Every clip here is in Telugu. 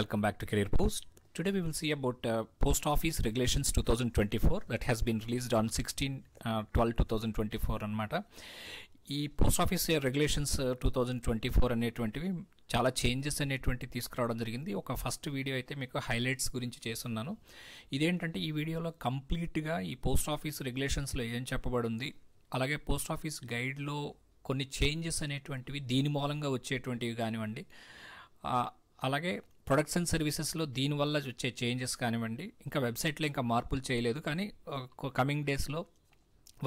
Welcome back to Career Post. Today we will see about Post Office Regulations 2024 that has been released on 16/12/2024 అన్నమాట. ఈ పోస్ట్ ఆఫీస్ రెగ్యులేషన్స్ 2024 అనేటువంటివి చాలా చేంజెస్ అనేటువంటి తీసుకురావడం జరిగింది. ఒక ఫస్ట్ వీడియో అయితే మీకు హైలైట్స్ గురించి చేస్తున్నాను. ఇదేంటంటే ఈ వీడియోలో కంప్లీట్గా ఈ పోస్ట్ ఆఫీస్ రెగ్యులేషన్స్లో ఏం చెప్పబడింది, అలాగే పోస్ట్ ఆఫీస్ గైడ్లో కొన్ని చేంజెస్ అనేటువంటివి దీని మూలంగా వచ్చేటువంటివి కానివ్వండి, అలాగే ప్రొడక్ట్స్ అండ్ సర్వీసెస్లో దీనివల్ల వచ్చే చేంజెస్ కానివ్వండి, ఇంకా వెబ్సైట్లో ఇంకా మార్పులు చేయలేదు కానీ కమింగ్ డేస్లో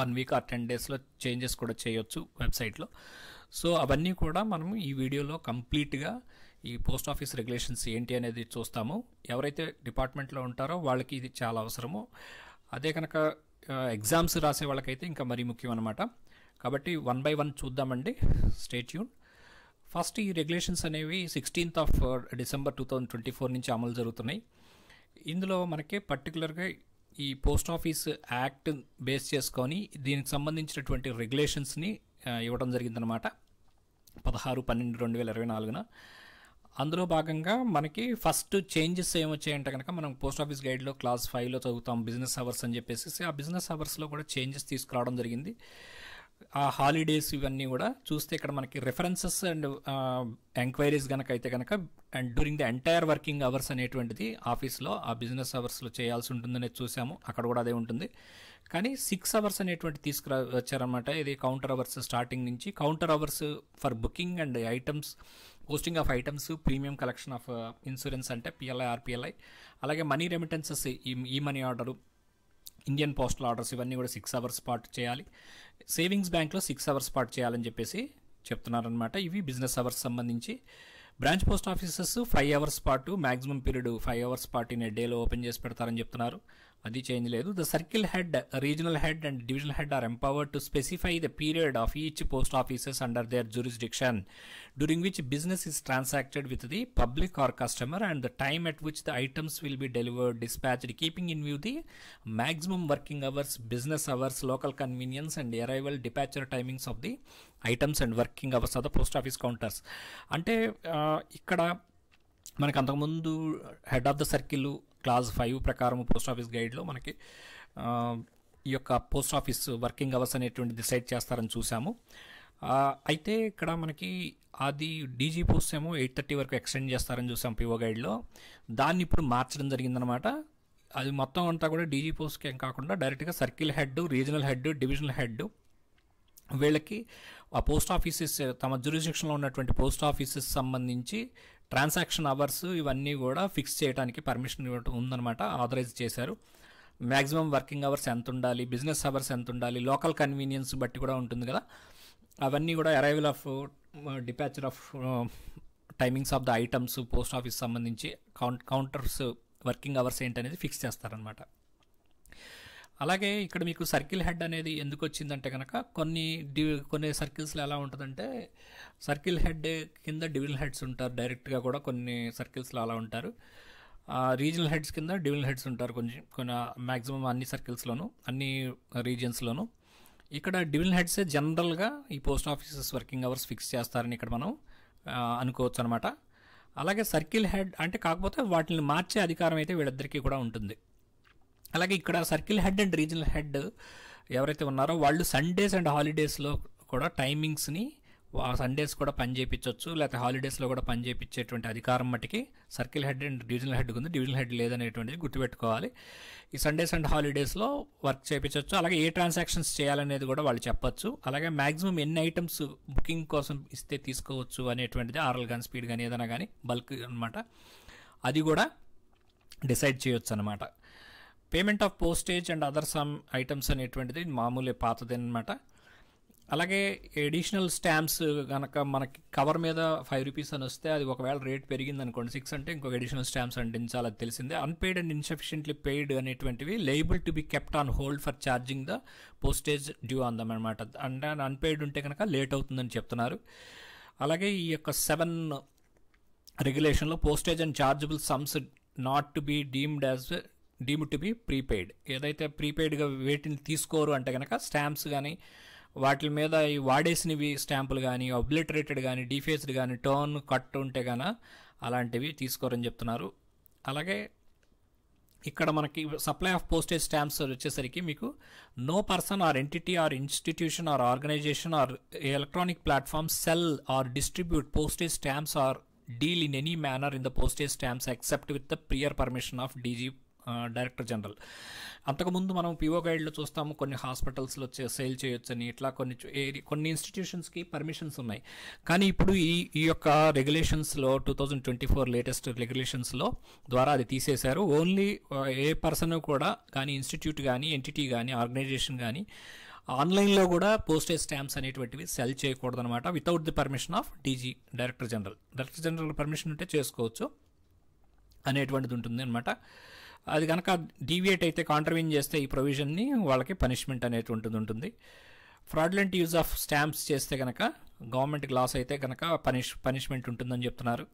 1 వీక్ ఆర్ 10 డేస్లో చేంజెస్ కూడా చేయొచ్చు వెబ్సైట్లో. సో అవన్నీ కూడా మనము ఈ వీడియోలో కంప్లీట్గా ఈ పోస్ట్ ఆఫీస్ రెగ్యులేషన్స్ ఏంటి అనేది చూస్తాము. ఎవరైతే డిపార్ట్మెంట్లో ఉంటారో వాళ్ళకి ఇది చాలా అవసరము. అదే కనుక ఎగ్జామ్స్ రాసే వాళ్ళకైతే ఇంకా మరీ ముఖ్యం అనమాట. కాబట్టి 1 by 1 చూద్దామండి. Stay tune. ఫస్ట్ ఈ రెగ్యులేషన్స్ అనేవి 16th December 2024 నుంచి అమలు జరుగుతున్నాయి. ఇందులో మనకి పర్టికులర్గా ఈ పోస్ట్ ఆఫీస్ యాక్ట్ బేస్ చేసుకొని దీనికి సంబంధించినటువంటి రెగ్యులేషన్స్ని ఇవ్వడం జరిగిందనమాట 16/12/2024. అందులో భాగంగా మనకి ఫస్ట్ చేంజెస్ ఏమొచ్చాయంటే కనుక మనం పోస్ట్ ఆఫీస్ గైడ్లో క్లాస్ 5లో చదువుతాం బిజినెస్ అవర్స్ అని చెప్పేసి, ఆ బిజినెస్ అవర్స్లో కూడా చేంజెస్ తీసుకురావడం జరిగింది. ఆ హాలిడేస్ ఇవన్నీ కూడా చూస్తే ఇక్కడ మనకి రెఫరెన్సెస్ అండ్ ఎంక్వైరీస్ కనుక అయితే కనుక and during the entire working hours అనేటువంటిది ఆఫీస్లో ఆ బిజినెస్ అవర్స్లో చేయాల్సి ఉంటుందనేది చూసాము. అక్కడ కూడా అదే ఉంటుంది. కానీ 6 అవర్స్ అనేటువంటి వచ్చారనమాట. ఇది కౌంటర్ అవర్స్ స్టార్టింగ్ నుంచి counter hours for booking and items, posting of items, premium collection of insurance అంటే పిఎల్ఐ ఆర్పిఎల్ఐ, అలాగే మనీ రెమిటెన్సెస్, ఈ money order, Indian postal orders ఇవన్నీ కూడా 6 అవర్స్ పాటు చేయాలి. సేవింగ్స్ బ్యాంక్లో 6 అవర్స్ పాటు చేయాలని చెప్పేసి చెప్తున్నారనమాట. ఇవి బిజినెస్ అవర్స్ సంబంధించి. బ్రాంచ్ పోస్ట్ ఆఫీసెస్ 5 అవర్స్ పాటు మ్యాక్సిమం పీరియడ్ 5 అవర్స్ పాటు ఇన్ డేలో ఓపెన్ చేసి పెడతారని చెప్తున్నారు. అది చేంజ్ లేదు. The circle head, regional head and divisional head are empowered to specify the period of each post offices under their jurisdiction during which business is transacted with the public or customer and the time at which the items will be delivered, dispatched, keeping in view the maximum working hours, business hours, local convenience and arrival departure timings of the items and working hours of the post office counters. అంటే ఇక్కడ మనకు అంతకుముందు head of the circle class 5 ప్రకారం పోస్ట్ ఆఫీస్ గైడ్లో మనకి ఈ యొక్క పోస్ట్ ఆఫీస్ వర్కింగ్ అవర్స్ అనేటువంటి డిసైడ్ చేస్తారని చూసాము. అయితే ఇక్కడ మనకి అది డీజీ పోస్ట్ ఏమో 8:30 వరకు ఎక్స్టెండ్ చేస్తారని చూసాం పిఓ గైడ్లో. దాన్ని ఇప్పుడు మార్చడం జరిగిందనమాట. అది మొత్తం అంతా కూడా డీజీ పోస్ట్కి ఏం కాకుండా డైరెక్ట్గా circle head, regional head, divisional head వీళ్ళకి ఆ పోస్ట్ ఆఫీసెస్ తమ జ్యూరిస్డిక్షన్లో ఉన్నటువంటి పోస్ట్ ఆఫీసెస్ సంబంధించి ట్రాన్సాక్షన్ అవర్స్ ఇవన్నీ కూడా ఫిక్స్ చేయడానికి పర్మిషన్ ఉందన్నమాట, ఆథరైజ్ చేశారు. మ్యాక్సిమం వర్కింగ్ అవర్స్ ఎంత ఉండాలి, బిజినెస్ అవర్స్ ఎంత ఉండాలి, లోకల్ కన్వీనియన్స్ బట్టి కూడా ఉంటుంది కదా, అవన్నీ కూడా arrival of departure of timings of the items post office సంబంధించి కౌంటర్స్ వర్కింగ్ అవర్స్ ఏంటనేది ఫిక్స్ చేస్తారనమాట. అలాగే ఇక్కడ మీకు సర్కిల్ హెడ్ అనేది ఎందుకు వచ్చిందంటే కనుక కొన్ని సర్కిల్స్లో ఎలా ఉంటుందంటే సర్కిల్ హెడ్ కింద డివిజనల్ హెడ్స్ ఉంటారు, డైరెక్ట్గా కూడా కొన్ని సర్కిల్స్లో అలా ఉంటారు. రీజనల్ హెడ్స్ కింద డివిజనల్ హెడ్స్ ఉంటారు కొన్ని మ్యాక్సిమం అన్ని సర్కిల్స్లోనూ అన్ని రీజియన్స్లోనూ. ఇక్కడ డివిజనల్ హెడ్సే జనరల్గా ఈ post offices working hours fix చేస్తారని ఇక్కడ మనం అనుకోవచ్చు అనమాట. అలాగే సర్కిల్ హెడ్ అంటే కాకపోతే వాటిని మార్చే అధికారం అయితే వీళ్ళిద్దరికీ కూడా ఉంటుంది. అలాగే ఇక్కడ circle head and regional head ఎవరైతే ఉన్నారో వాళ్ళు సండేస్ అండ్ హాలిడేస్లో కూడా టైమింగ్స్ని సండేస్ కూడా పని చేయించవచ్చు, లేకపోతే హాలిడేస్లో కూడా పని చేయించేటువంటి అధికారం మట్టికి circle head and divisional head ఉంది, డివిజనల్ హెడ్ లేదనేటువంటిది గుర్తుపెట్టుకోవాలి. ఈ సండేస్ అండ్ హాలిడేస్లో వర్క్ చేయించవచ్చు. అలాగే ఏ ట్రాన్సాక్షన్స్ చేయాలనేది కూడా వాళ్ళు చెప్పచ్చు. అలాగే మ్యాక్సిమం ఎన్ని ఐటమ్స్ బుకింగ్ కోసం ఇస్తే తీసుకోవచ్చు అనేటువంటిది ఆర్ఎల్ కానీ స్పీడ్ కానీ ఏదైనా కానీ బల్క్ అనమాట, అది కూడా డిసైడ్ చేయొచ్చు అనమాట. Payment of postage and other some items అనేటువంటిది మామూలే పాతదనమాట. అలాగే ఎడిషనల్ స్టాంప్స్ కనుక మనకి కవర్ మీద 5 రూపీస్ అని వస్తే అది ఒకవేళ రేట్ పెరిగింది అనుకోండి 6 అంటే ఇంకొక ఎడిషనల్ స్టాంప్స్ అందించాలి, అది తెలిసిందే. అన్పెయిడ్ అండ్ ఇన్సఫిషియెంట్లీ పెయిడ్ అనేటువంటివి liable to be kept on hold for charging the postage due on them అనమాట. అంటే అన్పెయిడ్ ఉంటే కనుక లేట్ అవుతుందని చెప్తున్నారు. అలాగే ఈ యొక్క 7 రెగ్యులేషన్లో postage and chargeable sums not to be deemed to be prepaid, ఏదైతే ప్రీపెయిడ్గా వేటిని తీసుకోరు అంటే కనుక స్టాంప్స్ కానీ వాటి మీద ఈ వాడేసినవి స్టాంపులు కానీ, అబ్లిటరేటెడ్ కానీ, డిఫేస్డ్ కానీ, టర్న్ కట్ ఉంటే గాన అలాంటివి తీసుకోరని చెప్తున్నారు. అలాగే ఇక్కడ మనకి సప్లై ఆఫ్ పోస్టేజ్ స్టాంప్స్ వచ్చేసరికి మీకు no person or entity or institution or organisation or electronic platform sell or distribute postage stamps or deal in any manner in the postage stamps except with the prior permission of DG director general. అంతకుముందు మనం పిఓ గైడ్లో చూస్తాము కొన్ని హాస్పిటల్స్లో సేల్ చేయొచ్చని, ఇట్లా కొన్ని ఇన్స్టిట్యూషన్స్కి పర్మిషన్స్ ఉన్నాయి. కానీ ఇప్పుడు ఈ యొక్క రెగ్యులేషన్స్లో 2024 లేటెస్ట్ రెగ్యులేషన్స్లో ద్వారా అది తీసేశారు. ఓన్లీ ఏ పర్సన్ కూడా కానీ ఇన్స్టిట్యూట్ కానీ ఎంటిటీ కానీ ఆర్గనైజేషన్ కానీ ఆన్లైన్లో కూడా పోస్టేజ్ స్టాంప్స్ అనేటువంటివి సెల్ చేయకూడదు అనమాట, without the permission of DG director general. Director general permission ఉంటే చేసుకోవచ్చు అనేటువంటిది ఉంటుంది అనమాట. అది కనుక డీవియేట్ అయితే కాంట్రవీన్ చేస్తే ఈ ప్రొవిజన్ని వాళ్ళకి పనిష్మెంట్ అనేటువంటిది ఉంటుంది. ఫ్రాడ్లెంట్ యూజ్ ఆఫ్ స్టాంప్స్ చేస్తే కనుక గవర్నమెంట్కి లాస్ అయితే కనుక పనిష్మెంట్ ఉంటుందని చెప్తున్నారు.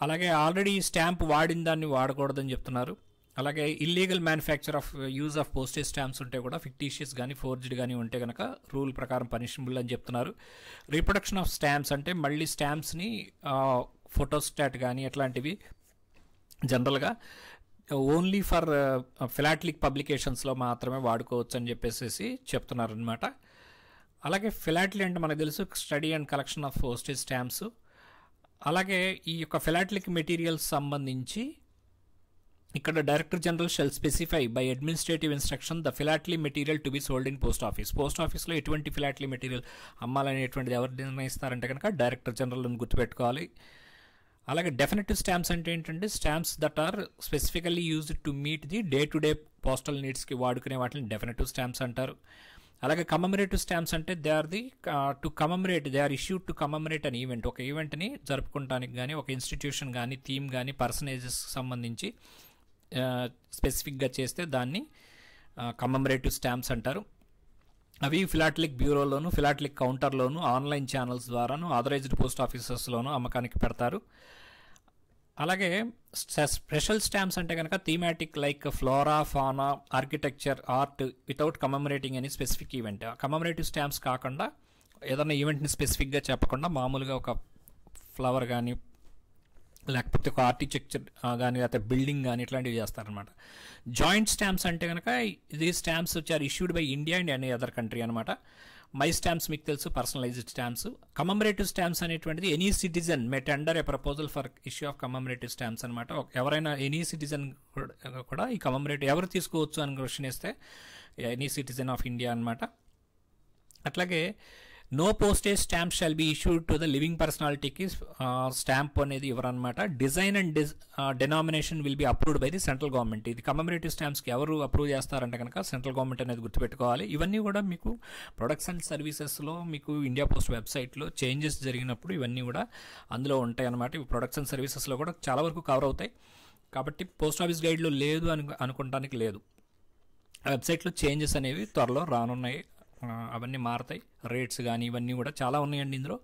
అలాగే ఆల్రెడీ స్టాంప్ వాడిన దాన్ని వాడకూడదని చెప్తున్నారు. అలాగే illegal manufacture of use of postage stamps ఉంటే కూడా ఫిక్టీషియస్ కానీ ఫోర్జ్డ్ కానీ ఉంటే కనుక రూల్ ప్రకారం పనిషబుల్ అని చెప్తున్నారు. రీప్రొడక్షన్ ఆఫ్ స్టాంప్స్ అంటే మళ్ళీ స్టాంప్స్ని ఫోటోస్టాట్ కానీ అట్లాంటివి జనరల్గా ఓన్లీ ఫర్ ఫిలాటలిక్ పబ్లికేషన్స్లో మాత్రమే వాడుకోవచ్చు అని చెప్పేసి చెప్తున్నారు అనమాట. అలాగే ఫిలాటలీ అంటే మనకు తెలుసు study and collection of postage stamps. అలాగే ఈ యొక్క ఫిలాటలిక్ మెటీరియల్స్ సంబంధించి ఇక్కడ director general shall specify by administrative instruction the philately material to be sold in post office. Post ఆఫీస్లో ఎటువంటి ఫిలాటలీ మెటీరియల్ అమ్మాలనేటువంటిది ఎవరు నిర్ణయిస్తారంటే కనుక డైరెక్టర్ జనరల్ని గుర్తుపెట్టుకోవాలి. అలాగే డెఫినెటివ్ స్టాంప్స్ అంటే ఏంటంటే stamps that are specifically used to meet the day to day postal నీడ్స్కి వాడుకునే వాటిని డెఫినెటివ్ స్టాంప్స్ అంటారు. అలాగే కమమరేటివ్ స్టాంప్స్ అంటే they are the to commemorate, they are issued to commemorate an event. ఒక ఈవెంట్ని జరుపుకోవడానికి కానీ ఒక ఇన్స్టిట్యూషన్ కానీ థీమ్ కానీ పర్సనేజెస్కి సంబంధించి స్పెసిఫిక్గా చేస్తే దాన్ని కమమరేటివ్ స్టాంప్స్ అంటారు. అవి ఫిలాటలిక్ బ్యూరోలోను ఫిలాటలిక్ కౌంటర్లోను ఆన్లైన్ ఛానల్స్ ద్వారాను ఆథరైజ్డ్ పోస్ట్ ఆఫీసెస్లోను అమ్మకానికి పెడతారు. అలాగే స్పెషల్ స్టాంప్స్ అంటే కనుక thematic like flora, fauna, architecture, art without commemorating any specific event. Commemorative stamps కాకుండా ఏదైనా ఈవెంట్ని స్పెసిఫిక్గా చెప్పకుండా మామూలుగా ఒక ఫ్లవర్ కానీ లేకపోతే ఒక ఆర్కిటెక్చర్ కానీ లేకపోతే బిల్డింగ్ కానీ ఇట్లాంటివి చేస్తారనమాట. జాయింట్ స్టాంప్స్ అంటే కనుక ఇది స్టాంప్స్ వచ్చి are issued by India and any other country అనమాట. మై స్టాంప్స్ మీకు తెలుసు పర్సనలైజ్డ్ స్టాంప్స్. కమమరేటివ్ స్టాంప్స్ అనేటువంటిది any citizen may tender a proposal for issue of commemorative stamps అనమాట. ఎవరైనా ఎనీ సిటిజన్ కూడా ఈ కమమరేటివ్ ఎవరు తీసుకోవచ్చు అని క్వశ్చన్ వేస్తే ఎనీ సిటిజన్ ఆఫ్ ఇండియా అనమాట. అట్లాగే no postage stamp shall be issued to the living పర్సనాలిటీకి స్టాంప్ అనేది ఇవ్వరనమాట. Design and denomination will be approved by the central government. ఇది కమమరేటివ్ స్టాంప్స్కి ఎవరు అప్రూవ్ చేస్తారంటే కనుక సెంట్రల్ గవర్నమెంట్ అనేది గుర్తుపెట్టుకోవాలి. ఇవన్నీ కూడా మీకు ప్రొడక్ట్స్ అండ్ సర్వీసెస్లో మీకు ఇండియా పోస్ట్ వెబ్సైట్లో చేంజెస్ జరిగినప్పుడు ఇవన్నీ కూడా అందులో ఉంటాయి అన్నమాట. ఇవి ప్రొడక్ట్స్ అండ్ సర్వీసెస్లో కూడా చాలా వరకు కవర్ అవుతాయి. కాబట్టి పోస్ట్ ఆఫీస్ గైడ్లో లేదు అనుకోవడానికి లేదు. వెబ్సైట్లో చేంజెస్ అనేవి త్వరలో రానున్నాయి, అవన్నీ మారుతాయి. రేట్స్ కానీ ఇవన్నీ కూడా చాలా ఉన్నాయండి ఇందులో,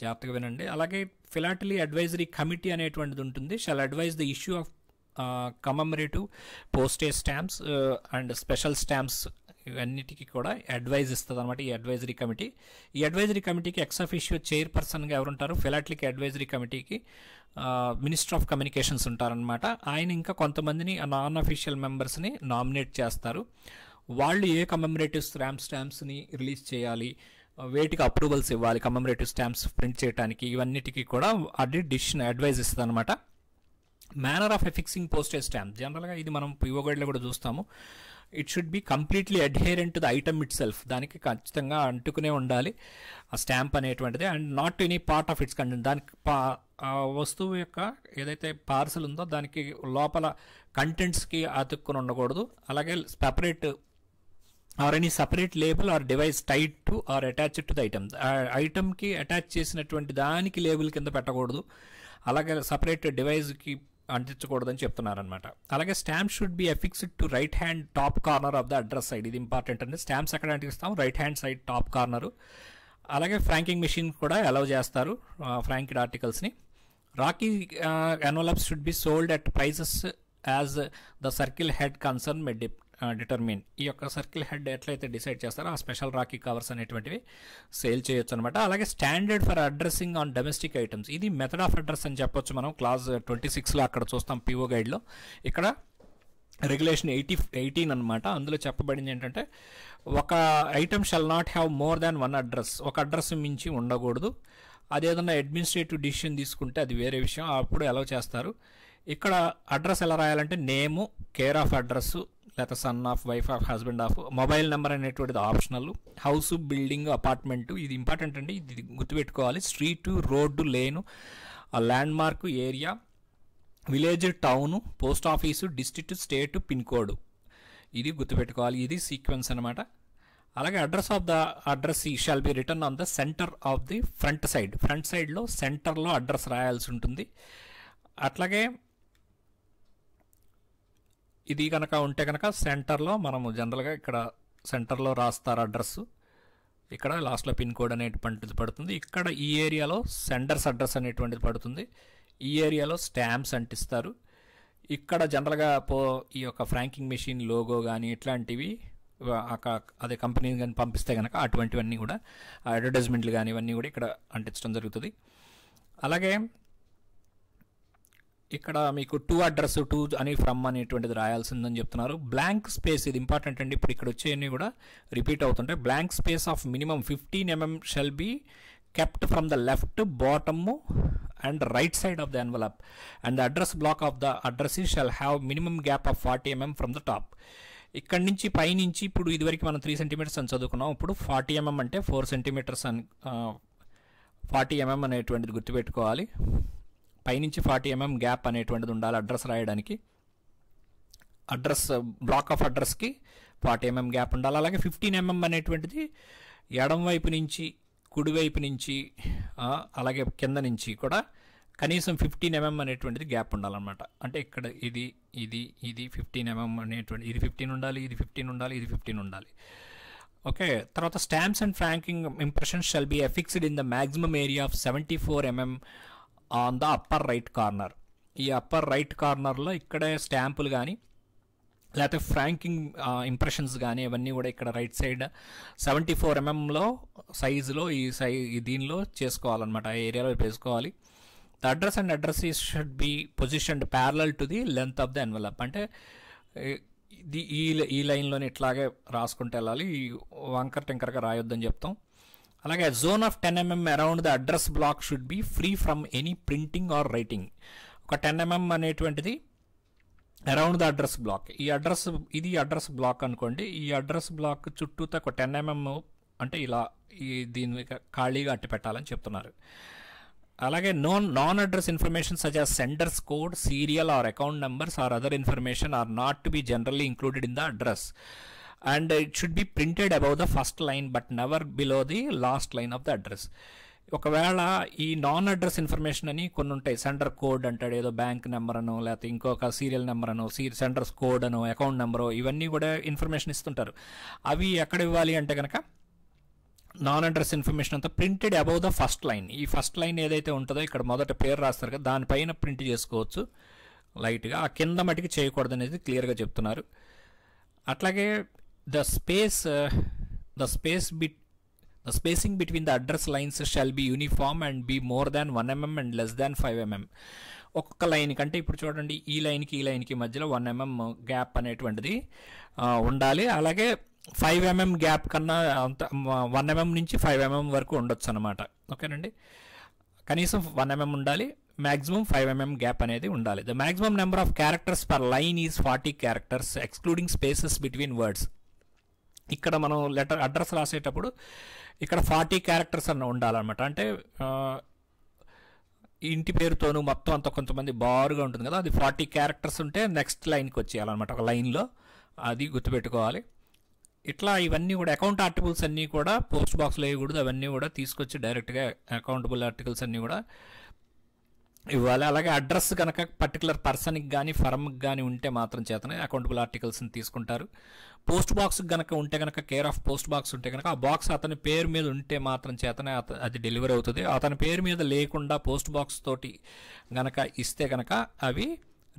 జాగ్రత్తగా వినండి. అలాగే ఫిలాటలీ అడ్వైజరీ కమిటీ అనేటువంటిది ఉంటుంది. Shall advise the issue of commemorative postage stamps and special stamps ఇవన్నిటికీ కూడా అడ్వైజ్ ఇస్తుంది అనమాట ఈ అడ్వైజరీ కమిటీ. ఈ అడ్వైజరీ కమిటీకి ఎక్స్ అఫీషియో చైర్పర్సన్గా ఎవరుంటారు? ఫిలాటలీకి అడ్వైజరీ కమిటీకి మినిస్టర్ ఆఫ్ కమ్యూనికేషన్స్ ఉంటారనమాట. ఆయన ఇంకా కొంతమందిని నాన్ అఫీషియల్ మెంబర్స్ని నామినేట్ చేస్తారు. వాళ్ళు ఏ కమమరేటివ్ స్టాంప్స్ని రిలీజ్ చేయాలి, వేటికి అప్రూవల్స్ ఇవ్వాలి, కమమరేటివ్ స్టాంప్స్ ప్రింట్ చేయడానికి, ఇవన్నిటికీ కూడా అది డిసిషన్ అడ్వైజ్ ఇస్తుంది అనమాట. Manner of affixing postage stamp జనరల్గా ఇది మనం పిఓ గైడ్లో కూడా చూస్తాము. It should be completely అడ్హెరెంట్ to the item it self. దానికి ఖచ్చితంగా అంటుకునే ఉండాలి ఆ స్టాంప్ అనేటువంటిది. And not any part of it's content. దానికి ఆ వస్తువు యొక్క ఏదైతే పార్సల్ ఉందో దానికి లోపల కంటెంట్స్కి అతుక్కుని ఉండకూడదు. అలాగే separate or any separate label or device tied to or attached to the item. ఐటమ్కి అటాచ్ చేసినటువంటి దానికి లేబుల్ కింద పెట్టకూడదు, అలాగే సపరేట్ డివైస్కి అంటించకూడదని చెప్తున్నారనమాట. అలాగే stamp should be affixed to right hand top corner of the address side. ఇది ఇంపార్టెంట్ అండి. స్టాంప్స్ ఎక్కడ అంటిస్తాం? Right hand side top corner. అలాగే ఫ్రాంకింగ్ మెషిన్ కూడా అలౌ చేస్తారు ఫ్రాంకిడ్ ఆర్టికల్స్ని. Rakhi envelopes should be sold at prices as the circle head concerned may determine ఈ యొక్క సర్కిల్ హెడ్ ఎట్లయితే డిసైడ్ చేస్తారో ఆ స్పెషల్ రాఖీ కవర్స్ అనేటువంటివి సేల్ చేయొచ్చు అనమాట. అలాగే standard for addressing on domestic items, ఇది మెథడ్ ఆఫ్ అడ్రస్ అని చెప్పొచ్చు. మనం క్లాస్ 26లో అక్కడ చూస్తాం పిఓ గైడ్లో. ఇక్కడ రెగ్యులేషన్ 18 అనమాట. అందులో చెప్పబడింది ఏంటంటే ఒక item shall not have more than one address, ఒక అడ్రస్ మించి ఉండకూడదు. అదేదన్నా అడ్మినిస్ట్రేటివ్ డిసిషన్ తీసుకుంటే అది వేరే విషయం, అప్పుడు అలౌ చేస్తారు. ఇక్కడ అడ్రస్ ఎలా రాయాలంటే నేము, కేర్ ఆఫ్ అడ్రస్, లేకపోతే son of, wife of, husband of, mobile number అనేటువంటిది ఆప్షనల్, హౌస్, బిల్డింగ్, అపార్ట్మెంటు ఇది ఇంపార్టెంట్ అండి, ఇది గుర్తుపెట్టుకోవాలి. స్ట్రీటు, రోడ్డు, లేను, land mark, area, village, town, post office, district, state, pin code ఇది గుర్తుపెట్టుకోవాలి. ఇది సీక్వెన్స్ అనమాట. అలాగే address of the address shawl be return on the centre of the front side, front సైడ్లో సెంటర్లో అడ్రస్ రాయాల్సి ఉంటుంది. అట్లాగే ఇది కనుక ఉంటే కనుక సెంటర్లో మనము జనరల్గా ఇక్కడ సెంటర్లో రాస్తారు అడ్రస్, ఇక్కడ లాస్ట్లో పిన్ కోడ్ అనేటువంటిది పడుతుంది. ఇక్కడ ఈ ఏరియాలో సెండర్స్ అడ్రస్ అనేటువంటిది పడుతుంది, ఈ ఏరియాలో స్టాంప్స్ అంటిస్తారు. ఇక్కడ జనరల్గా ఈ యొక్క ఫ్రాంకింగ్ మెషిన్ లోగో కానీ ఇట్లాంటివి అదే కంపెనీ కానీ పంపిస్తే కనుక అటువంటివన్నీ కూడా అడ్వర్టైజ్మెంట్లు కానీ ఇవన్నీ కూడా ఇక్కడ అంటించడం జరుగుతుంది. అలాగే ఇక్కడ మీకు టు అడ్రస్, టు అని, ఫ్రమ్ అనేటువంటిది రాయాల్సిందని చెప్తున్నారు. బ్లాంక్ స్పేస్ ఇది ఇంపార్టెంట్ అండి, ఇప్పుడు ఇక్కడ వచ్చేవన్నీ కూడా రిపీట్ అవుతుంటాయి. Blank space of minimum 15 mm shall be kept from the left, bottom and right side of the envelope, and the address block of the addresses shall have minimum gap of 40 mm from the top. ఇక్కడ నుంచి పైనుంచి ఇప్పుడు ఇదివరకు మనం 3 cm అని చదువుకున్నాం, ఇప్పుడు 40 mm అంటే 4 cm అని 40 mm అనేటువంటిది గుర్తుపెట్టుకోవాలి. పైనుంచి 40 mm గ్యాప్ అనేటువంటిది ఉండాలి అడ్రస్ రాయడానికి. అడ్రస్ బ్లాక్ ఆఫ్ అడ్రస్కి 40 mm గ్యాప్ ఉండాలి. అలాగే 15 mm అనేటువంటిది ఎడం వైపు నుంచి, కుడివైపు నుంచి, అలాగే కింద నుంచి కూడా కనీసం 15 mm అనేటువంటిది గ్యాప్ ఉండాలన్నమాట. అంటే ఇక్కడ ఇది 15 mm అనేటువంటి, ఇది 15 ఉండాలి, ఇది 15 ఉండాలి, ఇది 15 ఉండాలి. ఓకే, తర్వాత stamps and ఫ్రాంకింగ్ impressions shall be affixed in the maximum area of 74 mm on the upper right corner. ఈ అప్పర్ రైట్ కార్నర్లో ఇక్కడే స్టాంపులు కానీ లేకపోతే ఫ్రాంకింగ్ ఇంప్రెషన్స్ కానీ ఇవన్నీ కూడా ఇక్కడ రైట్ సైడ్ 74 mm సైజులో ఈ దీనిలో చేసుకోవాలన్నమాట, ఆ ఏరియాలో వేసుకోవాలి. The address and address should be positioned parallel to the length of the envelope. అంటే ఈ లైన్లోనే ఇట్లాగే రాసుకుంటూ వెళ్ళాలి, వంకర్ టెంకర్గా రాయొద్దని చెప్తాం. అలాగే zone of 10 mm around the address block should be free from any printing or writing. ఒక 10 mm అనేటువంటిది అరౌండ్ ద అడ్రస్ బ్లాక్. ఇది అడ్రస్ బ్లాక్ అనుకోండి, ఈ అడ్రస్ బ్లాక్ చుట్టూతో ఒక 10 mm అంటే ఇలా దీన్ని ఖాళీగా అట్టి పెట్టాలని చెప్తున్నారు. అలాగే non address information such as senders code, serial or account numbers or other information are not to be generally included in the address and it should be printed above the first line but never below the last line of the address. ఒకవేళ ఈ నాన్ అడ్రస్ ఇన్ఫర్మేషన్ అని కొన్ని ఉంటాయి, సెండర్ కోడ్ అంటాడు, ఏదో బ్యాంక్ నెంబర్ అనో లేకపోతే ఇంకొక సీరియల్ నెంబర్ అనో, సెండర్స్ కోడ్ అనో, అకౌంట్ నెంబరో, ఇవన్నీ కూడా ఇన్ఫర్మేషన్ ఇస్తుంటారు. అవి ఎక్కడ ఇవ్వాలి అంటే కనుక నాన్ అడ్రస్ ఇన్ఫర్మేషన్ అంతా printed above the first line. ఈ ఫస్ట్ లైన్ ఏదైతే ఉంటుందో ఇక్కడ మొదట పేరు రాస్తారు కదా, దానిపైన ప్రింట్ చేసుకోవచ్చు లైట్గా, ఆ కింద మటుకు చేయకూడదు అనేది క్లియర్గా చెప్తున్నారు. అట్లాగే the spacing between the address lines shall be uniform and be more than 1 mm and less than 5 mm. ఒక్కొక్క లైన్ కంటే ఇప్పుడు చూడండి, ఈ లైన్కి మధ్యలో 1 mm గ్యాప్ అనేటువంటిది ఉండాలి. అలాగే 5 mm గ్యాప్ కన్నా 1 mm నుంచి 5 mm వరకు ఉండొచ్చు అనమాట. ఓకేనండి, కనీసం 1 mm ఉండాలి, మ్యాక్సిమం 5 mm గ్యాప్ అనేది ఉండాలి. The maximum number of characters per line is 40 characters excluding spaces between words. ఇక్కడ మనం అడ్రస్ రాసేటప్పుడు ఇక్కడ 40 characters అన్న ఉండాలన్నమాట. అంటే ఇంటి పేరుతోనూ మొత్తం అంత కొంతమంది బారుగా ఉంటుంది కదా, అది 40 characters ఉంటే నెక్స్ట్ లైన్కి వచ్చేయాలన్నమాట ఒక లైన్లో, అది గుర్తుపెట్టుకోవాలి. ఇట్లా ఇవన్నీ కూడా అకౌంట్ ఆర్టికల్స్ అన్నీ కూడా పోస్ట్ బాక్స్లో వేయకూడదు, అవన్నీ కూడా తీసుకొచ్చి డైరెక్ట్గా అకౌంటబుల్ ఆర్టికల్స్ అన్నీ కూడా ఇవ్వాలి. అలాగే అడ్రస్ కనుక పర్టికులర్ పర్సన్కి కానీ ఫర్మ్కి కానీ ఉంటే మాత్రం చేతనే అకౌంటబుల్ ఆర్టికల్స్ని తీసుకుంటారు. పోస్ట్ బాక్స్ కనుక ఉంటే కనుక, కేర్ ఆఫ్ పోస్ట్ బాక్స్ ఉంటే కనుక, ఆ బాక్స్ అతని పేరు మీద ఉంటే మాత్రం చేతనే అది డెలివరీ అవుతుంది. అతని పేరు మీద లేకుండా పోస్ట్ బాక్స్ తోటి గనక ఇస్తే కనుక అవి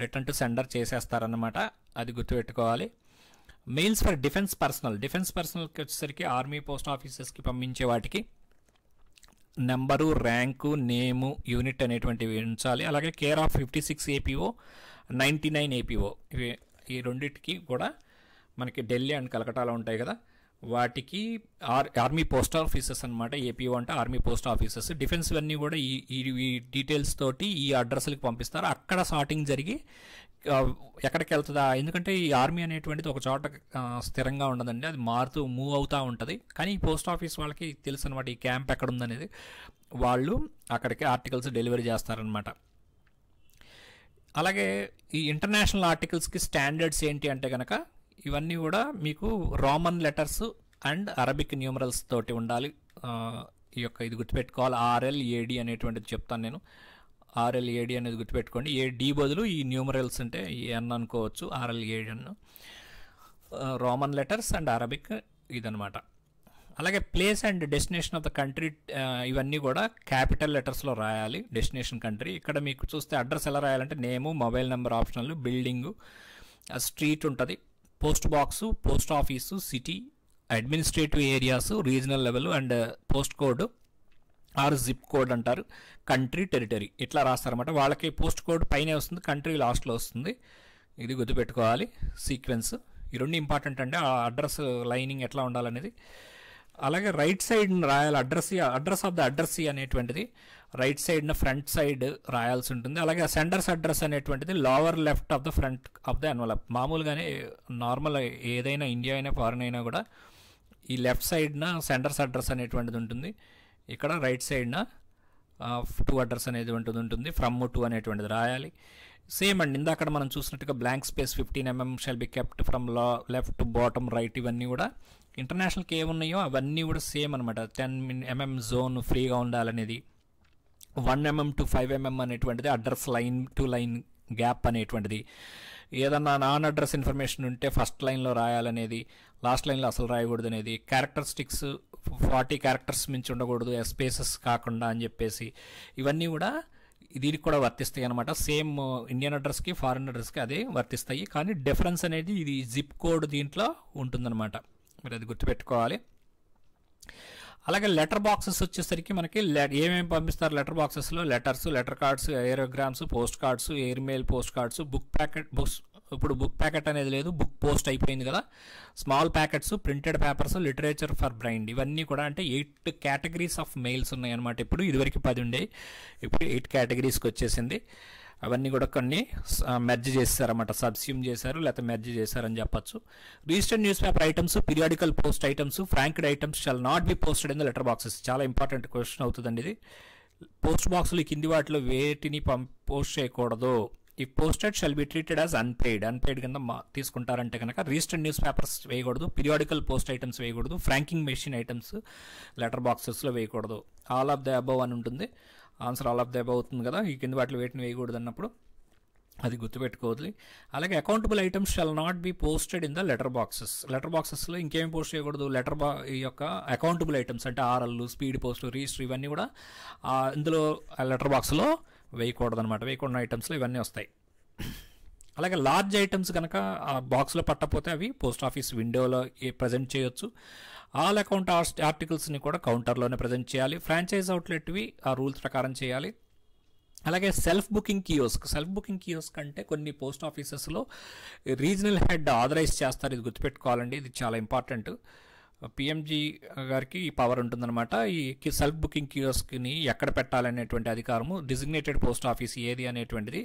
రిటర్న్ టు సెండర్ చేసేస్తారన్నమాట, అది గుర్తుపెట్టుకోవాలి. మెయిల్స్ ఫర్ డిఫెన్స్ పర్సనల్కి వచ్చేసరికి ఆర్మీ పోస్ట్ ఆఫీసెస్కి పంపించే వాటికి నెంబరు, ర్యాంకు, నేము, యూనిట్ అనేటువంటివి ఉంచాలి. అలాగే కేర్ ఆఫ్ 56 APO, 99 APO ఇవి ఈ రెండింటికి కూడా మనకి ఢిల్లీ అండ్ కలకటాలో ఉంటాయి కదా, వాటికి ఆర్మీ పోస్ట్ ఆఫీసెస్ అనమాట. ఏపీఓ అంటే ఆర్మీ పోస్ట్ ఆఫీసెస్. డిఫెన్స్ అన్నీ కూడా ఈ డీటెయిల్స్ తోటి ఈ అడ్రస్లకి పంపిస్తారు. అక్కడ సార్టింగ్ జరిగి ఎక్కడికి వెళ్తుందా, ఎందుకంటే ఈ ఆర్మీ అనేటువంటిది ఒక చోట స్థిరంగా ఉండదండి, అది మూవ్ అవుతూ ఉంటుంది. కానీ ఈ పోస్ట్ ఆఫీస్ వాళ్ళకి తెలుసు అనమాట ఈ క్యాంప్ ఎక్కడ ఉందనేది. వాళ్ళు అక్కడికి ఆర్టికల్స్ డెలివరీ చేస్తారనమాట. అలాగే ఈ ఇంటర్నేషనల్ ఆర్టికల్స్కి స్టాండర్డ్స్ ఏంటి అంటే కనుక ఇవన్నీ కూడా మీకు Roman letters and Arabic numerals తోటి ఉండాలి. ఈ యొక్క ఇది గుర్తుపెట్టుకోవాలి. RLAD అనేటువంటిది చెప్తాను నేను. RLAD అనేది గుర్తుపెట్టుకోండి. D బదులు ఈ న్యూమరల్స్ అంటే N అనుకోవచ్చు. RLAD అన్న రోమన్ లెటర్స్ అండ్ అరబిక్ ఇదనమాట. అలాగే place and destination of the country ఇవన్నీ కూడా క్యాపిటల్ లెటర్స్లో రాయాలి. డెస్టినేషన్ కంట్రీ ఇక్కడ మీకు చూస్తే అడ్రస్ ఎలా రాయాలంటే name, mobile number optional, building, street ఉంటుంది, post box, post office, city, administrative areas, regional level and post code or zip code అంటారు, కంట్రీ, టెరిటరీ ఇట్లా రాస్తారన్నమాట. వాళ్ళకి పోస్ట్ కోడ్ పైనే వస్తుంది, కంట్రీ లాస్ట్లో వస్తుంది. ఇది గుర్తుపెట్టుకోవాలి సీక్వెన్స్. ఈ రెండు ఇంపార్టెంట్ అండి. ఆ అడ్రస్ లైనింగ్ ఎట్లా ఉండాలనేది. అలాగే రైట్ సైడ్ రాయాలి. అడ్రస్ ఆఫ్ ద అడ్రస్సీ అనేటువంటిది రైట్ సైడ్న ఫ్రంట్ సైడ్ రాయాల్సి ఉంటుంది. అలాగే సెండర్స్ అడ్రస్ అనేటువంటిది lower left of the front of the envelope. మామూలుగానే నార్మల్ ఏదైనా ఇండియా అయినా ఫారెన్ అయినా కూడా ఈ లెఫ్ట్ సైడ్న సెండర్స్ అడ్రస్ అనేటువంటిది ఉంటుంది. ఇక్కడ రైట్ సైడ్న టు అడ్రస్ అనేది ఉంటుంది. ఫ్రమ్ టు అనేటువంటిది రాయాలి. సేమ్ అండి, ఇందాక మనం చూసినట్టుగా blank space 15 mm shall be kept from left, bottom, right ఇవన్నీ కూడా ఇంటర్నేషనల్కి ఏమున్నాయో అవన్నీ కూడా సేమ్ అనమాట. 10 mm జోన్ ఫ్రీగా ఉండాలనేది, 1 mm to 5 mm అనేటువంటిది address line to line gap అనేటువంటిది. ఏదన్నా నాన్ అడ్రస్ ఇన్ఫర్మేషన్ ఉంటే ఫస్ట్ లైన్లో రాయాలనేది, లాస్ట్ లైన్లో అసలు రాయకూడదు అనేది, క్యారెక్టరిస్టిక్స్ 40 క్యారెక్టర్స్ మించి ఉండకూడదు, స్పేసెస్ కాకుండా అని చెప్పేసి ఇవన్నీ కూడా దీనికి కూడా వర్తిస్తాయి అనమాట. సేమ్ ఇండియన్ అడ్రస్కి ఫారిన్ అడ్రస్కి అదే వర్తిస్తాయి. కానీ డిఫరెన్స్ అనేది ఇది జిప్ కోడ్ దీంట్లో ఉంటుందన్నమాట. మీరు అది గుర్తుపెట్టుకోవాలి. అలాగే లెటర్ బాక్సెస్ వచ్చేసరికి మనకి ఏమేమి పంపిస్తారు లెటర్ బాక్సెస్లో? Letters, letter cards, aerogrammes, post cards, air mail post cards, book packet. ఇప్పుడు బుక్ ప్యాకెట్ అనేది లేదు, బుక్ పోస్ట్ అయిపోయింది కదా. Small packets, printed papers, literature for blind ఇవన్నీ కూడా అంటే 8 కేటగిరీస్ ఆఫ్ మెయిల్స్ ఉన్నాయన్నమాట. ఇప్పుడు ఇదివరకు 10 ఉండేవి, ఇప్పుడు 8 కేటగిరీస్కి వచ్చేసింది. అవన్నీ కూడా కొన్ని మెర్జ్ చేశారన్నమాట, సబ్స్యూమ్ చేశారు లేకపోతే మెర్జ్ చేశారని చెప్పచ్చు. Registered news paper items, periodical post items, franked items shall not be posted in the letter boxes. చాలా ఇంపార్టెంట్ క్వశ్చన్ అవుతుందండి ఇది. పోస్ట్ బాక్సులు కింది వాటిలో వేటిని పోస్ట్ చేయకూడదు. ఈ posted shall be treated as unpaid కింద తీసుకుంటారంటే కనుక రిజిస్టర్డ్ న్యూస్ పేపర్స్ వేయకూడదు, పీరియాడికల్ పోస్ట్ ఐటమ్స్ వేయకూడదు, ఫ్రాంకింగ్ మెషిన్ ఐటమ్స్ లెటర్ బాక్సెస్లో వేయకూడదు. ఆల్ ఆఫ్ ద అబవ్ అని ఉంటుంది. Answer all of the above అవుతుంది కదా. ఈ కింద వాటిలో వేటిని వేయకూడదు అన్నప్పుడు అది గుర్తుపెట్టుకోవద్దు. అలాగే accountable items shall not be posted in the letter బాక్సెస్లో ఇంకేమి పోస్ట్ చేయకూడదు. ఈ యొక్క అకౌంటబుల్ ఐటమ్స్ అంటే RL, స్పీడ్ పోస్ట్, రిజిస్టర్ ఇవన్నీ కూడా ఇందులో లెటర్ బాక్స్లో వేయకూడదు అనమాట. వేయకూడని ఐటమ్స్లో ఇవన్నీ వస్తాయి. అలాగే లార్జ్ ఐటమ్స్ కనుక ఆ బాక్స్లో పట్టకపోతే అవి పోస్ట్ ఆఫీస్ విండోలో ప్రజెంట్ చేయొచ్చు. ఆల్ అకౌంట్ ఆర్టికల్స్ని కూడా కౌంటర్లోనే ప్రజెంట్ చేయాలి. ఫ్రాంచైజ్ అవుట్లెట్వి ఆ రూల్స్ ప్రకారం చేయాలి. అలాగే సెల్ఫ్ బుకింగ్ కియోస్క్ అంటే కొన్ని పోస్ట్ ఆఫీసెస్లో రీజనల్ హెడ్ ఆథరైజ్ చేస్తారు. ఇది గుర్తుపెట్టుకోవాలండి, ఇది చాలా ఇంపార్టెంట్. PMG గారికి ఈ పవర్ ఉంటుందన్నమాట. ఈ సెల్ఫ్ బుకింగ్ కియోస్క్ని ఎక్కడ పెట్టాలనేటువంటి అధికారము డిజిగ్నేటెడ్ పోస్ట్ ఆఫీస్ ఏది అనేటువంటిది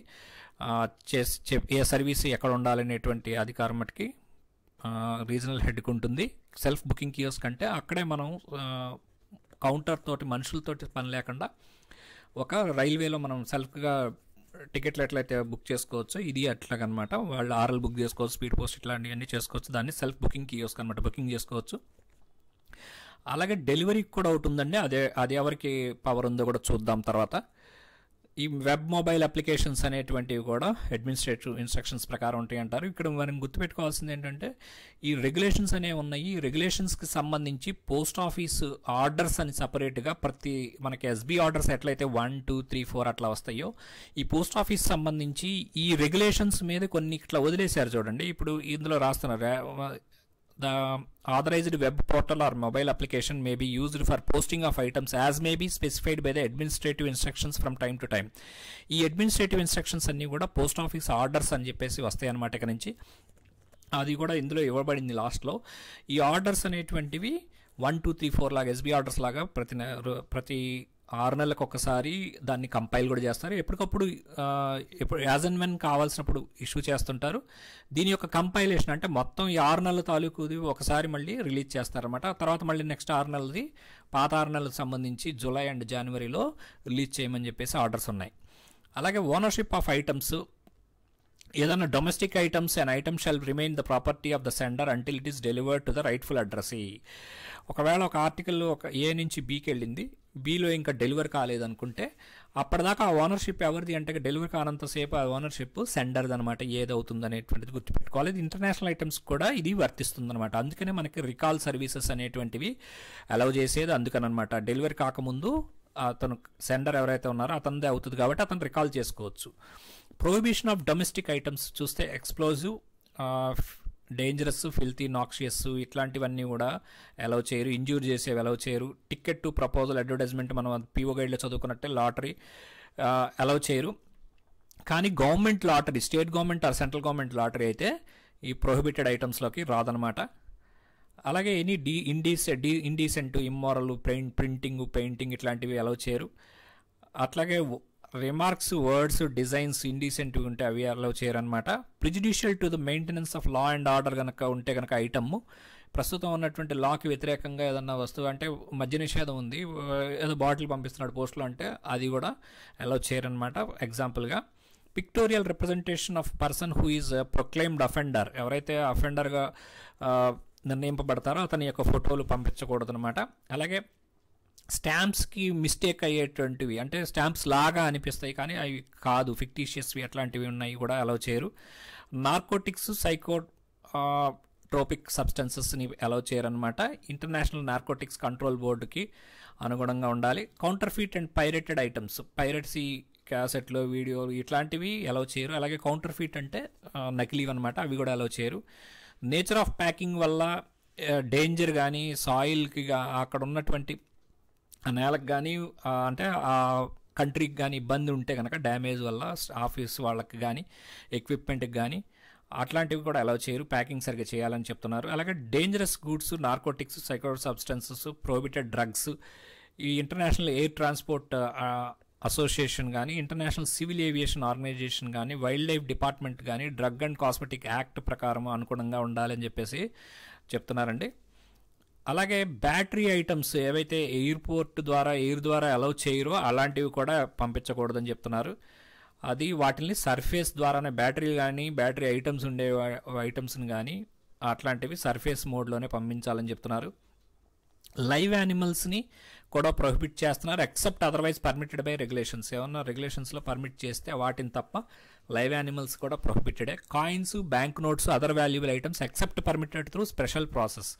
ఏ సర్వీస్ ఎక్కడ ఉండాలనేటువంటి అధికారం మటుకి రీజనల్ హెడ్కి ఉంటుంది. సెల్ఫ్ బుకింగ్ కియోస్క్ అంటే అక్కడే మనం కౌంటర్ తోటి మనుషులతోటి పని లేకుండా ఒక రైల్వేలో మనం సెల్ఫ్గా టికెట్లు ఎట్లయితే బుక్ చేసుకోవచ్చు ఇది అట్లాగనమాట. వాళ్ళు RL బుక్ చేసుకోవచ్చు, స్పీడ్ పోస్ట్ ఇట్లాంటివన్నీ చేసుకోవచ్చు. దాన్ని సెల్ఫ్ బుకింగ్ కియోస్క్ అనమాట, బుకింగ్ చేసుకోవచ్చు. అలాగే డెలివరీకి కూడా ఒకటి ఉందండి. అది ఎవరికి పవర్ ఉందో కూడా చూద్దాం తర్వాత. ఈ వెబ్ మొబైల్ అప్లికేషన్స్ అనేటువంటివి కూడా అడ్మినిస్ట్రేటివ్ ఇన్స్ట్రక్షన్స్ ప్రకారం ఉంటాయి అంటారు. ఇక్కడ మనం గుర్తుపెట్టుకోవాల్సింది ఏంటంటే ఈ రెగ్యులేషన్స్ అనేవి ఉన్నాయి. ఈ రెగ్యులేషన్స్కి సంబంధించి పోస్ట్ ఆఫీస్ ఆర్డర్స్ అని సపరేట్గా మనకి ఎస్బీ ఆర్డర్స్ ఎట్లయితే 1, 2, 3, 4 అట్లా వస్తాయో, ఈ పోస్ట్ ఆఫీస్ సంబంధించి ఈ రెగ్యులేషన్స్ మీద కొన్ని ఇట్లా వదిలేశారు చూడండి. ఇప్పుడు ఇందులో రాస్తున్నారు, the authorized web portal or mobile application may be used for posting of items as may be specified by the administrative instructions from time to time. ఈ అడ్మినిస్ట్రేటివ్ ఇన్స్ట్రక్షన్స్ అన్నీ కూడా పోస్ట్ ఆఫీస్ ఆర్డర్స్ అని చెప్పేసి వస్తాయి అన్నమాట. ఇక్కడ నుంచి అది కూడా ఇందులో ఇవ్వబడింది లాస్ట్లో. ఈ ఆర్డర్స్ అనేటువంటివి 1, 2, 3, 4 లాగా ఎస్బీ ఆర్డర్స్ లాగా ప్రతి 6 నెలలకు ఒకసారి దాన్ని కంపైల్ కూడా చేస్తారు. ఎప్పటికప్పుడు యాజ్ అండ్ వెన్ కావాల్సినప్పుడు ఇష్యూ చేస్తుంటారు. దీని యొక్క కంపైలేషన్ అంటే మొత్తం ఈ 6 నెలల తాలూకుది ఒకసారి మళ్ళీ రిలీజ్ చేస్తారన్నమాట. తర్వాత మళ్ళీ నెక్స్ట్ 6 నెలలది పాత 6 నెలలకు సంబంధించి జూలై అండ్ జనవరిలో రిలీజ్ చేయమని చెప్పేసి ఆర్డర్స్ ఉన్నాయి. అలాగే ఓనర్షిప్ ఆఫ్ ఐటమ్స్, ఏదైనా domestic items and item shall remain the property of the sender until it is delivered to the rightful address. ఒకవేళ ఒక ఆర్టికల్ ఒక ఏ నుంచి బీకి వెళ్ళింది, బీలో ఇంకా డెలివర్ కాలేదనుకుంటే అప్పటిదాకా ఆ ఓనర్షిప్ ఎవరిది అంటే డెలివర్ కానంతసేపు ఆ ఓనర్షిప్ సెండర్ది అనమాట, ఏదవుతుంది అనేటువంటిది గుర్తుపెట్టుకోవాలి. ఇది ఇంటర్నేషనల్ ఐటమ్స్ కూడా ఇది వర్తిస్తుంది అనమాట. అందుకనే మనకి రికాల్ సర్వీసెస్ అనేటువంటివి అలౌ చేసేది అందుకనమాట. డెలివరీ కాకముందు అతను సెండర్ ఎవరైతే ఉన్నారో అతనిదే అవుతుంది కాబట్టి అతను రికాల్ చేసుకోవచ్చు. ప్రొహిబిషన్ ఆఫ్ డొమెస్టిక్ ఐటమ్స్ చూస్తే ఎక్స్ప్లోజివ్, డేంజరస్, ఫిల్తీ, నాక్షియస్ ఇట్లాంటివన్నీ కూడా అలౌ చేయరు. ఇంజూర్ చేసేవి అలౌ చేయరు. టికెట్ టు ప్రపోజల్ అడ్వర్టైజ్మెంట్ మనం పీఓ గైడ్లో చదువుకున్నట్టే లాటరీ అలౌ చేయరు. కానీ government lottery, state government or central government lottery అయితే ఈ ప్రొహిబిటెడ్ ఐటమ్స్లోకి రాదనమాట. అలాగే any indecent, immoral, printing, painting ఇట్లాంటివి అలౌ చేయరు. అట్లాగే రిమార్క్స్, వర్డ్స్, డిజైన్స్ ఇండీసెంట్ ఉంటే అవి అలౌ చేయరు అనమాట. ప్రిజుడిషియల్ to the maintenance of law and order కనుక ఉంటే కనుక ఐటమ్ ప్రస్తుతం ఉన్నటువంటి లాకి వ్యతిరేకంగా ఏదన్నా వస్తువు అంటే మద్య నిషేధం ఉంది, ఏదో బాటిల్ పంపిస్తున్నాడు పోస్ట్లో అంటే అది కూడా అలౌ చేయరనమాట. ఎగ్జాంపుల్గా pictorial representation of person who is proclaimed offender, ఎవరైతే అఫెండర్గా నిర్ణయింపబడతారో అతని యొక్క ఫోటోలు పంపించకూడదు అనమాట. అలాగే స్టాంప్స్కి మిస్టేక్ అయ్యేటువంటివి అంటే స్టాంప్స్ లాగా అనిపిస్తాయి కానీ అవి కాదు, ఫిక్టీషియస్వి అట్లాంటివి ఉన్నాయి కూడా అలౌ చేయరు. నార్కోటిక్స్, సైకోట్రోపిక్ సబ్స్టెన్సెస్ని అలౌ చేయరనమాట. ఇంటర్నేషనల్ నార్కోటిక్స్ కంట్రోల్ బోర్డుకి అనుగుణంగా ఉండాలి. Counterfeit and pirated items, piracy క్యాసెట్లు, వీడియోలు ఇట్లాంటివి అలౌ చేయరు. అలాగే కౌంటర్ఫీట్ అంటే నకిలీవి అనమాట, అవి కూడా అలౌ చేయరు. నేచర్ ఆఫ్ ప్యాకింగ్ వల్ల డేంజర్ కానీ సాయిల్కి అక్కడ ఉన్నటువంటి నేలకు కానీ అంటే ఆ కంట్రీకి కానీ ఇబ్బంది ఉంటే కనుక డ్యామేజ్ వల్ల ఆఫీస్ వాళ్ళకి కానీ ఎక్విప్మెంట్కి కానీ అట్లాంటివి కూడా అలౌ చేయరు, ప్యాకింగ్ సరిగ్గా చేయాలని చెప్తున్నారు. అలాగే dangerous goods, narcotics, psycho substances, prohibited drugs, ఈ ఇంటర్నేషనల్ ఎయిర్ ట్రాన్స్పోర్ట్ అసోసియేషన్ కానీ, ఇంటర్నేషనల్ సివిల్ ఏవియేషన్ ఆర్గనైజేషన్ కానీ, వైల్డ్ లైఫ్ డిపార్ట్మెంట్ కానీ డ్రగ్ అండ్ కాస్మెటిక్ యాక్ట్ ప్రకారం అనుగుణంగా ఉండాలని చెప్పేసి చెప్తున్నారండి. అలాగే బ్యాటరీ ఐటమ్స్ ఏవైతే ఎయిర్ ద్వారా అలౌ చేయరో అలాంటివి కూడా పంపించకూడదని చెప్తున్నారు. అది వాటిని సర్ఫేస్ ద్వారానే బ్యాటరీలు కానీ బ్యాటరీ ఐటమ్స్ ఉండే ఐటమ్స్ని కానీ అట్లాంటివి సర్ఫేస్ మోడ్లోనే పంపించాలని చెప్తున్నారు. లైవ్ యానిమల్స్ని కూడా ప్రొహిబిట్ చేస్తున్నారు except otherwise permitted by regulations. ఏమన్నా రెగ్యులేషన్స్లో పర్మిట్ చేస్తే వాటిని తప్ప లైవ్ యానిమల్స్ కూడా ప్రొహిబిటెడే. Coins, bank notes, other valuable items except permitted through special process.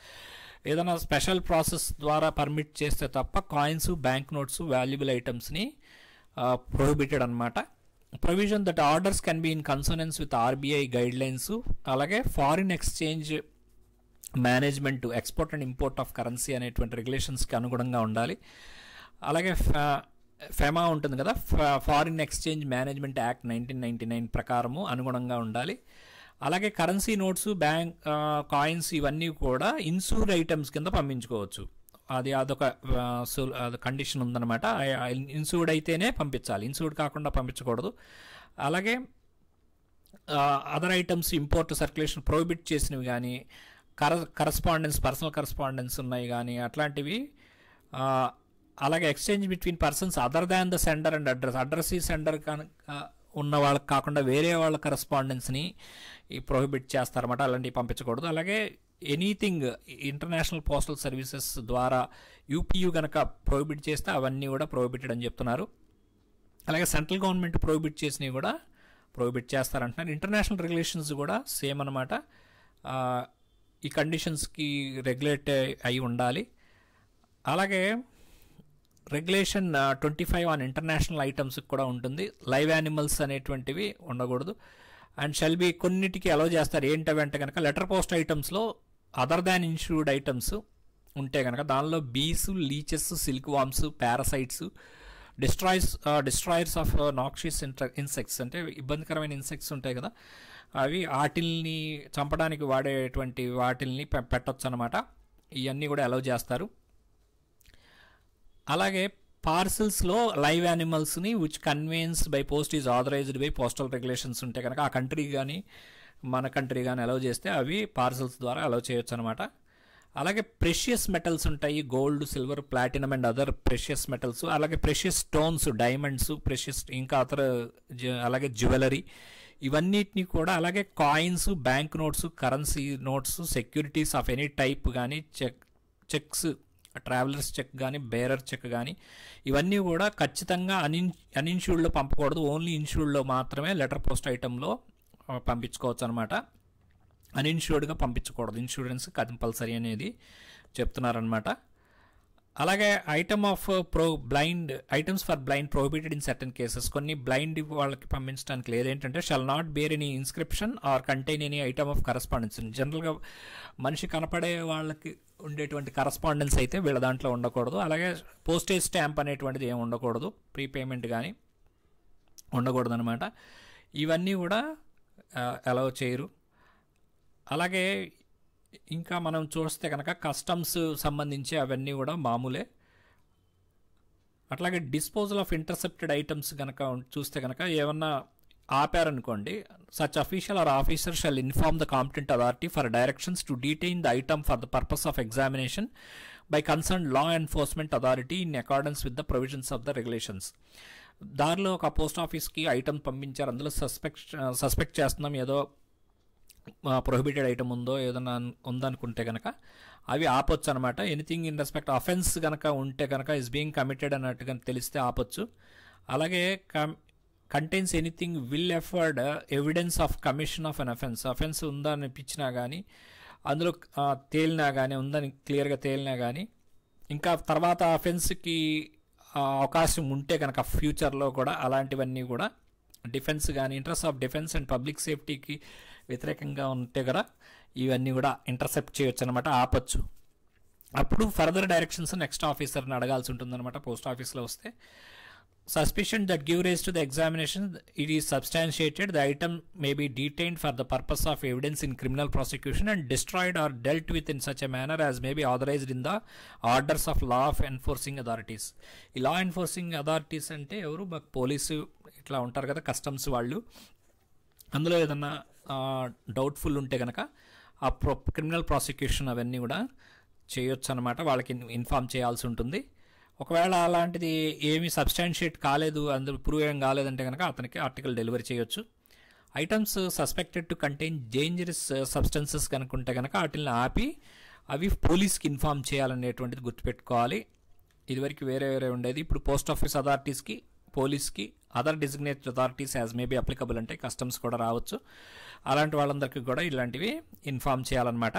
ఏదైనా స్పెషల్ ప్రాసెస్ ద్వారా పర్మిట్ చేస్తే తప్ప కాయిన్స్, బ్యాంక్ నోట్స్, వాల్యుబుల్ ఐటమ్స్ని ప్రొహిబిటెడ్ అనమాట. Provision that orders can be in consonance with RBI guidelines. అలాగే foreign exchange management, export and import of currency అనేటువంటి రెగ్యులేషన్స్కి అనుగుణంగా ఉండాలి. అలాగే ఫెమా ఉంటుంది కదా, ఫారిన్ ఎక్స్చేంజ్ మేనేజ్మెంట్ యాక్ట్ 1999 ప్రకారము అనుగుణంగా ఉండాలి. అలాగే కరెన్సీ నోట్స్, బ్యాంక్ కాయిన్స్ ఇవన్నీ కూడా ఇన్సూర్డ్ ఐటమ్స్ కింద పంపించుకోవచ్చు. అదొక కండిషన్ ఉందన్నమాట. ఇన్సూర్డ్ అయితేనే పంపించాలి, ఇన్సూర్డ్ కాకుండా పంపించకూడదు. అలాగే other items import, circulation prohibit చేసినవి కానీ కరస్పాండెన్స్, పర్సనల్ కరస్పాండెన్స్ ఉన్నాయి కానీ అట్లాంటివి. అలాగే exchange between persons other than the sender and address ఈ సెండర్ ఉన్న వాళ్ళకి కాకుండా వేరే వాళ్ళ కరస్పాండెన్స్ని ప్రొహిబిట్ చేస్తారన్నమాట, అలాంటివి పంపించకూడదు. అలాగే ఎనీథింగ్ ఇంటర్నేషనల్ పోస్టల్ సర్వీసెస్ ద్వారా యూపీయూ కనుక ప్రొహిబిట్ చేస్తే అవన్నీ కూడా ప్రొహిబిటెడ్ అని చెప్తున్నారు. అలాగే సెంట్రల్ గవర్నమెంట్ ప్రోహిబిట్ చేసినవి కూడా ప్రోహిబిట్ చేస్తారంటున్నారు. ఇంటర్నేషనల్ రెగ్యులేషన్స్ కూడా సేమ్ అనమాట. ఈ కండిషన్స్కి రెగ్యులేట్ అయి ఉండాలి. అలాగే రెగ్యులేషన్ 25 ఆన్ ఇంటర్నేషనల్ ఐటమ్స్కి కూడా ఉంటుంది. లైవ్ యానిమల్స్ అనేటువంటివి ఉండకూడదు. అండ్ షెల్ బి కొన్నిటికి అలౌ చేస్తారు. ఏంటవి అంటే కనుక లెటర్ పోస్ట్ ఐటమ్స్లో అదర్ దాన్ ఇన్సూర్డ్ ఐటమ్స్ ఉంటే కనుక దానిలో bees, leeches, silk worms, parasites, destroyers of noxious insects అంటే ఇబ్బందికరమైన ఇన్సెక్ట్స్ ఉంటాయి కదా, అవి వాటిల్ని చంపడానికి వాడేటువంటి వాటిల్ని పెట్టొచ్చు అనమాట. ఇవన్నీ కూడా అలౌ చేస్తారు. అలాగే పార్సల్స్లో లైవ్ యానిమల్స్ని which conveyance by post is authorised by postal regulations ఉంటే కనుక ఆ కంట్రీ కానీ మన కంట్రీ కానీ అలౌ చేస్తే అవి పార్సల్స్ ద్వారా అలౌ చేయొచ్చు అనమాట. అలాగే ప్రెషియస్ మెటల్స్ ఉంటాయి, gold, silver, platinum and other precious metals. అలాగే ప్రెషియస్ స్టోన్స్, డైమండ్స్, ప్రెషియస్ ఇంకా అలాగే జ్యువెలరీ ఇవన్నిటిని కూడా, అలాగే coins, bank notes, currency notes, securities of any type కానీ, చెక్స్, ట్రావెలర్స్ చెక్ కానీ, బేరర్ చెక్ కానీ ఇవన్నీ కూడా ఖచ్చితంగా అన్ఇన్షూర్డ్లో పంపకూడదు. ఓన్లీ ఇన్షూర్డ్లో మాత్రమే లెటర్ పోస్ట్ ఐటెంలో పంపించుకోవచ్చు అనమాట. అన్ఇన్షూర్డ్గా పంపించకూడదు. ఇన్సూరెన్స్ కంపల్సరీ అనేది చెప్తున్నారనమాట. అలాగే items for blind prohibited in certain cases. కొన్ని బ్లైండ్ వాళ్ళకి పంపించడానికి లేదేంటంటే shall not bear any inscription or contain any item of correspondence. జనరల్గా మనిషి కనపడే వాళ్ళకి ఉండేటువంటి కరస్పాండెన్స్ అయితే వీళ్ళ దాంట్లో ఉండకూడదు. అలాగే పోస్టేజ్ స్టాంప్ అనేటువంటిది ఏమి ఉండకూడదు, ప్రీపేమెంట్ కానీ ఉండకూడదు అనమాట. ఇవన్నీ కూడా అలౌ చేయరు. అలాగే ఇంకా మనం చూస్తే కనుక కస్టమ్స్ సంబంధించి అవన్నీ కూడా మామూలే. అట్లాగే డిస్పోజల్ ఆఫ్ ఇంటర్సెప్టెడ్ ఐటమ్స్ కనుక చూస్తే కనుక ఏమన్నా ఆపారనుకోండి, such official or officer shall inform the competent authority for directions to detain the item for the purpose of examination by concern law enforcement authority in accordance with the provisions of the regulations. దారిలో ఒక పోస్ట్ ఆఫీస్కి ఐటమ్ పంపించారు, అందులో సస్పెక్ట్ చేస్తున్నాం ఏదో ప్రొహిబిటెడ్ ఐటమ్ ఉందో ఏదైనా ఉందనుకుంటే కనుక అవి ఆపొచ్చు అనమాట. ఎనీథింగ్ ఇన్ రెస్పెక్ట్ అఫెన్స్ కనుక ఉంటే కనుక ఇస్ బీయింగ్ కమిటెడ్ అన్నట్టుగా తెలిస్తే ఆపొచ్చు. అలాగే contains anything will afford evidence of commission of an offence ఉందని అనిపించినా కానీ, అందులో తేలినా కానీ, ఉందని క్లియర్గా తేలినా కానీ, ఇంకా తర్వాత అఫెన్స్కి అవకాశం ఉంటే కనుక ఫ్యూచర్లో కూడా అలాంటివన్నీ కూడా డిఫెన్స్ కానీ, interest of defence and public సేఫ్టీకి వ్యతిరేకంగా ఉంటే కదా ఇవన్నీ కూడా ఇంటర్సెప్ట్ చేయొచ్చు అనమాట, ఆపచ్చు. అప్పుడు ఫర్దర్ డైరెక్షన్స్ నెక్స్ట్ ఆఫీసర్ని అడగాల్సి ఉంటుందన్నమాట. పోస్ట్ ఆఫీస్లో వస్తే suspicion that give rise to the examination it is substantiated the item may be detained for the purpose of evidence in criminal prosecution and destroyed or dealt with in such a manner as may be authorised in the orders of law of enforcing authorities. ఈ లా ఎన్ఫోర్సింగ్ అథారిటీస్ అంటే ఎవరు? పోలీసు ఇట్లా ఉంటారు కదా, కస్టమ్స్ వాళ్ళు. అందులో ఏదన్నా డౌట్ఫుల్ ఉంటే కనుక ఆ క్రిమినల్ ప్రాసిక్యూషన్ అవన్నీ కూడా చేయొచ్చు అనమాట. వాళ్ళకి ఇన్ఫామ్ చేయాల్సి ఉంటుంది. ఒకవేళ అలాంటిది ఏమీ సబ్స్టాన్షియేట్ కాలేదు, అందులో ప్రూవ్ ఏం కాలేదంటే కనుక అతనికి ఆర్టికల్ డెలివరీ చేయొచ్చు. Items suspected to contain dangerous substances కనుకుంటే కనుక వాటిని ఆపి అవి పోలీస్కి ఇన్ఫామ్ చేయాలనేటువంటిది గుర్తుపెట్టుకోవాలి. ఇదివరకు వేరే ఉండేది. ఇప్పుడు పోస్ట్ ఆఫీస్ అథారిటీస్కి, పోలీస్కి, other designated authorities as may be applicable అంటే కస్టమ్స్ కూడా రావచ్చు. అలాంటి వాళ్ళందరికీ కూడా ఇలాంటివి ఇన్ఫామ్ చేయాలన్నమాట.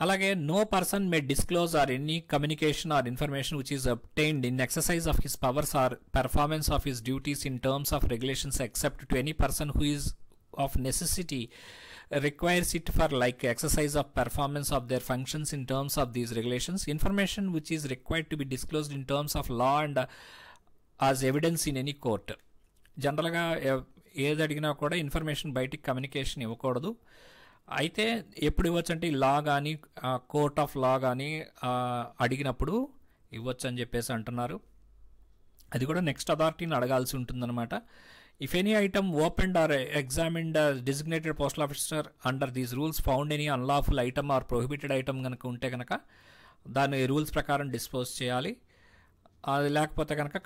అలాగే no person may disclose or any communication or information which is obtained in exercise of his powers or performance of his duties in terms of regulations except to any person who is of necessity requires it for like exercise of performance of their functions in terms of these regulations. Information which is required to be disclosed in terms of law and as evidence in any court. జనరల్గా ఏది అడిగినా కూడా ఇన్ఫర్మేషన్ బయటికి కమ్యూనికేషన్ ఇవ్వకూడదు. అయితే ఎప్పుడు ఇవ్వచ్చు అంటే లా కానీ, కోర్ట్ ఆఫ్ లా కానీ అడిగినప్పుడు ఇవ్వచ్చు అని చెప్పేసి అంటున్నారు. అది కూడా నెక్స్ట్ అథారిటీని అడగాల్సి ఉంటుందన్నమాట. If any item opened or examined designated postal officer under these rules found any unlawful item or prohibited item కనుక ఉంటే కనుక దాని రూల్స్ ప్రకారం డిస్పోజ్ చేయాలి. అది లేకపోతే కనుక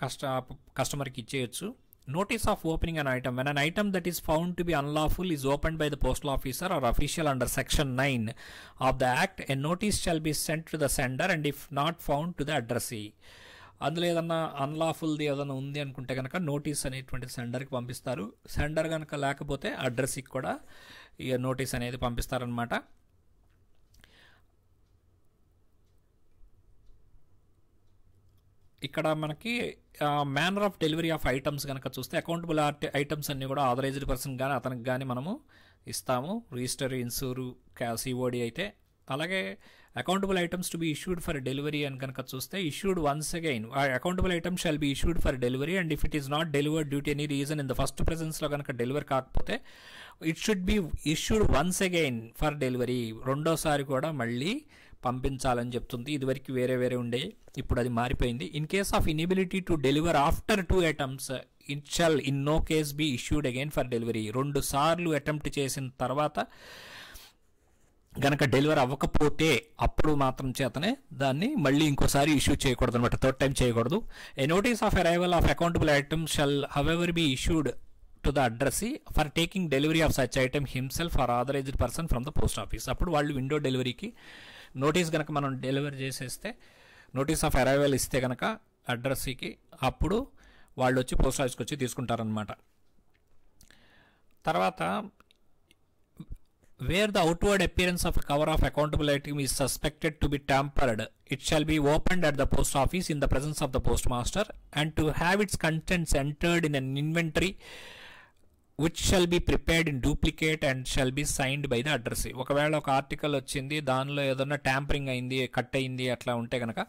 కస్టమర్కి ఇచ్చేయచ్చు. Notice of opening an item. When an item that is found to be unlawful is opened by the postal officer or official under section 9 of the act, a notice shall be sent to the sender and if not found to the addressee. అందులో ఏదన్నా అన్లాఫుల్ది ఏదైనా ఉంది అనుకుంటే కనుక నోటీస్ అనేటువంటిది సెండర్కి పంపిస్తారు. సెండర్ కనుక లేకపోతే అడ్రస్కి కూడా ఇక నోటీస్ అనేది పంపిస్తారనమాట. ఇక్కడ మనకి manner of delivery of items కనుక చూస్తే అకౌంటబుల్ ఐటమ్స్ అన్నీ కూడా ఆథరైజ్డ్ పర్సన్ కానీ అతనికి కానీ మనము ఇస్తాము. రిజిస్టర్, ఇన్సూరు, సిఓడి అయితే. అలాగే accountable items to be issued for delivery అని కనుక చూస్తే issued once again accountable item shall be issued for delivery and if it is not delivered due to any reason in the first ప్రెజెన్స్లో కనుక డెలివరీ కాకపోతే it should be issued once again for delivery, రెండోసారి కూడా మళ్ళీ పంపించాలని చెప్తుంది. ఇదివరకు వేరే వేరే ఉండే, ఇప్పుడు అది మారిపోయింది. In case of inability to deliver after 2 attempts it shall in no case be issued again for delivery. 2 సార్లు అటెంప్ట్ చేసిన తర్వాత గనక డెలివరీ అవ్వకపోతే అప్పుడు మాత్రం చేతనే దాన్ని మళ్ళీ ఇంకోసారి ఇష్యూ చేయకూడదు అనమాట, 3rd time చేయకూడదు. A notice of arrival of accountable item shall however be issued to the addressee for taking delivery of such item himself or authorised person from the post office. అప్పుడు వాళ్ళు విండో డెలివరీకి నోటీస్ కనుక మనం డెలివరీ చేసేస్తే, నోటీస్ ఆఫ్ అరైవల్ ఇస్తే కనుక అడ్రస్కి, అప్పుడు వాళ్ళు వచ్చి పోస్ట్ ఆఫీస్కి వచ్చి తీసుకుంటారనమాట. తర్వాత where the outward appearance of cover of accountable item is suspected to be tampered it shall be opened at the post office in the presence of the post master and to have its contents entered in an inventory which shall be prepared in duplicate and shall be signed by the addressee. ఒకవేళ ఒక ఆర్టికల్ వచ్చింది, దానిలో ఏదన్నా ట్యాంపరింగ్ అయింది, కట్ అయింది అట్లా ఉంటే కనుక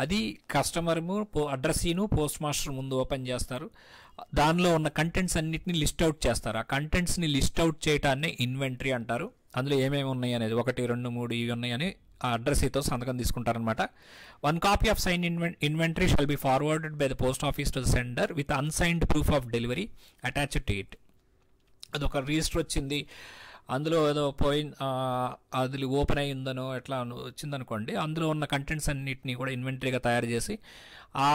అది కస్టమర్ము అడ్రస్సీను పోస్ట్ మాస్టర్ ముందు ఓపెన్ చేస్తారు. దానిలో ఉన్న కంటెంట్స్ అన్నిటిని లిస్ట్ అవుట్ చేస్తారు. ఆ కంటెంట్స్ని లిస్ట్ అవుట్ చేయటాన్ని ఇన్వెంటరీ అంటారు. అందులో ఏమేమి ఉన్నాయి అనేది 1, 2, 3 ఇవి ఉన్నాయని ఆ అడ్రస్తో సంతకం తీసుకుంటారనమాట. 1 copy of sign inventory shall be forwarded by the post office to the sender with unsigned proof of delivery attached to it. అదొక రిజిస్టర్ వచ్చింది, అందులో ఏదో అది ఓపెన్ అయ్యిందనో ఎట్లా వచ్చిందనుకోండి, అందులో ఉన్న కంటెంట్స్ అన్నిటినీ కూడా ఇన్వెంటరీగా తయారు చేసి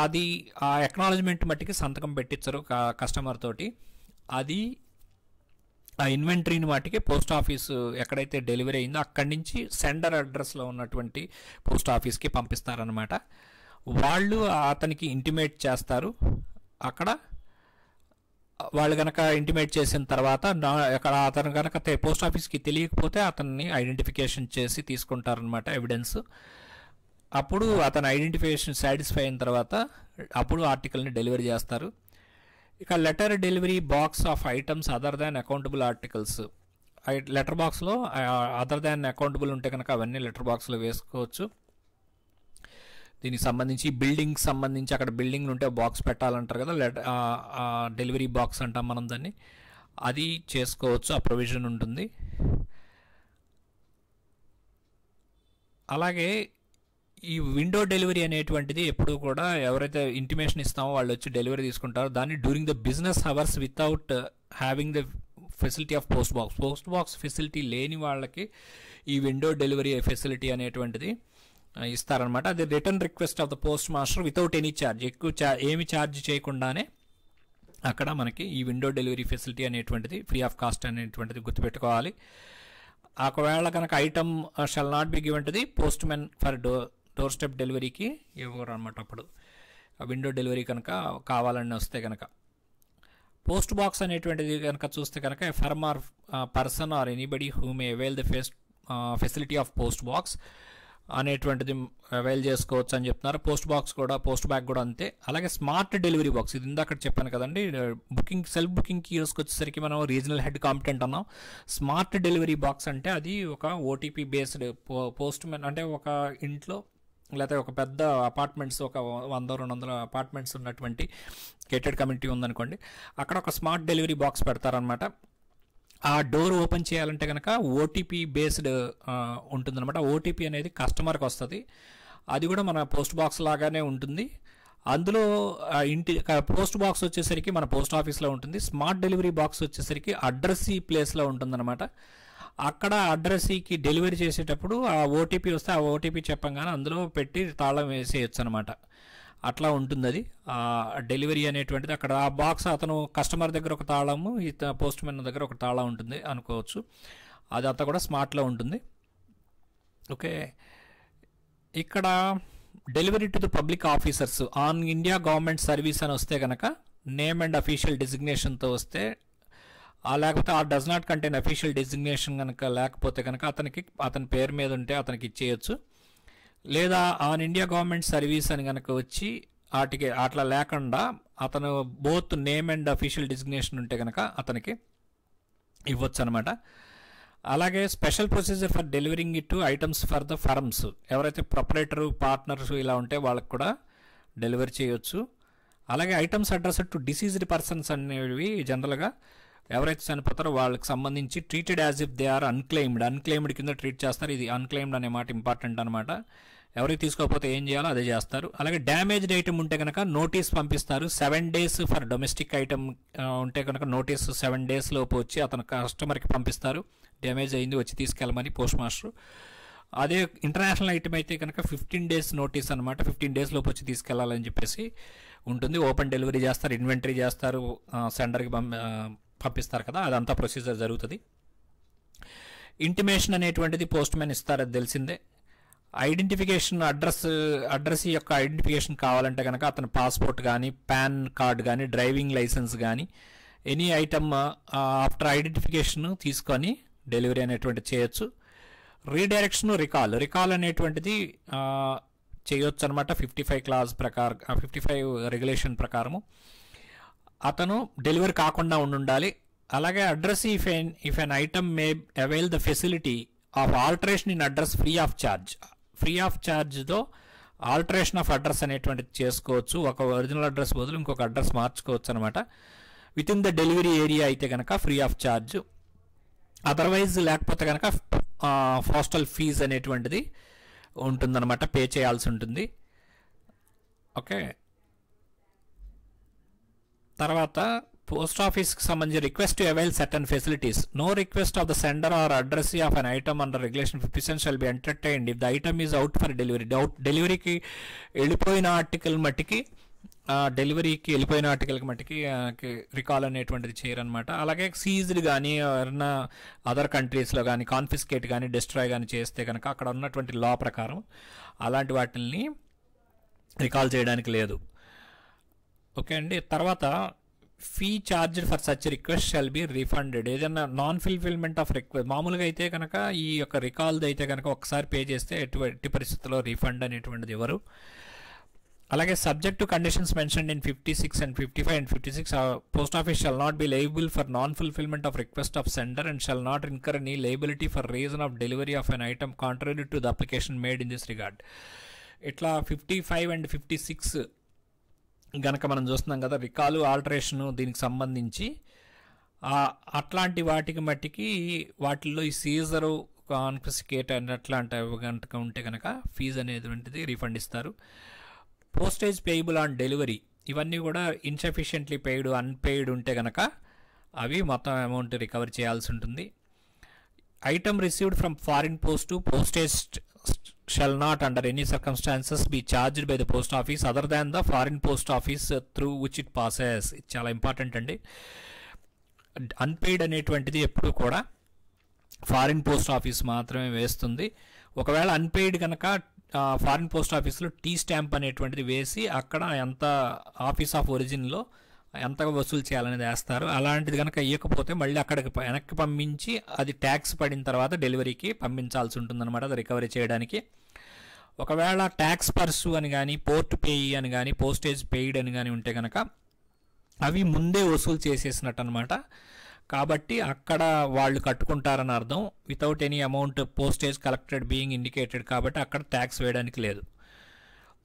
అది ఆ ఎక్నాలజ్మెంట్ మట్టికి సంతకం పెట్టించరు కస్టమర్ తోటి. అది ఆ ఇన్వెంటరీని వాటికి పోస్ట్ ఆఫీసు ఎక్కడైతే డెలివరీ అయిందో అక్కడి నుంచి సెండర్ అడ్రస్లో ఉన్నటువంటి పోస్ట్ ఆఫీస్కి పంపిస్తారనమాట. వాళ్ళు అతనికి ఇంటిమేట్ చేస్తారు. అక్కడ వాళ్ళు కనుక ఇంటిమేట్ చేసిన తర్వాత అక్కడ అతను కనుక పోస్ట్ ఆఫీస్కి తెలియకపోతే అతన్ని ఐడెంటిఫికేషన్ చేసి తీసుకుంటారనమాట ఎవిడెన్స్. అప్పుడు అతను ఐడెంటిఫికేషన్ సాటిస్ఫై అయిన తర్వాత అప్పుడు ఆర్టికల్ని డెలివరీ చేస్తారు. ఇక letter delivery box of items other than accountable articles. Letter బాక్స్లో అదర్ దాన్ అకౌంటబుల్ ఉంటే కనుక అవన్నీ లెటర్ బాక్స్లో వేసుకోవచ్చు. దీనికి సంబంధించి బిల్డింగ్కి సంబంధించి అక్కడ బిల్డింగ్ ఉంటే బాక్స్ పెట్టాలంటారు కదా, డెలివరీ బాక్స్ అంటాం మనం దాన్ని, అది చేసుకోవచ్చు, ఆ ప్రొవిజన్ ఉంటుంది. అలాగే ఈ విండో డెలివరీ అనేటువంటిది ఎప్పుడు కూడా ఎవరైతే ఇంటిమేషన్ ఇస్తామో వాళ్ళు వచ్చి డెలివరీ తీసుకుంటారో దాన్ని during the business hours without having the facility of post box facility లేని వాళ్ళకి ఈ విండో డెలివరీ ఫెసిలిటీ అనేటువంటిది ఇస్తారనమాట. అది return request of the post master without any charge, ఏమి ఛార్జ్ చేయకుండానే అక్కడ మనకి ఈ విండో డెలివరీ ఫెసిలిటీ అనేటువంటిది ఫ్రీ ఆఫ్ కాస్ట్ అనేటువంటిది గుర్తుపెట్టుకోవాలి. ఒకవేళ కనుక item shall not be given to the post men for door step డెలివరీకి ఇవ్వరు అనమాట. అప్పుడు విండో డెలివరీ కనుక కావాలని వస్తే కనుక పోస్ట్ బాక్స్ అనేటువంటిది కనుక చూస్తే కనుక firm or person or anybody who may avail the facility of post box అనేటువంటిది అవైల్ చేసుకోవచ్చు అని చెప్తున్నారు. పోస్ట్ బాక్స్ కూడా, పోస్ట్ బ్యాగ్ కూడా అంతే. అలాగే స్మార్ట్ డెలివరీ బాక్స్, ఇది ఇందాక చెప్పాను కదండి, సెల్ఫ్ బుకింగ్ కియోస్క్ వచ్చేసరికి మనం రీజనల్ హెడ్ కాంపిటెంట్ అన్నాం. స్మార్ట్ డెలివరీ బాక్స్ అంటే అది ఒక ఓటీపీ బేస్డ్ పోస్ట్ మ్యాన్, అంటే ఒక ఇంట్లో లేకపోతే ఒక పెద్ద అపార్ట్మెంట్స్, ఒక 100-200 అపార్ట్మెంట్స్ ఉన్నటువంటి గేటెడ్ కమ్యూనిటీ ఉందనుకోండి, అక్కడ ఒక స్మార్ట్ డెలివరీ బాక్స్ పెడతారనమాట. ఆ డోర్ ఓపెన్ చేయాలంటే కనుక ఓటీపీ బేస్డ్ ఉంటుందన్నమాట. ఓటీపీ అనేది కస్టమర్కి వస్తుంది. అది కూడా మన పోస్ట్ బాక్స్ లాగానే ఉంటుంది. అందులో ఇంటి పోస్ట్ బాక్స్ వచ్చేసరికి మన పోస్ట్ ఆఫీస్లో ఉంటుంది. స్మార్ట్ డెలివరీ బాక్స్ వచ్చేసరికి అడ్రస్సీ ప్లేస్లో ఉంటుందన్నమాట. అక్కడ అడ్రస్సీకి డెలివరీ చేసేటప్పుడు ఆ ఓటీపీ వస్తే ఆ ఓటీపీ చెప్పంగానే అందులో పెట్టి తాళం వేసేయచ్చు అనమాట. అట్లా ఉంటుంది అది డెలివరీ అనేటువంటిది. అక్కడ ఆ బాక్స్ అతను కస్టమర్ దగ్గర ఒక తాళము, పోస్ట్ మ్యాన్ దగ్గర ఒక తాళం ఉంటుంది అనుకోవచ్చు. అది అంతా కూడా స్మార్ట్లో ఉంటుంది. ఓకే, ఇక్కడ delivery to the public officers on India government service అని వస్తే కనుక నేమ్ అండ్ అఫీషియల్ డిజిగ్నేషన్తో వస్తే, లేకపోతే ఆ does not contain official designation కనుక లేకపోతే కనుక అతని పేరు మీద ఉంటే అతనికి ఇచ్చేయచ్చు. లేదా ఆన్ ఇండియా గవర్నమెంట్ సర్వీస్ అని కనుక వచ్చి అట్లా లేకుండా అతను both name and official designation ఉంటే కనుక అతనికి ఇవ్వచ్చు అనమాట. అలాగే special procedure for delivering it to items for the firms, ఎవరైతే ప్రొపరేటరు పార్ట్నర్స్ ఇలా ఉంటే వాళ్ళకి కూడా డెలివరీ చేయొచ్చు. అలాగే items address to deceased persons అనేవి జనరల్గా ఎవరైతే చనిపోతారో వాళ్ళకి సంబంధించి treated as if they are unclaimed కింద ట్రీట్ చేస్తారు. ఇది అన్క్లెయిమ్డ్ అనే మాట ఇంపార్టెంట్ అనమాట. ఎవరికి తీసుకోకపోతే ఏం చేయాలో అదే చేస్తారు. అలాగే డ్యామేజ్డ్ ఐటమ్ ఉంటే కనుక నోటీస్ పంపిస్తారు. 7 days ఫర్ డొమెస్టిక్ ఐటమ్ ఉంటే కనుక నోటీస్ 7 days లోపు వచ్చి అతను కస్టమర్కి పంపిస్తారు, డ్యామేజ్ అయింది వచ్చి తీసుకెళ్ళమని పోస్ట్ మాస్టర్. అదే ఇంటర్నేషనల్ ఐటమ్ అయితే కనుక 15 days నోటీస్ అనమాట, 15 days లోపు వచ్చి తీసుకెళ్లాలని చెప్పేసి ఉంటుంది. ఓపెన్ డెలివరీ చేస్తారు, ఇన్వెంటరీ చేస్తారు, సెండర్కి పంపిస్తారు కదా, అదంతా ప్రొసీజర్ జరుగుతుంది. ఇంటిమేషన్ అనేటువంటిది పోస్ట్ మ్యాన్ ఇస్తారు, అది తెలిసిందే. ఐడెంటిఫికేషన్ అడ్రస్ యొక్క ఐడెంటిఫికేషన్ కావాలంటే కనుక అతని పాస్పోర్ట్ కానీ పాన్ కార్డ్ కానీ డ్రైవింగ్ లైసెన్స్ కానీ ఎనీ ఐటమ్ ఆఫ్టర్ ఐడెంటిఫికేషన్ తీసుకొని డెలివరీ అనేటువంటిది చేయొచ్చు. రీడైరెక్షన్ రికాల్ అనేటువంటిది చేయొచ్చు అనమాట. 55 clause ప్రకారం 55 రెగ్యులేషన్ ప్రకారము అతను డెలివరీ కాకుండా ఉండాలి. అలాగే address if an item may avail the facility of alteration in address free of ఛార్జ్తో ఆల్టరేషన్ ఆఫ్ అడ్రస్ అనేటువంటిది చేసుకోవచ్చు. ఒక ఒరిజినల్ అడ్రస్ బదులు ఇంకొక అడ్రస్ మార్చుకోవచ్చు అనమాట. With in the delivery area అయితే కనుక ఫ్రీ ఆఫ్ ఛార్జ్, అదర్వైజ్ లేకపోతే కనుక పోస్టల్ ఫీజ్ అనేటువంటిది ఉంటుందన్నమాట, పే చేయాల్సి ఉంటుంది. ఓకే, తర్వాత పోస్ట్ ఆఫీస్కి సంబంధించి request to avail certain facilities. No request of the sender or address of an item under regulation 57 shall be entertained if the item is out for delivery. డెలివరీకి వెళ్ళిపోయిన ఆర్టికల్ మట్టికి రికాల్ అనేటువంటిది చేయరనమాట. అలాగే సీజ్డ్ కానీ ఎవరైనా అదర్ కంట్రీస్లో కానీ కాన్ఫిస్కేట్ కానీ డిస్ట్రాయ్ కానీ చేస్తే కనుక అక్కడ ఉన్నటువంటి లా ప్రకారం అలాంటి వాటిని రికాల్ చేయడానికి లేదు. ఓకే అండి. తర్వాత fee charged for such request shall be refunded. ఏదైనా నాన్ ఫుల్ఫిల్మెంట్ ఆఫ్ రిక్వెస్ట్ మామూలుగా అయితే కనుక ఈ యొక్క రికాల్ది అయితే కనుక ఒకసారి పే చేస్తే ఎట్టి పరిస్థితుల్లో రీఫండ్ అనేటువంటిది ఎవరు. అలాగే subject to conditions mentioned in 56 and 55 and 56 post office shall not B liable for non fulfilment of request of sender and shall not incur any liability for reason of delivery of an item contrary to the application made in this regard. ఇట్లా 55 and 56 గనక మనం చూస్తున్నాం కదా, రికాలు ఆల్టరేషను దీనికి సంబంధించి అట్లాంటి వాటికి వాటిల్లో ఈ సీజరు కాన్ఫిస్కేట్ అని అట్లాంటివి కనుక ఉంటే కనుక ఫీజు అనేటువంటిది రీఫండ్ ఇస్తారు. పోస్టేజ్ పేయబుల్ ఆన్ డెలివరీ ఇవన్నీ కూడా ఇన్సఫిషియెంట్లీ పెయిడ్ అన్పెయిడ్ ఉంటే కనుక అవి మొత్తం అమౌంట్ రికవర్ చేయాల్సి ఉంటుంది. Item received from foreign post postage shall not under any circumstances be charged by the post office other than the foreign post office through which it passes. ఇది చాలా ఇంపార్టెంట్ అండి. అన్పెయిడ్ అనేటువంటిది ఎప్పుడు కూడా ఫారిన్ పోస్ట్ ఆఫీస్ మాత్రమే వేస్తుంది. ఒకవేళ అన్పెయిడ్ కనుక ఫారిన్ పోస్ట్ ఆఫీస్లో టీ స్టాంప్ అనేటువంటిది వేసి అక్కడ ఎంత ఆఫీస్ ఆఫ్ ఒరిజిన్లో ఎంత వసూలు చేయాలనేది వేస్తారు. అలాంటిది కనుక ఇవ్వకపోతే మళ్ళీ అక్కడికి వెనక్కి పంపించి అది ట్యాక్స్ పడిన తర్వాత డెలివరీకి పంపించాల్సి ఉంటుందన్నమాట, అది రికవరీ చేయడానికి. ఒకవేళ ట్యాక్స్ పర్సు అని కానీ పోర్ట్ పేయి అని కానీ పోస్టేజ్ పెయిడ్ అని కానీ ఉంటే కనుక అవి ముందే వసూలు చేసేసినట్టు అనమాట. కాబట్టి అక్కడ వాళ్ళు కట్టుకుంటారని అర్థం. Without any amount postage collected being indicated కాబట్టి అక్కడ ట్యాక్స్ వేయడానికి లేదు,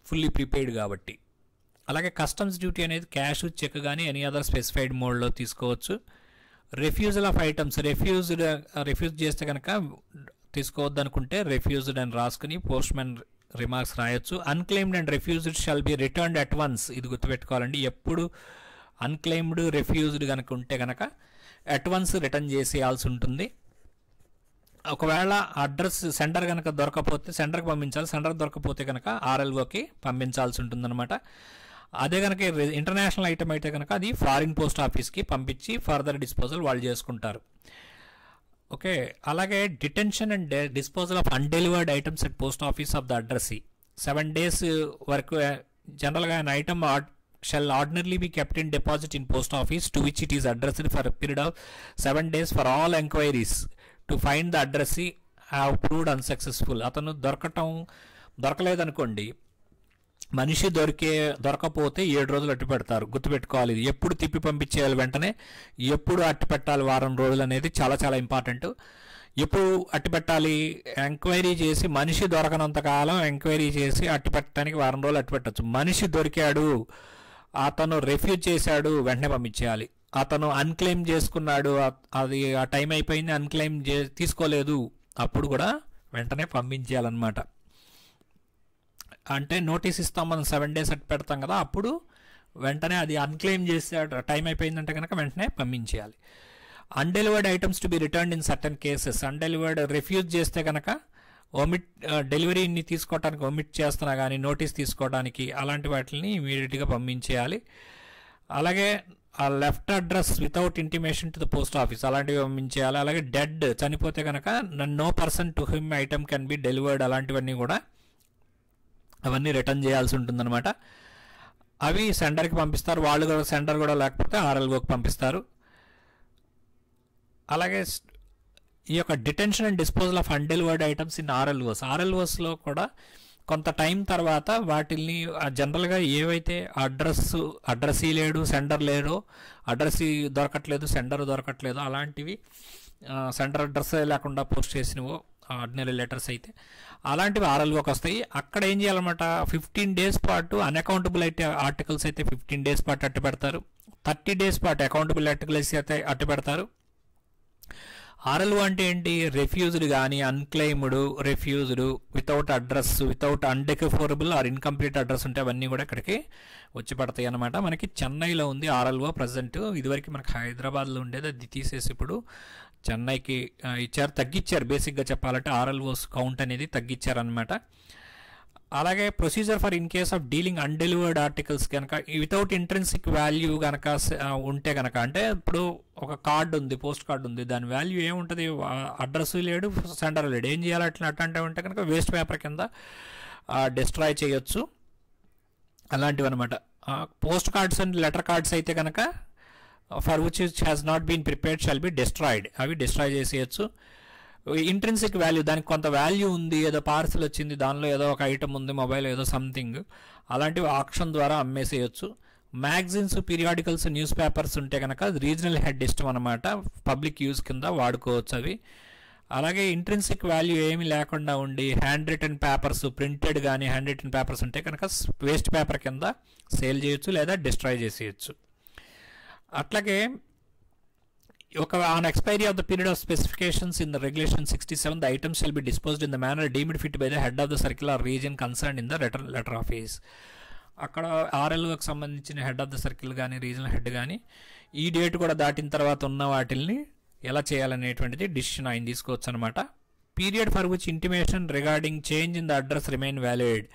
ఫుల్లీ ప్రీపెయిడ్ కాబట్టి. అలాగే కస్టమ్స్ డ్యూటీ అనేది క్యాష్ చెక్ కానీ ఎనీ అదర్ స్పెసిఫైడ్ మోడ్లో తీసుకోవచ్చు. రిఫ్యూజల్ ఆఫ్ ఐటమ్స్ రిఫ్యూజ్ చేస్తే కనుక తీసుకోవద్దు అనుకుంటే రిఫ్యూజ్డ్ అని రాసుకుని పోస్ట్ మ్యాన్ రిమార్క్స్ రాయొచ్చు. Unclaimed and refused shall be returned at once. ఇది గుర్తుపెట్టుకోవాలండి, ఎప్పుడు అన్క్లెయిమ్డ్ రిఫ్యూజ్డ్ కనుక ఉంటే కనుక అట్ వన్స్ రిటర్న్ చేసేయాల్సి ఉంటుంది. ఒకవేళ అడ్రస్ సెండర్ కనుక దొరకపోతే సెండర్కి పంపించాలి, సెండర్ దొరకపోతే కనుక ఆర్ఎల్ఓకి పంపించాల్సి ఉంటుందన్నమాట. అదే కనుక ఇంటర్నేషనల్ ఐటమ్ అయితే కనుక అది ఫారిన్ పోస్ట్ ఆఫీస్కి పంపించి ఫర్దర్ డిస్పోజల్ వాళ్ళు చేసుకుంటారు. ఓకే, అలాగే detention and disposal of undelivered items at post office of the addressee. 7 days వరకు జనరల్గా an item shall ordinarily be kept in deposit in post office to which it is addressed for a period of 7 days for all enquiries to find the addressee have proved unsuccessful. అతను దొరకలేదనుకోండి, మనిషి దొరకపోతే 7 రోజులు అట్టు పెడతారు. గుర్తుపెట్టుకోవాలి, ఇది ఎప్పుడు తిప్పి పంపించేయాలి, వెంటనే ఎప్పుడు అట్టు పెట్టాలి, వారం రోజులు అనేది చాలా చాలా ఇంపార్టెంట్. ఎప్పుడు అట్టు పెట్టాలి, ఎంక్వైరీ చేసి మనిషి దొరకనంత కాలం ఎంక్వైరీ చేసి అట్టు పెట్టడానికి వారం రోజులు అట్టు పెట్టచ్చు. మనిషి దొరికాడు, అతను రిఫ్యూజ్ చేశాడు, వెంటనే పంపించేయాలి. అతను అన్క్లెయిమ్ చేసుకున్నాడు, అది ఆ టైం అయిపోయింది, అన్క్లెయిమ్ తీసుకోలేదు, అప్పుడు కూడా వెంటనే పంపించేయాలన్నమాట. అంటే నోటీస్ ఇస్తాం మనం, 7 days అట్టు పెడతాం కదా, అప్పుడు వెంటనే అది అన్క్లెయిమ్ చేసాడు, టైం అయిపోయిందంటే కనుక వెంటనే పంపించేయాలి. Undelivered items to be returned in certain cases. Undelivered refuse చేస్తే కనుక డెలివరీని తీసుకోవడానికి ఒమిట్ చేస్తున్నా కానీ నోటీస్ తీసుకోవడానికి అలాంటి వాటిని ఇమీడియట్గా పంపించేయాలి. అలాగే left address without intimation to the post office అలాంటివి పంపించేయాలి. అలాగే డెడ్ చనిపోతే కనుక no person to him item can be delivered అలాంటివన్నీ కూడా అవన్నీ రిటర్న్ చేయాల్సి ఉంటుందన్నమాట. అవి సెండర్కి పంపిస్తారు, వాళ్ళు కూడా సెండర్ కూడా లేకపోతే ఆర్ఎల్ఓకి పంపిస్తారు. అలాగే ఈ యొక్క detention and disposal of undelivered items in ఆర్ఎల్ఓస్లో కూడా కొంత టైం తర్వాత వాటిల్ని జనరల్గా ఏవైతే అడ్రస్సీ లేడు, సెండర్ లేడో, అడ్రస్సీ దొరకట్లేదు, సెండర్ దొరకట్లేదు, అలాంటివి సెండర్ అడ్రస్ లేకుండా పోస్ట్ చేసినవో ఆర్డినరీ లెటర్స్ అయితే అలాంటివి ఆర్ఎల్ఓకి వస్తాయి. అక్కడ ఏం చేయాలన్నమాట, 15 days పాటు అన్అకౌంటబుల్ అయితే ఆర్టికల్స్ అయితే 15 days పాటు అట్టు పెడతారు. 30 days పాటు అకౌంటబుల్ ఆర్టికల్స్ అయితే అట్టు పెడతారు. ఆర్ఎల్ఓ అంటే ఏంటి, రిఫ్యూజ్డ్ కానీ unclaimed, refused, without address, without undecipherable or incomplete address ఉంటే అవన్నీ కూడా ఇక్కడికి వచ్చి పడతాయి అన్నమాట. మనకి చెన్నైలో ఉంది ఆర్ఎల్ఓ ప్రజెంట్. ఇదివరకు మనకి హైదరాబాద్లో ఉండేది, అది తీసేసి ఇప్పుడు చెన్నైకి తగ్గించారు. బేసిక్గా చెప్పాలంటే ఆర్ఎల్ఓస్ కౌంట్ అనేది తగ్గించారనమాట. అలాగే procedure for in case of dealing undelivered articles కనుక వితౌట్ ఇంట్రెన్సిక్ వాల్యూ కనుక ఉంటే కనుక, అంటే ఇప్పుడు ఒక కార్డు ఉంది, పోస్ట్ కార్డు ఉంది, దాని వాల్యూ ఏముంటుంది, అడ్రస్ లేడు, సెండర్ లేడు, ఏం చేయాలి అట్లాంటివి ఉంటే కనుక వేస్ట్ పేపర్ కింద డిస్ట్రాయ్ చేయొచ్చు, అలాంటివి అనమాట. Post cards and letter cards అయితే కనుక for which has not been prepared shall be destroyed, అవి డిస్ట్రాయ్ చేసేయచ్చు. ఇంట్రెన్సిక్ వాల్యూ, దానికి కొంత వాల్యూ ఉంది, ఏదో పార్సల్ వచ్చింది, దానిలో ఏదో ఒక ఐటమ్ ఉంది, మొబైల్ ఏదో సంథింగ్, అలాంటివి ఆక్షన్ ద్వారా అమ్మేసేయచ్చు. మ్యాగజైన్స్, పీరియాడికల్స్, న్యూస్ పేపర్స్ ఉంటే కనుక రీజనల్ హెడ్ ఇష్టం అనమాట, పబ్లిక్ యూజ్ కింద వాడుకోవచ్చు అవి. అలాగే ఇంట్రెన్సిక్ వాల్యూ ఏమీ లేకుండా ఉండి హ్యాండ్ రిటర్న్ పేపర్స్, ప్రింటెడ్ కానీ హ్యాండ్ రిటర్న్ పేపర్స్ ఉంటే కనుక వేస్ట్ పేపర్ కింద సేల్ చేయొచ్చు లేదా డిస్ట్రాయ్ చేసేయచ్చు. అట్లాగే on expiry of the period of specifications in the regulation 67, the items shall be disposed in the manner deemed fit by the head of the circle or region concerned in the letter office. అక్కడ ఆర్ఎల్ఓకి సంబంధించిన హెడ్ ఆఫ్ ద సర్కిల్ కానీ రీజనల్ హెడ్ కానీ ఈ డేట్ కూడా దాటిన తర్వాత ఉన్న వాటిల్ని ఎలా చేయాలనేటువంటిది డిసిషన్ ఆయన తీసుకోవచ్చు అనమాట. Period for which intimation regarding change in the address remain valid.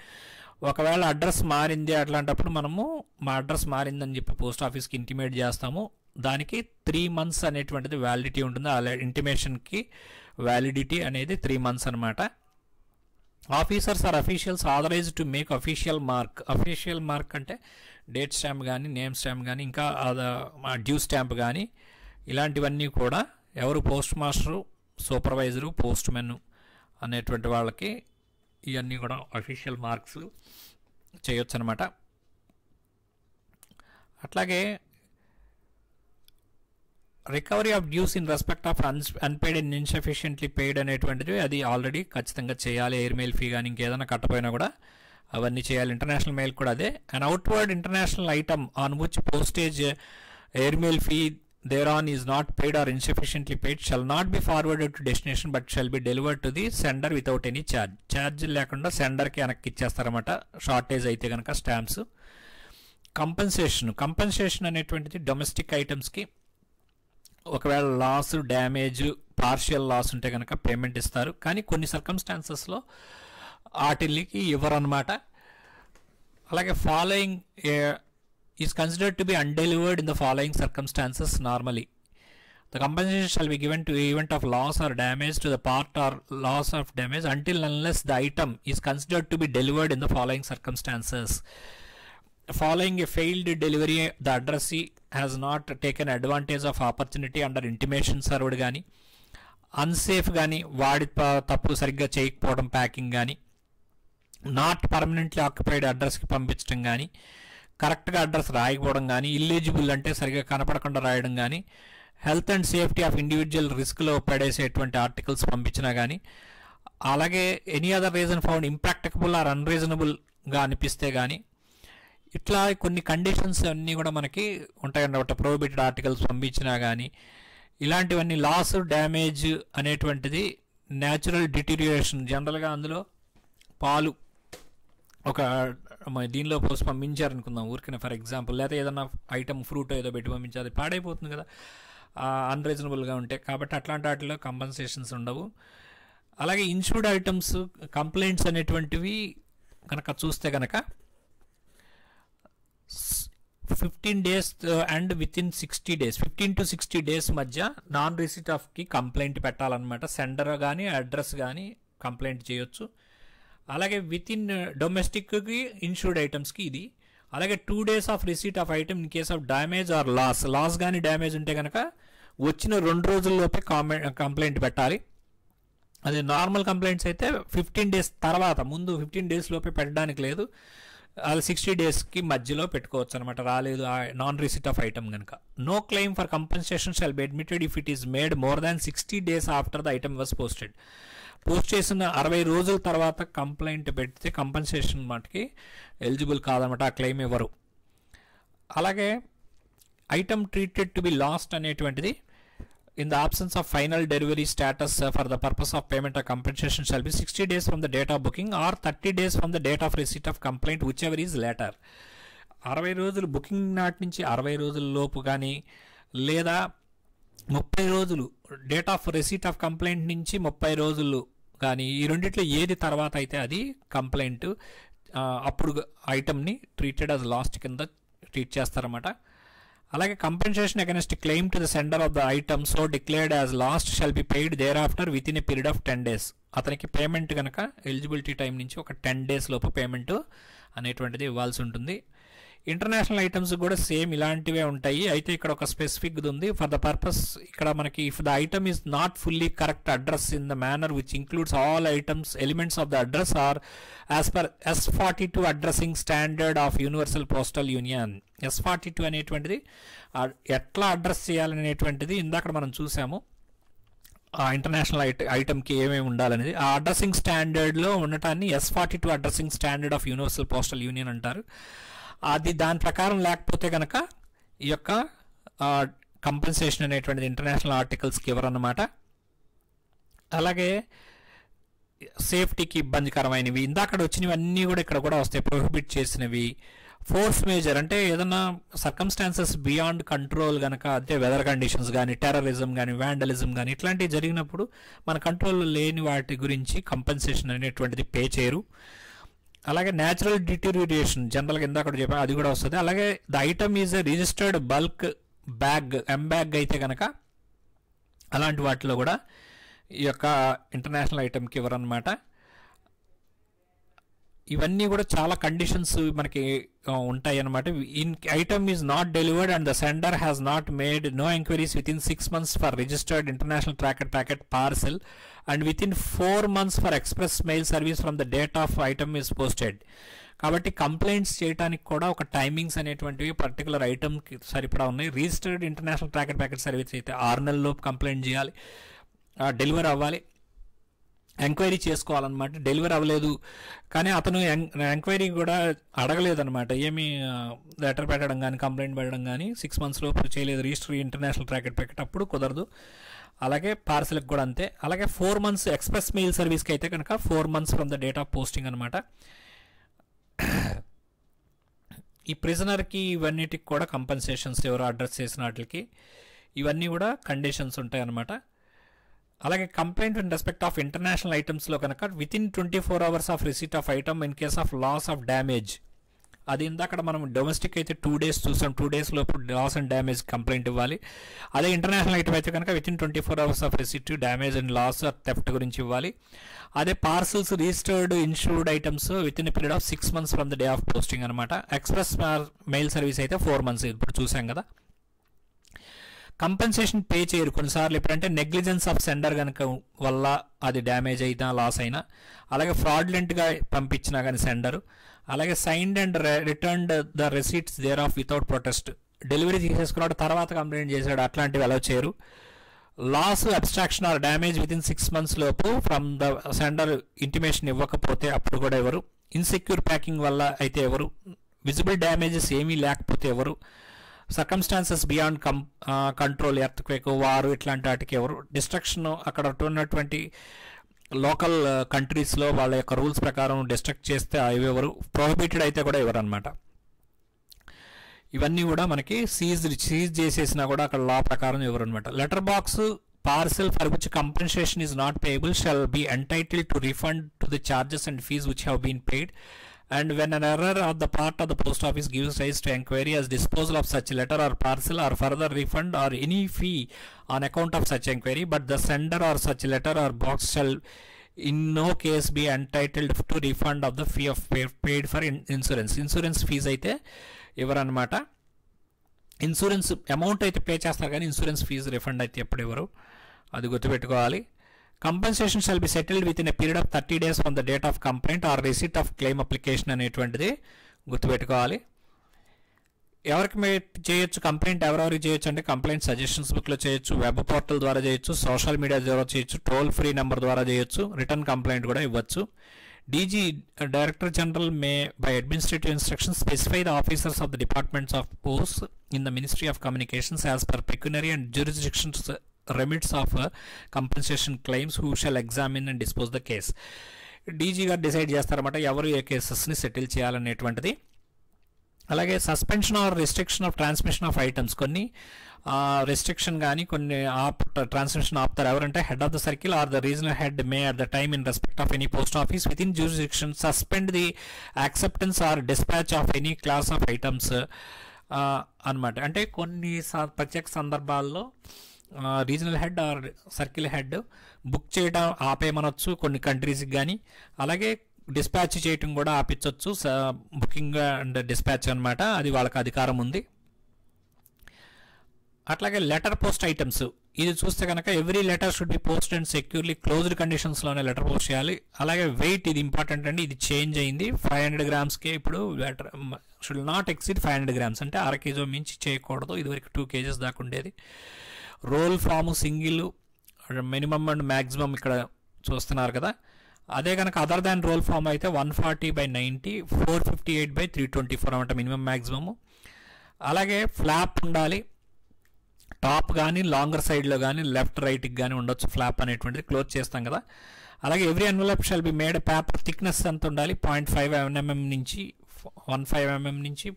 ఒకవేళ అడ్రస్ మారింది అట్లాంటప్పుడు మనము మా అడ్రస్ మారిందని చెప్పి పోస్ట్ ఆఫీస్కి ఇంటిమేట్ చేస్తాము. దానికి 3 months అనేటువంటిది వ్యాలిడిటీ ఉంటుంది. ఆ ఇంటిమేషన్కి వ్యాలిడిటీ అనేది 3 months అనమాట. Officers or officials authorised to make official mark అంటే డేట్ స్టాంప్ కానీ, నేమ్ స్టాంప్ కానీ, ఇంకా డ్యూ స్టాంప్ కానీ, ఇలాంటివన్నీ కూడా ఎవరు, post master, supervisor, post men అనేటువంటి వాళ్ళకి ఇవన్నీ కూడా అఫీషియల్ మార్క్స్ చేయొచ్చు అనమాట. అట్లాగే recovery of dues in respect of unpaid and insufficiently paid అనేటువంటిది అది ఆల్రెడీ ఖచ్చితంగా చేయాలి. ఎయిర్ మెయిల్ ఫీ కానీ ఇంకేదైనా కట్టపోయినా కూడా అవన్నీ చేయాలి. ఇంటర్నేషనల్ మెయిల్ కూడా అదే. And outward international item on which postage air mail fee thereon is not paid or insufficiently paid shall not be forwarded to destination but shall be delivered to the sender without any charge. Charge లేకుండా సెండర్కి వెనక్కి ఇచ్చేస్తారన్నమాట షార్టేజ్ అయితే కనుక స్టాంప్స్. కంపెన్సేషన్ అనేటువంటిది డొమెస్టిక్ ఐటమ్స్కి ఒకవేళ లాస్, డ్యామేజ్, పార్షియల్ లాస్ ఉంటే కనుక పేమెంట్ ఇస్తారు. కానీ కొన్ని సర్కమ్స్టాన్సెస్లో వాటికి ఇవ్వరు అనమాట. అలాగే following is considered to be undelivered in the following circumstances normally. The compensation shall be given to event of loss or damage to the part or loss of damage until unless the item is considered to be delivered in the following circumstances. Following a failed delivery, the addressee has not taken advantage of opportunity under intimation served కానీ, అన్సేఫ్ కానీ, వాడి తప్పు సరిగ్గా చేయకపోవడం ప్యాకింగ్ కానీ, నాట్ పర్మనెంట్లీ ఆక్యుపైడ్ అడ్రస్కి పంపించడం కానీ, కరెక్ట్గా అడ్రస్ రాయకపోవడం కానీ, ఇల్లిజిబుల్ అంటే సరిగ్గా కనపడకుండా రాయడం కానీ, health and safety of individual రిస్క్లో పడేసేటువంటి ఆర్టికల్స్ పంపించినా కానీ, అలాగే any other reason found impracticable or అన్రీజనబుల్గా అనిపిస్తే కానీ, ఇట్లా కొన్ని కండిషన్స్ అన్నీ కూడా మనకి ఉంటాయన్నమాట. ప్రోహిబిటెడ్ ఆర్టికల్స్ పంపించినా కానీ, ఇలాంటివన్నీ లాస్ డ్యామేజ్ అనేటువంటిది న్యాచురల్ డిటీరియేషన్. జనరల్గా అందులో పాలు ఒక దీనిలో పోసి పంపించారనుకుందాం ఊరికనే ఫర్ ఎగ్జాంపుల్, లేకపోతే ఏదైనా ఐటమ్ ఫ్రూట్ ఏదో పెట్టి పంపించి అది పాడైపోతుంది కదా అన్రీజనబుల్గా ఉంటే. కాబట్టి అట్లాంటి వాటిలో కంపన్సేషన్స్ ఉండవు. అలాగే ఇన్సూర్డ్ ఐటమ్స్ కంప్లైంట్స్ అనేటువంటివి కనుక చూస్తే కనుక 15 days and within 60 days, 15 to 60 days మధ్య నాన్ రిసీట్ ఆఫ్కి కంప్లైంట్ పెట్టాలన్నమాట. సెండర్ కానీ అడ్రస్ కానీ కంప్లైంట్ చేయొచ్చు. అలాగే వితిన్ డొమెస్టిక్కి ఇన్సూర్డ్ ఐటమ్స్కి ఇది. అలాగే 2 days of receipt of item in case of damage or loss కానీ డ్యామేజ్ ఉంటే కనుక వచ్చిన 2 రోజుల్లోపే కంప్లైంట్ పెట్టాలి. అదే నార్మల్ కంప్లైంట్స్ అయితే 15 days తర్వాత, ముందు 15 days లోపే పెట్టడానికి లేదు, అది 60 daysకి మధ్యలో పెట్టుకోవచ్చు అనమాట. రాలేదు నాన్ రిసీట్ ఆఫ్ ఐటమ్ కనుక. No claim for compensation shall be admitted if it is made more than 60 days after the item was posted. Post చేసిన 60 రోజుల తర్వాత కంప్లైంట్ పెడితే కంపెన్సేషన్ మటుకి ఎలిజిబుల్ కాదనమాట, ఆ క్లెయిమ్ ఇవ్వరు. అలాగే item treated to be last అనేటువంటిది in the absence of final delivery status for the purpose of payment or compensation shall be 60 days from the date of booking or 30 days from the date of receipt of complaint, whichever is later. 60 రోజులు బుకింగ్ నాటి నుంచి 60 రోజుల లోపు కానీ, లేదా 30 రోజులు date of receipt of complaint నుంచి 30 రోజులు కానీ, ఈ రెండిట్లో ఏది తర్వాత అయితే అది కంప్లైంట్. అప్పుడు ఐటమ్ని ట్రీటెడ్ యాజ్ లాస్ట్ కింద ట్రీట్ చేస్తారన్నమాట. అలాగే compensation against claim to the sender of the item so declared as lost shall be paid thereafter within a period of 10 days. అతనికి పేమెంట్ కనుక ఎలిజిబిలిటీ టైం నుంచి ఒక 10 days లోపు పేమెంట్ అనేటువంటిది ఇవ్వాల్సి ఉంటుంది. ఇంటర్నేషనల్ ఐటమ్స్ కూడా సేమ్ ఇలాంటివే ఉంటాయి. అయితే ఇక్కడ ఒక స్పెసిఫిక్ ఉంది ఫర్ ద పర్పస్. ఇక్కడ మనకి if the item is not fully correct address in the manner which includes all items elements of the address or as per S42 addressing standard of universal postal union. S42 అనేటువంటిది ఎట్లా అడ్రస్ చేయాలనేటువంటిది ఇందాక మనం చూసాము. ఆ ఇంటర్నేషనల్ ఐటమ్కి ఏమేమి ఉండాలనేది ఆ అడ్రస్సింగ్ స్టాండర్డ్లో ఉండటాన్ని S42 addressing standard of universal postal union అంటారు. అది దాని ప్రకారం లేకపోతే కనుక ఈ యొక్క కంపెన్సేషన్ అనేటువంటిది ఇంటర్నేషనల్ ఆర్టికల్స్కి ఇవ్వరన్నమాట. అలాగే సేఫ్టీకి ఇబ్బందికరమైనవి ఇందాక వచ్చినవన్నీ కూడా ఇక్కడ కూడా వస్తాయి. ప్రొహిబిట్ చేసినవి, ఫోర్స్ మేజర్ అంటే ఏదన్నా సర్కమ్స్టాన్సెస్ బియాండ్ కంట్రోల్ కనుక, అంటే వెదర్ కండిషన్స్ కానీ, టెర్రరిజం కానీ, వ్యాండలిజం కానీ ఇట్లాంటివి జరిగినప్పుడు మన కంట్రోల్లో లేని వాటి గురించి కంపెన్సేషన్ అనేటువంటిది పే చేయరు. అలాగే న్యాచురల్ డిటీరియేషన్ జనరల్గా ఇందాక చెప్పాను, అది కూడా వస్తుంది. అలాగే the item is a registered bulk bag, bag అయితే కనుక అలాంటి వాటిలో కూడా ఈ యొక్క ఇంటర్నేషనల్ ఐటమ్కి ఇవ్వరన్నమాట. ఇవన్నీ కూడా చాలా కండిషన్స్ మనకి ఉంటాయి అన్నమాట. In item is not delivered and the sender has not made no enquiries within 6 months for registered international tracked packet parcel and within 4 months for express mail service from the date of item is posted. కాబట్టి కంప్లైంట్స్ చేయడానికి కూడా ఒక టైమింగ్స్ అనేటువంటివి పర్టికులర్ ఐటమ్కి సరిపడా ఉన్నాయి. Registered international tracked packet service అయితే 6 నెలల్లోపు కంప్లైంట్ చేయాలి, డెలివరీ అవ్వాలి, ఎంక్వైరీ చేసుకోవాలన్నమాట. డెలివరీ అవ్వలేదు కానీ అతను ఎంక్వైరీ కూడా అడగలేదన్నమాట, ఏమి లెటర్ పెట్టడం కానీ కంప్లైంట్ పెట్టడం కానీ 6 months లోపు చేయలేదు, రిజిస్టర్ ఇంటర్నేషనల్ ట్రాకెడ్ ప్యాకెట్ అప్పుడు కుదరదు. అలాగే పార్సల్కి కూడా అంతే. అలాగే 4 months ఎక్స్ప్రెస్ మెయిల్ సర్వీస్కి అయితే కనుక 4 months from the date of posting అనమాట. ఈ ప్రిజనర్కి ఇవన్నిటికి కూడా కంపెన్సేషన్స్ ఎవరు అడ్రస్ చేసిన వాటికి ఇవన్నీ కూడా కండిషన్స్ ఉంటాయి అన్నమాట. అలాగే complaint in respect of international ఐటమ్స్లో కనుక within 24 hours of receipt of item in case of loss of damage అది ఇందాక మనం డొమెస్టిక్ అయితే 2 days చూసాం, 2 days లోపు లాస్ అండ్ డ్యామేజ్ కంప్లైంట్ ఇవ్వాలి. అదే ఇంటర్నేషనల్ ఐటమ్ అయితే కనుక within 24 hours of receipt damage and loss or theft గురించి ఇవ్వాలి. అదే parcels registered insured items within period of 6 months from the day of posting అనమాట. ఎక్స్ప్రెస్ మెయిల్ సర్వీస్ అయితే 4 months ఇప్పుడు చూసాం కదా. కంపెన్సేషన్ పే చేయరు కొన్నిసార్లు, ఎప్పుడంటే నెగ్లిజెన్స్ ఆఫ్ సెండర్ కనుక వల్ల అది డ్యామేజ్ అయినా లాస్ అయినా, అలాగే ఫ్రాడ్లెంట్గా పంపించినా కానీ సెండరు, అలాగే signed and returned the receipts thereof without protest, delivery తీసేసుకున్నాడు తర్వాత కంప్లైంట్ చేశాడు, అట్లాంటివి అలౌ చేయరు. Loss abstraction or damage within 6 months లోపు ఫ్రమ్ ద సెండర్ ఇంటిమేషన్ ఇవ్వకపోతే అప్పుడు కూడా ఎవరు, ఇన్సెక్యూర్ ప్యాకింగ్ వల్ల అయితే ఎవరు, విజిబుల్ డ్యామేజెస్ ఏమీ లేకపోతే ఎవరు, సర్కమ్స్టాన్సెస్ బియాండ్ కంట్రోల్, ఎర్త్క్వేక్, వారు ఇట్లాంటి వాటికి ఎవరు, డిస్ట్రక్షన్ అక్కడ ఉన్నటువంటి లోకల్ కంట్రీస్లో వాళ్ళ యొక్క రూల్స్ ప్రకారం డిస్ట్రక్ట్ చేస్తే అవి ఎవరు, ప్రొహిబిటెడ్ అయితే కూడా ఎవరు అనమాట. ఇవన్నీ కూడా మనకి సీజ్ చేసేసినా కూడా అక్కడ లా ప్రకారం ఎవరు అనమాట. Letter box parcel for which compensation is not payable shall be entitled to refund to the charges and fees which have been paid. And when an error on the part of the post office gives rise to enquiry as disposal of such letter or parcel or further refund or any fee on account of such enquiry, but the sender or such letter or box shall in no case be entitled to refund of the fee of paid for insurance. Insurance fees అయితే ఎవరన్నమాట, ఇన్సూరెన్స్ అమౌంట్ అయితే పే చేస్తారు కానీ ఇన్సూరెన్స్ ఫీజు రిఫండ్ అయితే ఎప్పుడు ఎవరు, అది గుర్తుపెట్టుకోవాలి. Compensation shall be settled with in a period of 30 days from the date of complaint or receipt of claim application అనేటువంటిది గుర్తుపెట్టుకోవాలి. ఎవరికి చేయొచ్చు కంప్లైంట్, ఎవరెవరికి చేయొచ్చు అంటే కంప్లైంట్ సజెషన్స్ బుక్లో చేయొచ్చు, వెబ్ పోర్టల్ ద్వారా చేయొచ్చు, సోషల్ మీడియా ద్వారా చేయొచ్చు, టోల్ ఫ్రీ నెంబర్ ద్వారా చేయొచ్చు, రిటర్న్ కంప్లైంట్ కూడా ఇవ్వచ్చు. DG director general May by administrative instructions specify the officers of the departments of post in the ministry of communications as per పెక్యునరీ and జ్యూరిస్డిక్షన్స్ remits of compensation claims who shall examine and dispose the case. DG గారు డిసైడ్ చేస్తారన్నమాట ఎవరు ఏ కేసెస్ని సెటిల్ చేయాలనేటువంటిది. అలాగే suspension or restriction of transmission of items, కొన్ని రెస్ట్రిక్షన్ కానీ కొన్ని ట్రాన్స్మిషన్ ఆపుతారు. ఎవరంటే head of the circle or the regional head may at the time in respect of any post office within jurisdiction suspend the acceptance or dispatch of any class of items అనమాట. అంటే కొన్ని ప్రత్యేక సందర్భాల్లో regional head or circle head book చేయడం ఆపేయమనొచ్చు కొన్ని కంట్రీస్కి కానీ, అలాగే డిస్పాచ్ చేయటం కూడా ఆపించవచ్చు, బుకింగ్ అండ్ డిస్పాచ్ అనమాట, అది వాళ్ళకి అధికారం ఉంది. అట్లాగే లెటర్ పోస్ట్ ఐటమ్స్, ఇది చూస్తే కనుక every letter should be post and securely closed కండిషన్స్లోనే లెటర్ పోస్ట్ చేయాలి. అలాగే వెయిట్, ఇది ఇంపార్టెంట్ అండి, ఇది చేంజ్ అయింది. 500 grams ఇప్పుడు letter should not exceed 500 grams, అంటే 1/2 kg మించి చేయకూడదు. ఇదివరకు 2 kgs దాకా ఉండేది. Roll form single minimum and maximum ఇక్కడ చూస్తున్నారు కదా. అదే కనుక అదర్ దాన్ రోల్ ఫామ్ అయితే 140/90, 458/324 అనమాట మినిమం మ్యాక్సిమము. అలాగే ఫ్లాప్ ఉండాలి, టాప్ కానీ లాంగర్ సైడ్లో కానీ లెఫ్ట్ రైట్కి కానీ ఉండొచ్చు ఫ్లాప్ అనేటువంటిది, క్లోజ్ చేస్తాం కదా. అలాగే every envelope shall be made paper thickness ఎంత ఉండాలి, 0.5 mm నుంచి 1.5 mm నుంచి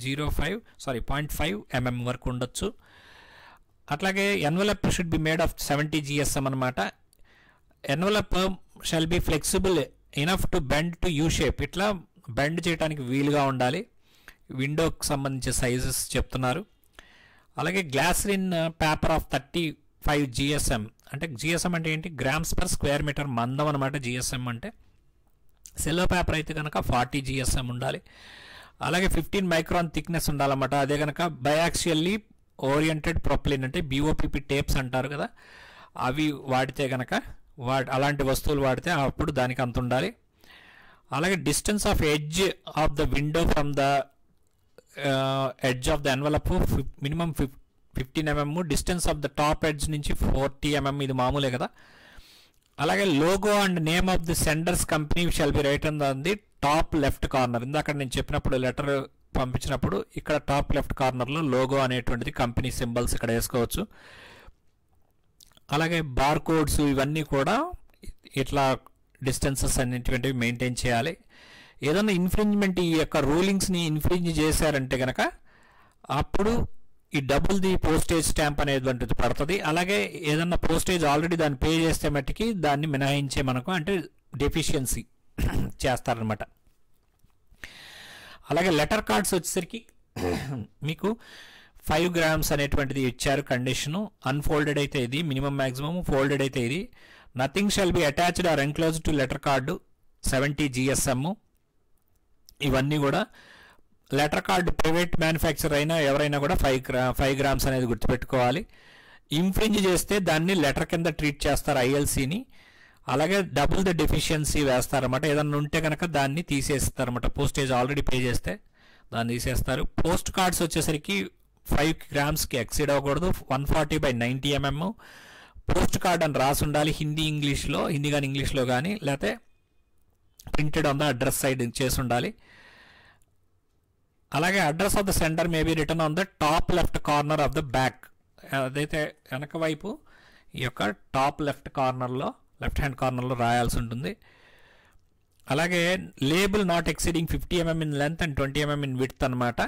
0.5 mm వరకు ఉండొచ్చు. అట్లాగే envelope should be made of 70 GSM అనమాట. Envelope shall be flexible enough to bend to U shape, ఇట్లా బెండ్ చేయడానికి వీలుగా ఉండాలి. విండోకి సంబంధించిన సైజెస్ చెప్తున్నారు. అలాగే గ్లాసరిన్ పేపర్ ఆఫ్ 35 GSM, అంటే GSM అంటే ఏంటి, గ్రామ్స్ పర్ స్క్వేర్ మీటర్ మందం అనమాట GSM అంటే. సెల్లో పేపర్ అయితే కనుక 40 GSM ఉండాలి. అలాగే 15 micron థిక్నెస్ ఉండాలన్నమాట. అదే కనుక బయాక్సియల్లీ ఓరియంటెడ్ ప్రొప్లిన్ అంటే BOPP టేప్స్ అంటారు కదా, అవి వాడితే కనుక అలాంటి వస్తువులు వాడితే అప్పుడు దానికి అంత ఉండాలి. అలాగే distance of edge of the window from the edge of the envelope minimum 15 mm, distance of the top edge నుంచి 40 mm, ఇది మామూలే కదా. అలాగే logo and name of the senders company shall be written on the top left corner. ఇందాక నేను చెప్పినప్పుడు లెటర్ పంపించినప్పుడు ఇక్కడ టాప్ లెఫ్ట్ కార్నర్లో లోగో అనేటువంటిది కంపెనీ సింబల్స్ ఇక్కడ వేసుకోవచ్చు. అలాగే బార్ కోడ్స్ ఇవన్నీ కూడా ఇట్లా డిస్టెన్సెస్ అనేటువంటివి మెయింటైన్ చేయాలి. ఏదైనా ఇన్ఫ్రింజ్మెంట్ ఈ యొక్క రూలింగ్స్ని ఇన్ఫ్రింజ్ చేశారంటే కనుక అప్పుడు ఈ డబుల్ ది పోస్టేజ్ స్టాంప్ అనేటువంటిది పడుతుంది. అలాగే ఏదన్నా పోస్టేజ్ ఆల్రెడీ దాన్ని పే చేస్తే మట్టికి దాన్ని మినహాయించే మనకు అంటే డెఫిషియన్సీ చేస్తారనమాట. అలాగే లెటర్ కార్డ్స్ వచ్చేసరికి మీకు 5 grams అనేటువంటిది ఇచ్చారు కండిషను. అన్ఫోల్డెడ్ అయితే ఇది మినిమం మ్యాక్సిమం, ఫోల్డెడ్ అయితే ఇది. Nothing shall be attached or enclosed to letter card 70 GSM. ఇవన్నీ కూడా లెటర్ కార్డు ప్రైవేట్ మ్యానుఫ్యాక్చర్ అయినా ఎవరైనా కూడా 5 grams అనేది గుర్తుపెట్టుకోవాలి. ఇన్ఫ్రింజ్ చేస్తే దాన్ని లెటర్ కింద ట్రీట్ చేస్తారు ILCని. అలాగే డబుల్ ద డెఫిషియన్సీ వేస్తారన్నమాట. ఏదన్నా ఉంటే కనుక దాన్ని తీసేస్తారన్నమాట. పోస్టేజ్ ఆల్రెడీ పే చేస్తే దాన్ని తీసేస్తారు. పోస్ట్ కార్డ్స్ వచ్చేసరికి 5 gramsకి ఎక్సీడ్ అవ్వకూడదు. 140/90 mm పోస్ట్ కార్డ్ అని రాసి ఉండాలి. హిందీ కానీ ఇంగ్లీష్లో కానీ, లేకపోతే printed on the address side చేసి ఉండాలి. అలాగే address of the sender may be return on the top left corner of the back. అదైతే వెనక వైపు ఈ యొక్క టాప్ లెఫ్ట్ హ్యాండ్ కార్నర్లో రాయాల్సి ఉంటుంది. అలాగే label not exceeding 50 mm in length and 20 mm in width అనమాట.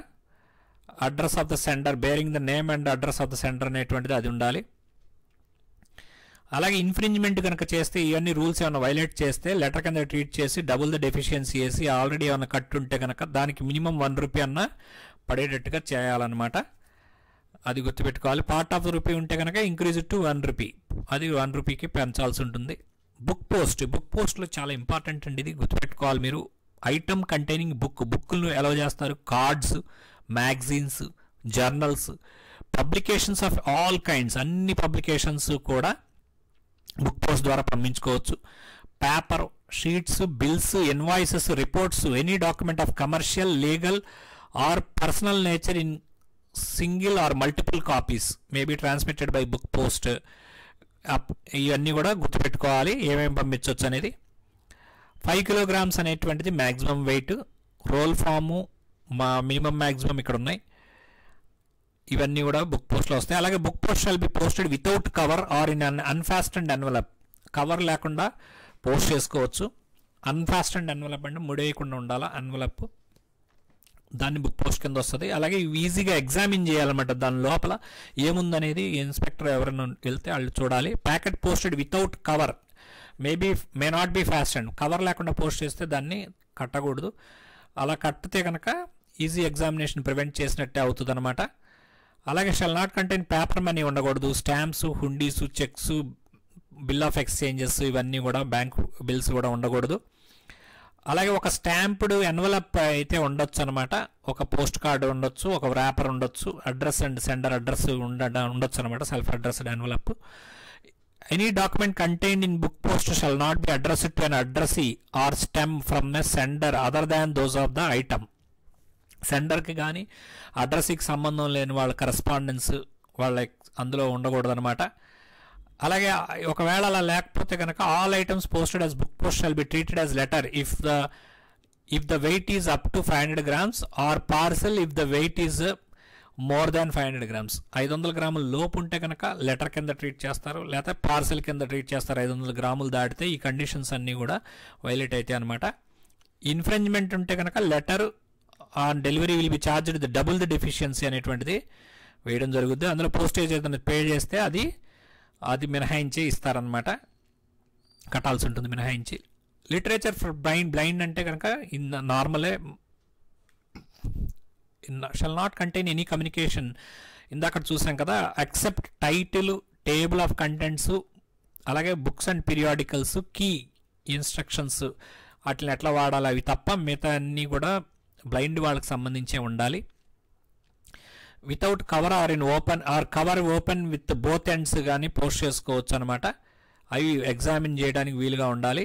Address of the sender bearing the name and address of the sender అనేటువంటిది అది ఉండాలి. అలాగే ఇన్ఫ్రింజ్మెంట్ కనుక చేస్తే ఇవన్నీ రూల్స్ ఏమైనా వైలేట్ చేస్తే లెటర్ కింద ట్రీట్ చేసి డబుల్ ద డెఫిషియన్సీ వేసి ఆల్రెడీ ఏమైనా కట్టు ఉంటే కనుక దానికి మినిమం ₹1 అన్న పడేటట్టుగా చేయాలన్నమాట. అది గుర్తుపెట్టుకోవాలి. పార్ట్ ఆఫ్ ద రూపీ ఉంటే కనుక ఇంక్రీజ్ టు ₹1, అది ₹1కి పెంచాల్సి ఉంటుంది. బుక్ పోస్ట్లో చాలా ఇంపార్టెంట్ అండి, ఇది గుర్తుపెట్టుకోవాలి మీరు. ఐటమ్ కంటైనింగ్ బుక్ను ఎలా చేస్తారు? Cards, magazines, journals, publications of all kinds, అన్ని పబ్లికేషన్స్ కూడా బుక్ పోస్ట్ ద్వారా పంపించుకోవచ్చు. Paper, sheets, bills, invoices, reports, any document of commercial, legal or personal nature in single or multiple copies may be transmitted by book post. ఇవన్నీ కూడా గుర్తుపెట్టుకోవాలి ఏమేమి పంపించవచ్చు అనేది. 5 kilograms అనేటువంటిది maximum weight. Roll form minimum maximum ఇక్కడ ఉన్నాయి. ఇవన్నీ కూడా బుక్ పోస్ట్లో వస్తాయి. అలాగే book post shall be posted without cover or in an unfastened envelope. Cover లేకుండా పోస్ట్ చేసుకోవచ్చు. అన్ఫాస్టెండ్ ఎన్వలప్ అంటే ముడేయకుండా ఉండాలా ఎన్వలప్, దాన్ని బుక్ పోస్ట్ కింద వస్తుంది. అలాగే ఈజీగా ఎగ్జామిన్ చేయాలన్నమాట. దాని లోపల ఏముందనేది ఇన్స్పెక్టర్ ఎవరైనా వెళ్తే వాళ్ళు చూడాలి. Packet posted without cover may not be fastened. Cover లేకుండా పోస్ట్ చేస్తే దాన్ని కట్టకూడదు. అలా కట్టితే కనుక ఈజీ ఎగ్జామినేషన్ ప్రివెంట్ చేసినట్టే అవుతుంది అనమాట. అలాగే shall not contain paper money ఉండకూడదు. Stamps, hundis, cheques, bill of exchanges, ఇవన్నీ కూడా బ్యాంక్ బిల్స్ కూడా ఉండకూడదు. అలాగే ఒక స్టాంప్డ్ ఎన్వలప్ అయితే ఉండొచ్చు అనమాట. ఒక పోస్ట్ కార్డు ఉండొచ్చు, ఒక ర్యాపర్ ఉండొచ్చు, అడ్రస్ అండ్ సెండర్ అడ్రస్ ఉండొచ్చు అనమాట. Self addressed envelope. Any document contained in book post shall not be addressed to an addressee or stem from a sender other than those of the item. సెండర్కి కానీ అడ్రస్కి సంబంధం లేని వాళ్ళ కరెస్పాండెన్స్ వాళ్ళ అందులో ఉండకూడదు అనమాట. అలాగే ఒకవేళ అలా లేకపోతే కనుక all items posted as book post shall be treated as letter if the weight is up to 500 grams or parcel if the weight is more than 500 grams. 500 grams లోపు ఉంటే కనుక లెటర్ కింద ట్రీట్ చేస్తారు, లేకపోతే పార్సల్ కింద ట్రీట్ చేస్తారు. 500 grams దాటితే ఈ కండిషన్స్ అన్నీ కూడా వైలేట్ అవుతాయి అనమాట. ఇన్ఫ్రింజ్మెంట్ ఉంటే కనుక letter on delivery will be charged the double the deficiency అనేటువంటిది వేయడం జరుగుతుంది. అందులో పోస్టేజ్ ఏదైనా పే చేస్తే అది మినహాయించి ఇస్తారనమాట, కట్టాల్సి ఉంటుంది మినహాయించి. లిటరేచర్ ఫర్ బ్లైండ్ అంటే కనుక నార్మలే shall not contain any communication. ఇందాక చూసాం కదా, accept title, table of contents, అలాగే books and periodicals, key instructions వాటిని ఎట్లా వాడాలి అవి తప్ప మిగతా అన్నీ కూడా బ్లైండ్ వాళ్ళకి సంబంధించే ఉండాలి. Without cover or in open or cover open with both ends కానీ పోస్ట్ చేసుకోవచ్చు అనమాట. అవి ఎగ్జామిన్ చేయడానికి వీలుగా ఉండాలి.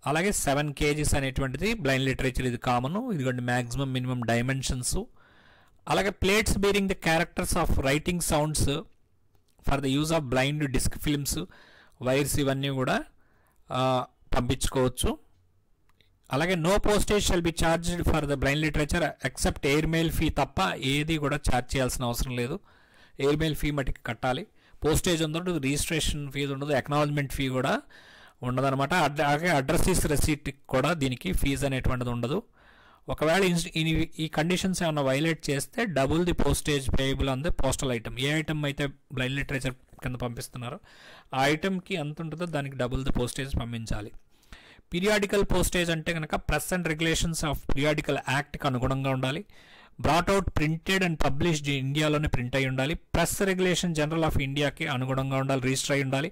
అలాగే 7 kgs అనేటువంటిది బ్లైండ్ లిటరేచర్, ఇది కామను. ఇదిగోండి మ్యాక్సిమం మినిమం డైమెన్షన్స్. అలాగే plates bearing the characters of writing sounds for the use of blind disc films, wires, ఇవన్నీ కూడా పంపించుకోవచ్చు. అలాగే no postage shall be charged for the blind literature except air mail fee తప్ప ఏది కూడా ఛార్జ్ చేయాల్సిన అవసరం లేదు. ఎయిర్ మెయిల్ ఫీ మటుకు కట్టాలి. పోస్టేజ్ ఉండదు, రిజిస్ట్రేషన్ ఫీజు ఉండదు, అక్నాలజ్మెంట్ ఫీ కూడా ఉండదన్నమాట. అలాగే అడ్రసీస్ రెసీట్ కూడా దీనికి ఫీజు అనేటువంటిది ఉండదు. ఒకవేళ ఈ కండిషన్స్ ఏమైనా వైలేట్ చేస్తే double the postage payable on the postal item. ఏ ఐటమ్ అయితే బ్లైండ్ లిటరేచర్ కింద పంపిస్తున్నారో ఆ ఐటమ్కి ఎంత ఉంటుందో దానికి డబుల్ ది పోస్టేజ్ పంపించాలి. పీరియాడికల్ పోస్టేజ్ అంటే కనుక press and regulations of periodical యాక్ట్కి అనుగుణంగా ఉండాలి. Brought out printed and published ఇండియాలోనే ప్రింట్ అయి ఉండాలి. ప్రెస్ రెగ్యులేషన్ జనరల్ ఆఫ్ ఇండియాకి అనుగుణంగా ఉండాలి, రిజిస్టర్ అయి ఉండాలి.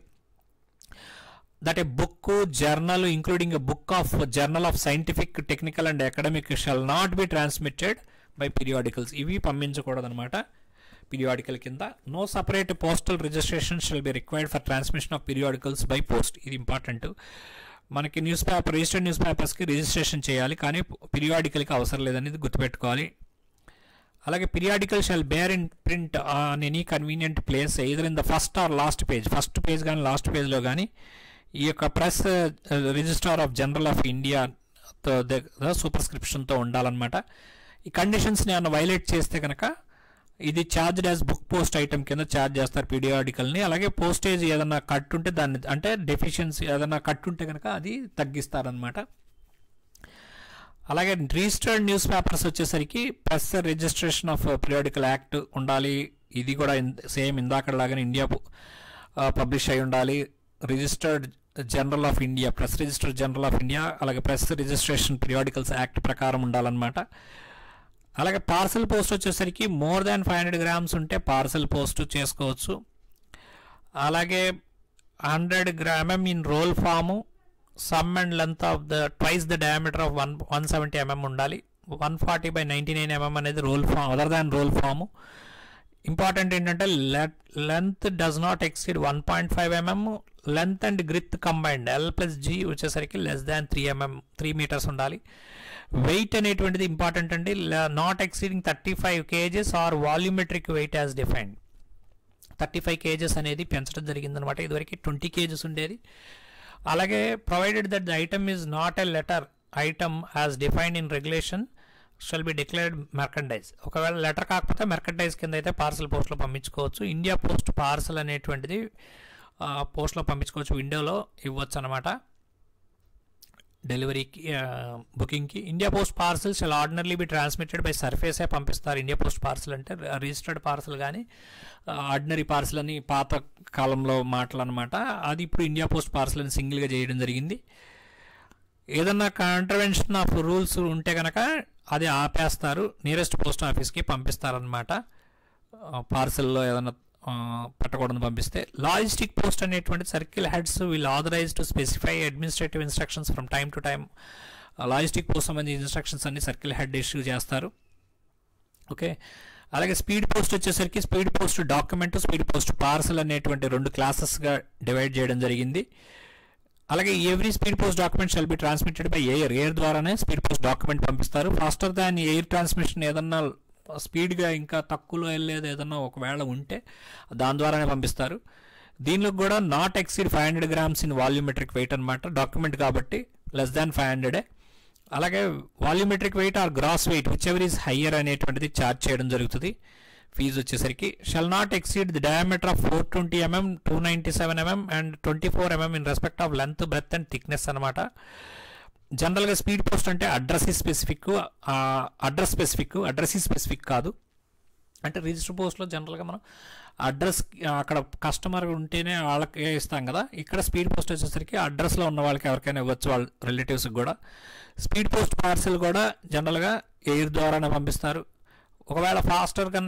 That a book journal including a book of journal of scientific technical and academic shall not be transmitted by periodicals. ఇవి పంపించకూడదనమాట పీరియాడికల్ కింద. No separate postal registration shall be required for transmission of periodicals by post. ఇది ఇంపార్టెంట్. మనకి రిజిస్టర్డ్ న్యూస్ పేపర్స్కి రిజిస్ట్రేషన్ చేయాలి, కానీ పీరియాడికల్కి అవసరం లేదనేది గుర్తుపెట్టుకోవాలి. అలాగే periodical shall bear in print on any convenient place either in the first or last page. First page కానీ లాస్ట్ పేజ్లో కానీ ఈ యొక్క press registrar of general of India సూపర్స్క్రిప్షన్తో ఉండాలన్నమాట. ఈ కండిషన్స్ని ఏమైనా వైలేట్ చేస్తే కనుక ఇది charged as book post item కింద ఛార్జ్ చేస్తారు పీరియాడికల్ని. అలాగే పోస్టేజ్ ఏదైనా కట్ ఉంటే దాన్ని, అంటే డెఫిషియన్సీ ఏదైనా కట్ ఉంటే కనుక అది తగ్గిస్తారనమాట. అలాగే రిజిస్టర్డ్ న్యూస్ పేపర్స్ వచ్చేసరికి press registration of periodical act ఉండాలి. ఇది కూడా సేమ్ ఇందాకలాగానే ఇండియా పబ్లిష్ అయి ఉండాలి. Registered general of India, press registered general of India, అలాగే ప్రెస్ రిజిస్ట్రేషన్ పీరియాడికల్స్ యాక్ట్ ప్రకారం ఉండాలన్నమాట. అలాగే పార్సల్ పోస్ట్ వచ్చేసరికి మోర్ దాన్ 500 grams ఉంటే పార్సల్ పోస్ట్ చేసుకోవచ్చు. అలాగే 100 mm in roll form, sum and length of the twice the diameter of 170 mm ఉండాలి. 140/99 mm అనేది roll form, other than roll form. Important ఏంటంటే length does not exceed 1.5 mm. Length and girth combined L+G వచ్చేసరికి లెస్ దాన్ 3 meters ఉండాలి. వెయిట్ అనేటువంటిది ఇంపార్టెంట్ అండి. Not exceeding 35 kgs or volumetric weight as defined. 35 kgs అనేది పెంచడం జరిగిందనమాట. ఇదివరకు 20 kgs ఉండేది. అలాగే provided that the item is not a letter item as defined in regulation shall be declared merchandise. ఒకవేళ లెటర్ కాకపోతే మెర్కండైజ్ కింద అయితే పార్సల్ పోస్ట్లో పంపించుకోవచ్చు. ఇండియా పోస్ట్ పార్సల్ అనేటువంటిది పోస్ట్లో పంపించుకోవచ్చు, విండోలో ఇవ్వచ్చు అనమాట డెలివరీకి, బుకింగ్కి. India post parcel shall ordinarily be transmitted by సర్ఫేసే పంపిస్తారు. ఇండియా పోస్ట్ పార్సల్ అంటే రిజిస్టర్డ్ పార్సల్ కానీ ఆర్డినరీ పార్సల్ అని పాత కాలంలో మాటలు అనమాట. అది ఇప్పుడు ఇండియా పోస్ట్ పార్సల్ అని సింగిల్గా చేయడం జరిగింది. ఏదన్నా కాంట్రవెన్షన్ ఆఫ్ రూల్స్ ఉంటే కనుక అది ఆపేస్తారు, నియరెస్ట్ పోస్ట్ ఆఫీస్కి పంపిస్తారనమాట. పార్సల్లో ఏదన్నా పెట్టకూడదు పంపిస్తే. లాజిస్టిక్ పోస్ట్ అనేటువంటి circle heads will authorise to specify administrative instructions from time to time. Logistic post సంబంధించిన ఇన్స్ట్రక్షన్స్ అన్ని సర్కిల్ హెడ్ ఇష్యూ చేస్తారు. ఓకే. అలాగే స్పీడ్ పోస్ట్ వచ్చేసరికి speed post document, speed post parcel అనేటువంటి 2 క్లాసెస్గా డివైడ్ చేయడం జరిగింది. అలాగే every speed post document shall be transmitted by air ద్వారానే స్పీడ్ పోస్ట్ డాక్యుమెంట్ పంపిస్తారు. ఫాస్టర్ దాన్ ఎయిర్ ట్రాన్స్మిషన్ ఏదన్నా స్పీడ్గా ఇంకా తక్కువలో వెళ్ళేది ఏదన్నా ఒకవేళ ఉంటే దాని ద్వారానే పంపిస్తారు. దీనిలో కూడా not exceed 500 grams in volumetric weight అనమాట. డాక్యుమెంట్ కాబట్టి లెస్ దాన్ 500. అలాగే volumetric weight or gross weight whichever is higher అనేటువంటిది ఛార్జ్ చేయడం జరుగుతుంది. ఫీజు వచ్చేసరికి shall not exceed the diameter of 420 mm, 297 mm and 24 mm in respect of length, breadth and thickness అనమాట. జనరల్గా స్పీడ్ పోస్ట్ అంటే అడ్రస్ స్పెసిఫిక్ కాదు. అంటే రిజిస్టర్ పోస్ట్లో జనరల్గా మనం అడ్రస్ అక్కడ కస్టమర్ ఉంటేనే వాళ్ళకే ఇస్తాం కదా. ఇక్కడ స్పీడ్ పోస్ట్ వచ్చేసరికి అడ్రస్లో ఉన్న వాళ్ళకి ఎవరికైనా ఇవ్వచ్చు, వాళ్ళ రిలేటివ్స్కి కూడా. స్పీడ్ పోస్ట్ పార్సల్ కూడా జనరల్గా ఎయిర్ ద్వారానే పంపిస్తారు. ఒకవేళ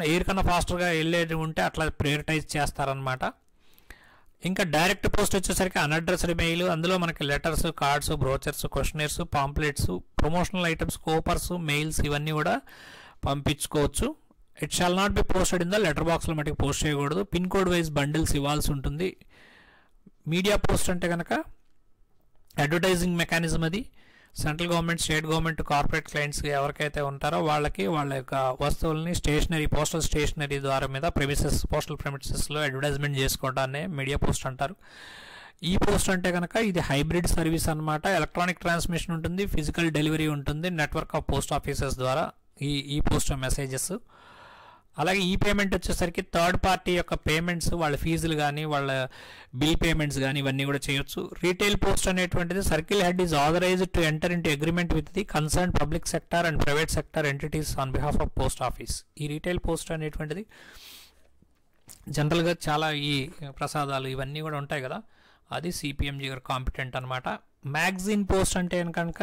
ఎయిర్ కన్నా ఫాస్టర్గా వెళ్ళేది ఉంటే అట్లా ప్రియారిటైజ్ చేస్తారనమాట. ఇంకా డైరెక్ట్ పోస్ట్ వచ్చేసరికి అన్అడ్రస్డ్ మెయిల్, అందులో మనకి letters, cards, brochures, questionnaires, pamphlets, promotional items, coupons, mails ఇవన్నీ కూడా పంపించుకోవచ్చు. It shall not be posted in the letter బాక్స్లో మటుకు పోస్ట్ చేయకూడదు. పిన్ కోడ్ వైజ్ బండిల్స్ ఇవ్వాల్సి ఉంటుంది. మీడియా పోస్ట్ అంటే కనుక అడ్వర్టైజింగ్ మెకానిజం అది. Central government, state government, corporate clients ఎవరికైతే ఉంటారో వాళ్ళకి వాళ్ళ యొక్క వస్తువుల్ని పోస్టల్ స్టేషనరీ ద్వారా మీద పోస్టల్ ప్రెమిసెస్లో అడ్వర్టైజ్మెంట్ చేసుకోవడాన్ని మీడియా పోస్ట్ అంటారు. ఈ పోస్ట్ అంటే కనుక ఇది హైబ్రిడ్ సర్వీస్ అనమాట. ఎలక్ట్రానిక్ ట్రాన్స్మిషన్ ఉంటుంది, ఫిజికల్ డెలివరీ ఉంటుంది నెట్వర్క్ ఆఫ్ పోస్ట్ ఆఫీసెస్ ద్వారా ఈ పోస్ట్ మెసేజెస్. అలాగే ఈ పేమెంట్ వచ్చేసరికి థర్డ్ పార్టీ యొక్క పేమెంట్స్, వాళ్ళ ఫీజులు కానీ వాళ్ళ బిల్ పేమెంట్స్ కానీ ఇవన్నీ కూడా చేయొచ్చు. రీటైల్ పోస్ట్ అనేటువంటిది circle head is authorised to enter into agreement with the concern public sector and private sector entities on behalf of post office. ఈ రీటైల్ పోస్ట్ అనేటువంటిది జనరల్గా చాలా ఈ ప్రసాదాలు ఇవన్నీ కూడా ఉంటాయి కదా, అది సిపిఎంజీ గారు కాంపిటెంట్ అనమాట. మ్యాగజైన్ పోస్ట్ అంటే కనుక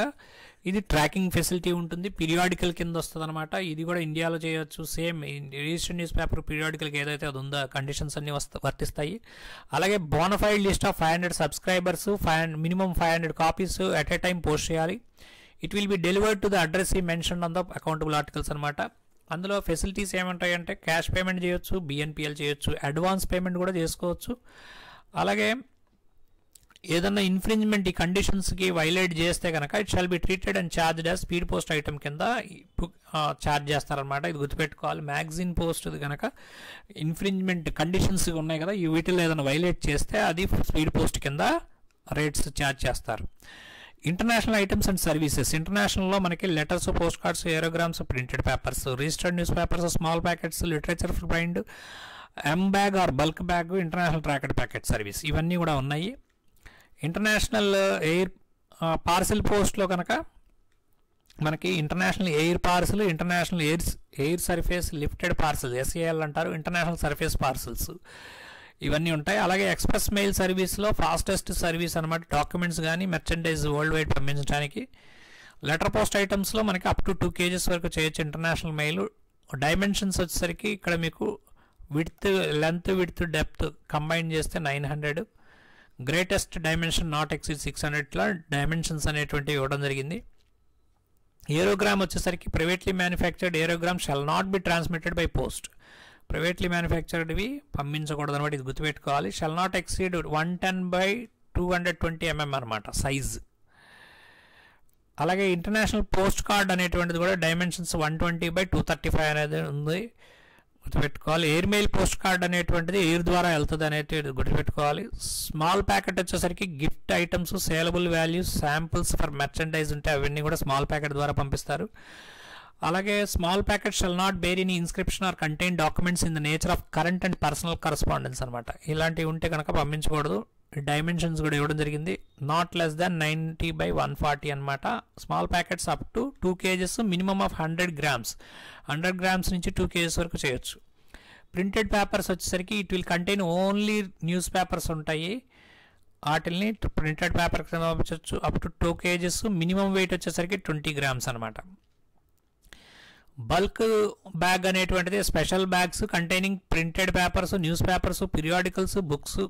ఇది ట్రాకింగ్ ఫెసిలిటీ ఉంటుంది, పీరియాడికల్ కింద వస్తుంది అనమాట. ఇది కూడా ఇండియాలో చేయొచ్చు. సేమ్ రిజిస్టర్డ్ న్యూస్ పేపర్ పీరియాడికల్కి ఏదైతే అది ఉందో కండిషన్స్ అన్ని వర్తిస్తాయి. అలాగే bona fide list of 500 subscribers, minimum 500 copies at a time post చేయాలి. It will be delivered to the addressee mention on the accountable articles అనమాట. అందులో ఫెసిలిటీస్ ఏమంటాయంటే క్యాష్ పేమెంట్ చేయొచ్చు, బిఎన్పిఎల్ చేయొచ్చు, అడ్వాన్స్ పేమెంట్ కూడా చేసుకోవచ్చు. అలాగే ఏదన్నా ఇన్ఫ్రింజ్మెంట్ ఈ కండిషన్స్కి వైలేట్ చేస్తే కనుక it shall be treated and charged as speed post item కింద ఛార్జ్ చేస్తారనమాట. ఇది గుర్తుపెట్టుకోవాలి. మ్యాగజైన్ పోస్ట్ కనుక ఇన్ఫ్రింజ్మెంట్ కండిషన్స్ ఉన్నాయి కదా, ఈ వీటిలో ఏదైనా వైలేట్ చేస్తే అది స్పీడ్ పోస్ట్ కింద రేట్స్ ఛార్జ్ చేస్తారు. International items and services. ఇంటర్నేషనల్లో మనకి letters, post cards, aerogrammes, printed papers, registered news papers, small packets, literature for blind, M bag or bulk bag, international tracked packet service ఇవన్నీ కూడా ఉన్నాయి. ఇంటర్నేషనల్ ఎయిర్ పార్సిల్ పోస్ట్లో కనుక మనకి international air parcel, international air surface lifted parcel SAL అంటారు, ఇంటర్నేషనల్ సర్ఫేస్ పార్సిల్స్ ఇవన్నీ ఉంటాయి. అలాగే ఎక్స్ప్రెస్ మెయిల్ సర్వీస్లో ఫాస్టెస్ట్ సర్వీస్ అనమాట, డాక్యుమెంట్స్ కానీ మెర్చండైజ్ వరల్డ్ వైడ్ పంపించడానికి. లెటర్ పోస్ట్ ఐటమ్స్లో మనకి అప్ టు 2 kgs వరకు చేయొచ్చు ఇంటర్నేషనల్ మెయిల్. డైమెన్షన్స్ వచ్చేసరికి ఇక్కడ మీకు లెంత్ విడ్త్ డెప్త్ కంబైన్ చేస్తే 900, గ్రేటెస్ట్ డైమెన్షన్ నాట్ ఎక్సీడ్ 600 ఇట్లా డైమెన్షన్స్ అనేటువంటివి ఇవ్వడం జరిగింది. ఏరోగ్రామ్ వచ్చేసరికి privately manufactured aerogramme shall not be transmitted by post. Privately మ్యానుఫ్యాక్చర్డ్వి పంపించకూడదు అనమాట, ఇది గుర్తుపెట్టుకోవాలి. షల్ నాట్ ఎక్సీడ్ 110/220 mm అనమాట సైజ్. అలాగే ఇంటర్నేషనల్ పోస్ట్ కార్డ్ అనేటువంటిది కూడా డైమెన్షన్స్ 120/235 అనేది ఉంది, గుర్తుపెట్టుకోవాలి. ఎయిర్ మెయిల్ పోస్ట్ కార్డ్ అనేటువంటిది ఎయిర్ ద్వారా వెళ్తుంది అనేది గుర్తుపెట్టుకోవాలి. స్మాల్ ప్యాకెట్ వచ్చేసరికి gift items, saleable values, samples for merchandise ఉంటే అవన్నీ కూడా స్మాల్ ప్యాకెట్ ద్వారా పంపిస్తారు. అలాగే small packet shall not bear any inscription or contain documents in the nature of current and personal correspondence అనమాట. ఇలాంటివి ఉంటే కనుక పంపించకూడదు. డైమెన్షన్స్ కూడా ఇవ్వడం జరిగింది, నాట్ లెస్ దాన్ 90/140 అనమాట. Small packets up to 2 kgs, minimum of 100 grams, 100 grams నుంచి 2 kgs వరకు చేయొచ్చు. ప్రింటెడ్ పేపర్స్ వచ్చేసరికి it will contain only newspapers ఉంటాయి, వాటిని ప్రింటెడ్ పేపర్ కింద పంపించవచ్చు. Up to 2 kgs, minimum weight వచ్చేసరికి 20 grams అనమాట. బల్క్ బ్యాగ్ అనేటువంటిది special bags containing printed papers, newspapers, periodicals, books,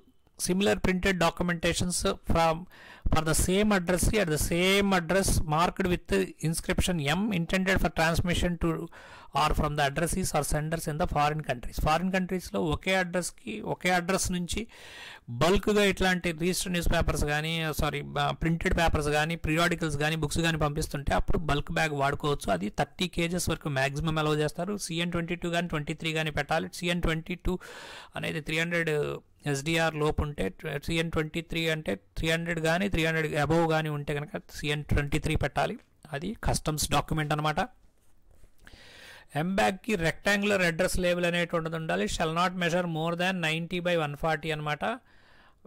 similar printed documentations for the same address at the same address marked with the inscription M, intended for transmission to or from the addressees or senders in the foreign countries. Foreign కంట్రీస్లో ఒకే అడ్రస్ నుంచి బల్క్గా ఇట్లాంటి రిజిస్టర్డ్ న్యూస్ పేపర్స్ కానీ ప్రింటెడ్ పేపర్స్ కానీ పీరియాడికల్స్ కానీ బుక్స్ కానీ పంపిస్తుంటే అప్పుడు బల్క్ బ్యాగ్ వాడుకోవచ్చు. అది 30 kgs వరకు మ్యాక్సిమం అలౌ చేస్తారు. CN22 కానీ 23 కానీ పెట్టాలి. CN22 అనేది 300 SDR లోపు ఉంటే, CN23 అంటే 300 కానీ 300 అబోవ్ కానీ ఉంటే కనుక CN23 పెట్టాలి. అది కస్టమ్స్ డాక్యుమెంట్ అనమాట. ఎంబ్యాగ్కి రెక్టాంగులర్ అడ్రస్ లేబుల్ అనేటువంటిది ఉండాలి. Shall not measure more than 90/140 అనమాట.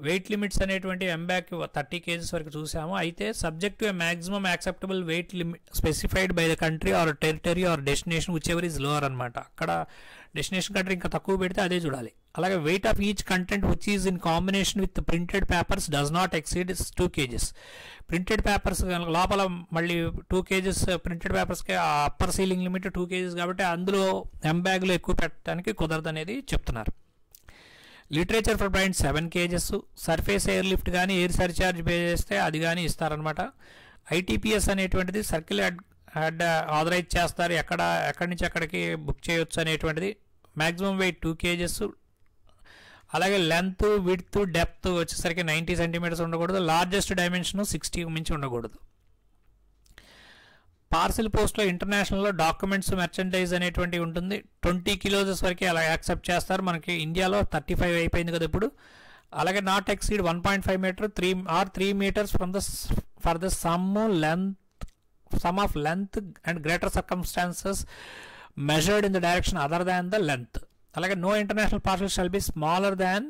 వెయిట్ లిమిట్స్ అనేటువంటి ఎంబ్యాగ్కి 30 kgs వరకు చూసాము. అయితే subject to a maximum acceptable weight limit specified by the country or territory or destination whichever is lower అనమాట. అక్కడ డెస్టినేషన్ కంట్రీ ఇంకా తక్కువ పెడితే అదే చూడాలి. అలాగే weight of each content which is in combination with printed papers does not exceed 2 kgs. Printed papers లోపల మళ్ళీ 2 kgs ప్రింటెడ్ పేపర్స్కి ఆ అప్పర్ సీలింగ్ లిమిట్ 2 kgs కాబట్టి అందులో ఎంబ్యాగ్లో ఎక్కువ పెట్టడానికి కుదరదు అనేది చెప్తున్నారు. Literature for బ్రైండ్ 7 kgs. Surface air lift కానీ ఎయిర్ సర్చార్జ్ పే చేస్తే అది కానీ ఇస్తారనమాట. ITPS అనేటువంటిది సర్కిల్ హెడ్ ఆథరైజ్ చేస్తారు, ఎక్కడి నుంచి ఎక్కడికి బుక్ చేయొచ్చు అనేటువంటిది. Maximum wait 2 kgs. అలాగే లెంత్ విడ్త్ డెప్త్ వచ్చేసరికి 90 centimeters ఉండకూడదు. లార్జెస్ట్ డైమెన్షన్ 60 మించి ఉండకూడదు. పార్సిల్ పోస్ట్లో ఇంటర్నేషనల్లో డాక్యుమెంట్స్ మెర్చండైజ్ అనేటువంటివి ఉంటుంది. 20 kilos వరకు అలా యాక్సెప్ట్ చేస్తారు. మనకి ఇండియాలో 35 అయిపోయింది కదా ఇప్పుడు. అలాగే not exceed 1.5 meter 3 meters from the for the sum of length and greater circumstances measured in the direction other than the length. అలాగే no international parcel shall be smaller than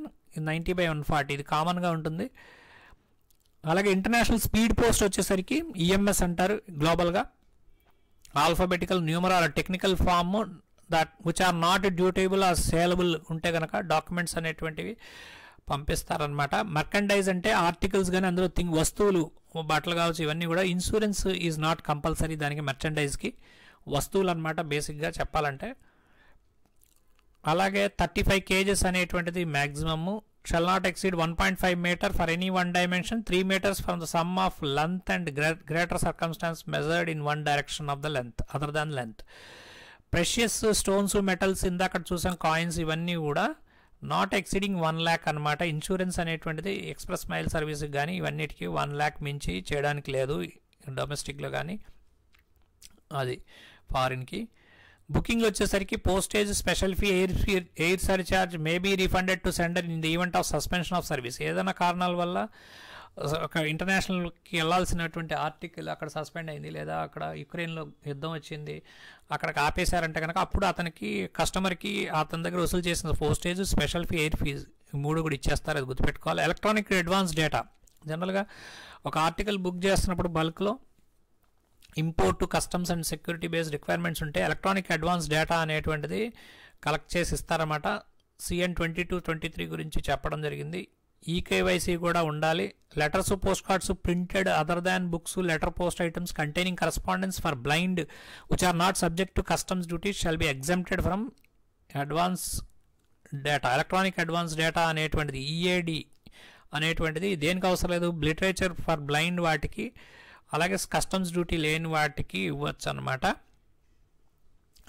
90/140, ఇది కామన్గా ఉంటుంది. అలాగే ఇంటర్నేషనల్ స్పీడ్ పోస్ట్ వచ్చేసరికి EMS అంటారు గ్లోబల్గా. Alphabetical, numeral, technical form that which are not dutiable or saleable ఉంటే కనుక డాక్యుమెంట్స్ అనేటువంటివి పంపిస్తారనమాట. మర్కండైజ్ అంటే ఆర్టికల్స్ కానీ అందులో వస్తువులు, బట్టలు కావచ్చు, ఇవన్నీ కూడా. ఇన్సూరెన్స్ ఈజ్ నాట్ కంపల్సరీ దానికి, మర్చండైజ్కి. వస్తువులు అనమాట బేసిక్గా చెప్పాలంటే. అలాగే 35 kgs అనేటువంటిది maximum. Shall not exceed 1.5 meter for any one dimension, 3 meters from the sum of length and greater circumstances measured in one direction of the length other than length. Precious stones, metals, ఇందాక చూసాం కాయిన్స్, ఇవన్నీ కూడా నాట్ ఎక్సీడింగ్ 1 lakh అనమాట. ఇన్సూరెన్స్ అనేటువంటిది ఎక్స్ప్రెస్ మైల్ సర్వీస్కి కానీ ఇవన్నిటికీ 1 lakh మించి చేయడానికి లేదు డొమెస్టిక్లో కానీ, అది ఫారిన్కి. బుకింగ్ వచ్చేసరికి postage, special fee, air surcharge may be refunded to sender in the event of suspension of service. ఏదైనా కారణాల వల్ల ఒక ఇంటర్నేషనల్కి వెళ్ళాల్సినటువంటి ఆర్టికల్ అక్కడ సస్పెండ్ అయింది, లేదా అక్కడ యుక్రెయిన్లో యుద్ధం వచ్చింది, అక్కడికి ఆపేశారంటే కనుక అప్పుడు అతనికి, కస్టమర్కి అతని దగ్గర వసూలు చేసిన postage, special fee, air fees, 3 కూడా ఇచ్చేస్తారు. అది గుర్తుపెట్టుకోవాలి. ఎలక్ట్రానిక్ అడ్వాన్స్ డేటా, జనరల్గా ఒక ఆర్టికల్ బుక్ చేస్తున్నప్పుడు బల్క్లో import, customs and security based requirements ఉంటే ఎలక్ట్రానిక్ అడ్వాన్స్ డేటా అనేటువంటిది కలెక్ట్ చేసి ఇస్తారన్నమాట. CN 22-23 గురించి చెప్పడం జరిగింది. ఈకేవైసీ కూడా ఉండాలి. Letters, post cards printed other than books, letter post items containing correspondence for blind which are not subject to customs duties shall be exempted from advance data. Electronic advance data అనేటువంటిది, EAD అనేటువంటిది దేనికి అవసరం లేదు, లిటరేచర్ ఫర్ బ్లైండ్ వాటికి, అలాగే కస్టమ్స్ డ్యూటీ లేని వాటికి ఇవ్వచ్చు అనమాట.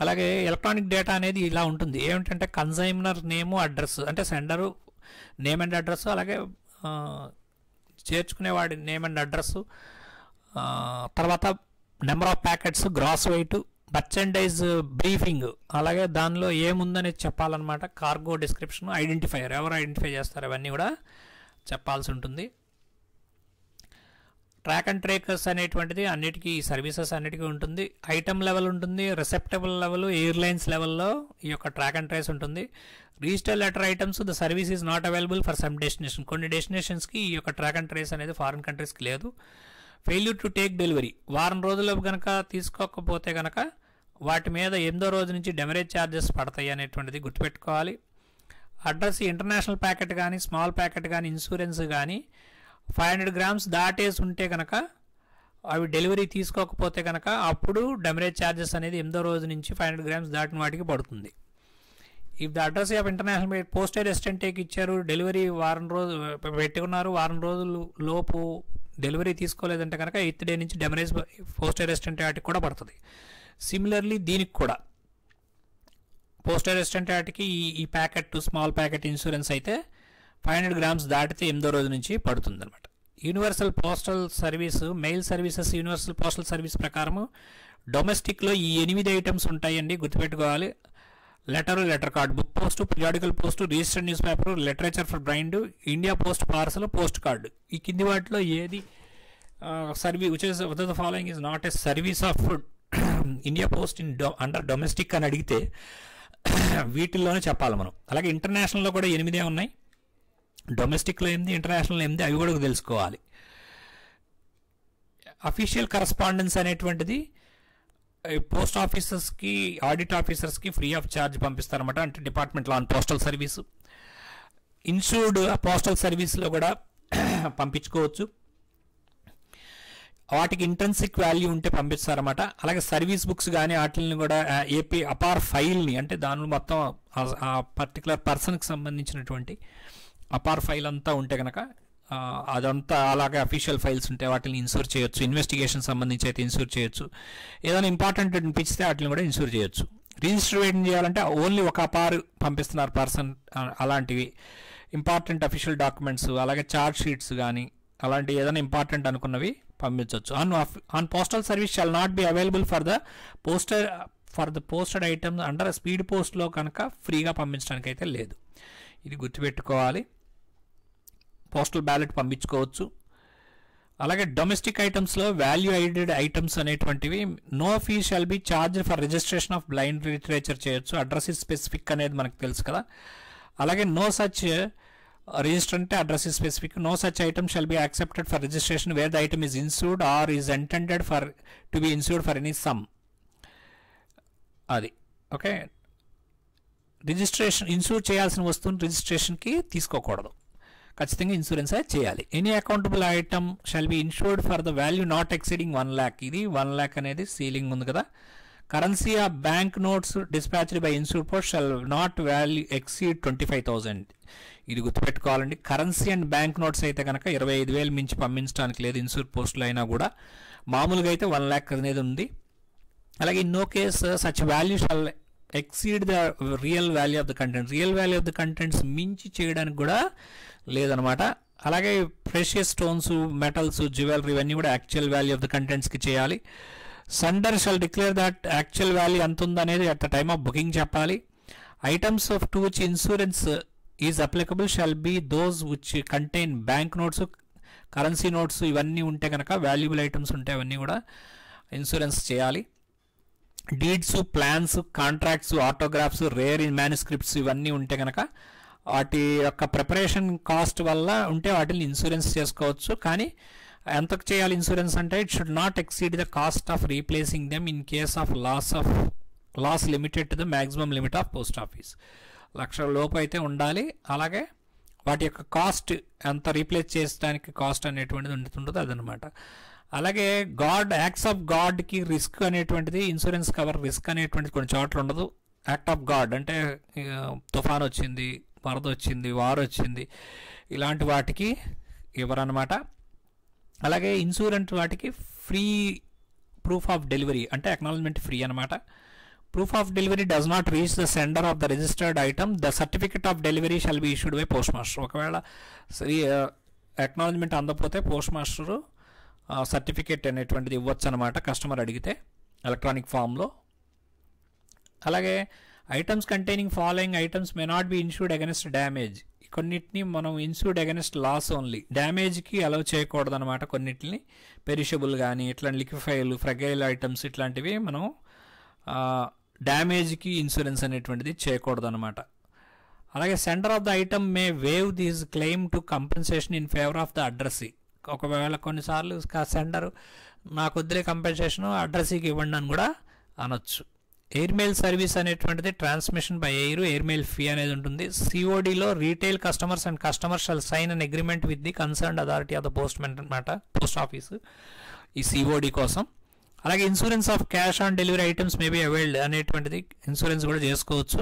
అలాగే ఎలక్ట్రానిక్ డేటా అనేది ఇలా ఉంటుంది. ఏమిటంటే కన్సైమర్ నేము, అడ్రస్, అంటే సెండరు నేమ్ అండ్ అడ్రస్, అలాగే చేర్చుకునేవాడి నేమ్ అండ్ అడ్రస్, తర్వాత number of packets, gross weight, merchandise briefing, అలాగే దానిలో ఏముందనేది చెప్పాలన్నమాట. కార్గో డిస్క్రిప్షన్, ఐడెంటిఫైయర్, ఎవరు ఐడెంటిఫై చేస్తారు, అవన్నీ కూడా చెప్పాల్సి ఉంటుంది. ట్రాక్ అండ్ ట్రేకర్స్ అనేటువంటిది అన్నిటికీ, సర్వీసెస్ అన్నిటికీ ఉంటుంది. ఐటమ్ లెవెల్ ఉంటుంది, రిసెప్టబుల్ లెవెల్, ఎయిర్లైన్స్ లెవెల్లో ఈ యొక్క ట్రాక్ అండ్ ట్రేస్ ఉంటుంది. Register letter items, the service is not available for some destination. కొన్ని డెస్టినేషన్స్కి ఈ యొక్క ట్రాక్ అండ్ ట్రేస్ అనేది ఫారిన్ కంట్రీస్కి లేదు. ఫెయిల్యూర్ టు టేక్ డెలివరీ, వారం రోజుల్లో కనుక తీసుకోకపోతే కనుక వాటి మీద 8వ రోజు నుంచి డెమరేజ్ ఛార్జెస్ పడతాయి అనేటువంటిది గుర్తుపెట్టుకోవాలి. అడ్రస్, ఇంటర్నేషనల్ ప్యాకెట్ కానీ, స్మాల్ ప్యాకెట్ కానీ, ఇన్సూరెన్స్ కానీ 500 grams దాటేసి ఉంటే కనుక, అవి డెలివరీ తీసుకోకపోతే కనుక అప్పుడు డెమరేజ్ ఛార్జెస్ అనేది 8వ రోజు నుంచి 500 grams దాటిన వాటికి పడుతుంది. If the address of international postage ఎస్టెంటేకి ఇచ్చారు, డెలివరీ వారం రోజు పెట్టుకున్నారు, వారం రోజులు లోపు డెలివరీ తీసుకోలేదంటే కనుక 8th day నుంచి డెమరేజ్ పోస్టేజ్ ఎస్టెంటే వాటికి కూడా పడుతుంది. సిమిలర్లీ దీనికి కూడా పోస్టేజ్ ఎస్టెంటే వాటికి ఈ ప్యాకెట్, స్మాల్ ప్యాకెట్ ఇన్సూరెన్స్ అయితే 500 grams దాటితే 8వ రోజు నుంచి పడుతుంది అనమాట. Universal postal service, mail services universal postal service ప్రకారము డొమెస్టిక్లో ఈ 8 ఐటమ్స్ ఉంటాయండి, గుర్తుపెట్టుకోవాలి. Letter, letter card, book post, periodical post, registered news paper, literature for blind, India post parcel, post card. ఈ కింది వాటిలో ఏది service which is the following is not a service of India post in under domestic అని అడిగితే వీటిల్లోనే చెప్పాలి మనం. అలాగే ఇంటర్నేషనల్లో కూడా 8 ఉన్నాయి, డొమెస్టిక్లో 8, ఇంటర్నేషనల్ 8, అవి కూడా తెలుసుకోవాలి. అఫీషియల్ కరస్పాండెన్స్ అనేటువంటిది పోస్ట్ ఆఫీసర్స్కి, ఆడిట్ ఆఫీసర్స్కి ఫ్రీ ఆఫ్ ఛార్జ్ పంపిస్తారన్నమాట, అంటే డిపార్ట్మెంట్లో on postal service. Insured postal సర్వీస్లో కూడా పంపించుకోవచ్చు, వాటికి ఇంట్రెన్సిక్ వాల్యూ ఉంటే పంపిస్తారన్నమాట. అలాగే సర్వీస్ బుక్స్ కానీ వాటిని కూడా ఏపీ అపార్ ఫైల్ని, అంటే దానిలో మొత్తం ఆ పర్టికులర్ పర్సన్కి సంబంధించినటువంటి అపార్ ఫైల్ అంతా ఉంటే కనుక అదంతా, అలాగే అఫీషియల్ ఫైల్స్ ఉంటే వాటిని ఇన్సూర్ చేయొచ్చు. ఇన్వెస్టిగేషన్ సంబంధించి అయితే ఇన్సూర్ చేయొచ్చు. ఏదైనా ఇంపార్టెంట్ అనిపిస్తే వాటిని కూడా ఇన్సూర్ చేయొచ్చు. రిజిస్టర్ ఏం చేయాలంటే ఓన్లీ ఒక అపార్ పంపిస్తున్నారు పర్సన్, అలాంటివి ఇంపార్టెంట్ అఫీషియల్ డాక్యుమెంట్స్, అలాగే ఛార్జ్ షీట్స్ కానీ అలాంటి ఏదైనా ఇంపార్టెంట్ అనుకున్నవి పంపించవచ్చు. On postal service shawl not be available for the posted items under speed పోస్ట్లో కనుక ఫ్రీగా పంపించడానికి అయితే లేదు. ఇది గుర్తుపెట్టుకోవాలి. పోస్టల్ బ్యాలెట్ పంపించుకోవచ్చు. అలాగే డొమెస్టిక్ ఐటమ్స్లో వాల్యూ ఐడెడ్ ఐటమ్స్ అనేటువంటివి no fee shall be charge for registration of blind literature చేయొచ్చు. అడ్రస్ ఇస్ స్పెసిఫిక్ అనేది మనకు తెలుసు కదా. అలాగే నో సచ్ రిజిస్టర్ అంటే address is specific. No such item shall be accepted for registration where the item is insured or is intended for to be insured for any sum. అది ఓకే. రిజిస్ట్రేషన్, ఇన్సూర్ చేయాల్సిన వస్తువుని రిజిస్ట్రేషన్కి తీసుకోకూడదు. ఖచ్చితంగా ఇన్సూరెన్స్ చేయాలి. Any accountable item shall B insured for the value not exceeding 1 lakh. ఇది 1 lakh అనేది సీలింగ్ ఉంది కదా. Currency of bank notes dispatched by insured post shall not value exceed 25,000. ఇది గుర్తుపెట్టుకోవాలండి. కరెన్సీ అండ్ బ్యాంక్ నోట్స్ అయితే కనుక 25,000 మించి పంపించడానికి లేదు ఇన్సూర్ పోస్టులు అయినా కూడా. మామూలుగా అయితే 1 lakh అనేది ఉంది. అలాగే in no case such value shall exceed the real value of the content. Real value of the contents మించి చేయడానికి కూడా లేదనమాట. అలాగే ప్రెషియస్ స్టోన్స్, మెటల్స్, జ్యువెలరీ ఇవన్నీ కూడా యాక్చువల్ వాల్యూ ఆఫ్ ద కంటెంట్స్కి చేయాలి. Sender shall declare that actual value ఎంత ఉందనేది at the time of booking చెప్పాలి. Items of to which insurance is applicable shall be those which contain bank notes, currency notes ఇవన్నీ ఉంటే కనుక, వాల్యుబుల్ ఐటమ్స్ ఉంటే అవన్నీ కూడా ఇన్సూరెన్స్ చేయాలి. Deeds, plans, contracts, autographs, rare manuscripts ఇవన్నీ ఉంటే కనుక వాటి యొక్క ప్రిపరేషన్ కాస్ట్ వల్ల ఉంటే వాటిని ఇన్సూరెన్స్ చేసుకోవచ్చు. కానీ ఎంతకు చేయాలి ఇన్సూరెన్స్ అంటే it should not exceed the cost of replacing them in case of loss limited to the maximum limit of post office. 1,00,000 లోపు అయితే ఉండాలి. అలాగే వాటి యొక్క కాస్ట్ ఎంత రీప్లేస్ చేయడానికి కాస్ట్ అనేటువంటిది ఉంటుందో అదనమాట. అలాగే యాక్ట్స్ ఆఫ్ గాడ్కి రిస్క్ అనేటువంటిది, ఇన్సూరెన్స్ కవర్ రిస్క్ అనేటువంటిది కొన్ని చోట్ల ఉండదు. యాక్ట్ ఆఫ్ గాడ్ అంటే తుఫాన్ వచ్చింది, వరద వచ్చింది, వార్ వచ్చింది, ఇలాంటి వాటికి ఇవ్వరనమాట. అలాగే ఇన్సూరెన్స్ వాటికి ఫ్రీ ప్రూఫ్ ఆఫ్ డెలివరీ అంటే అక్నాలజ్మెంట్ ఫ్రీ అనమాట. Proof of delivery does not reach the sender of the registered item, the certificate of delivery shall be issued by post master. ఒకవేళ అక్నాలజ్మెంట్ అందకపోతే పోస్ట్ మాస్టరు సర్టిఫికేట్ అనేటువంటిది ఇవ్వచ్చు అనమాట కస్టమర్ అడిగితే ఎలక్ట్రానిక్ ఫామ్లో. అలాగే items containing following items may not be insured against damage. కొన్నిటిని మనం ఇన్సూర్డ్ అగెన్స్ట్ లాస్ ఓన్లీ, డ్యామేజ్కి అలౌ చేయకూడదు అనమాట. కొన్నిటిని పెరిషబుల్ కానీ ఇట్లాంటి లిక్విఫైల్, ఫ్రగైల్ ఐటమ్స్ ఇట్లాంటివి మనం డ్యామేజ్కి ఇన్సూరెన్స్ అనేటువంటిది చేయకూడదు అనమాట. అలాగే sender of the item may waive these claim to compensation in favour of the addressee. ఒకవేళ కొన్నిసార్లు సెండర్ నాకు వద్దులే కంపెన్సేషన్ అడ్రస్సీకి ఇవ్వండి అని కూడా అనొచ్చు. ఎయిర్మెయిల్ సర్వీస్ అనేటువంటిది ట్రాన్స్మిషన్ బై ఎయిర్మెయిల్ ఫీ అనేది ఉంటుంది. సిఓడిలో retail customers and customers shall sign an agreement with the concerned authority of the postmen అనమాట, పోస్ట్ ఆఫీసు ఈ సిఓడి కోసం. అలాగే insurance of cash on delivery items may be availed అనేటువంటిది ఇన్సూరెన్స్ కూడా చేసుకోవచ్చు.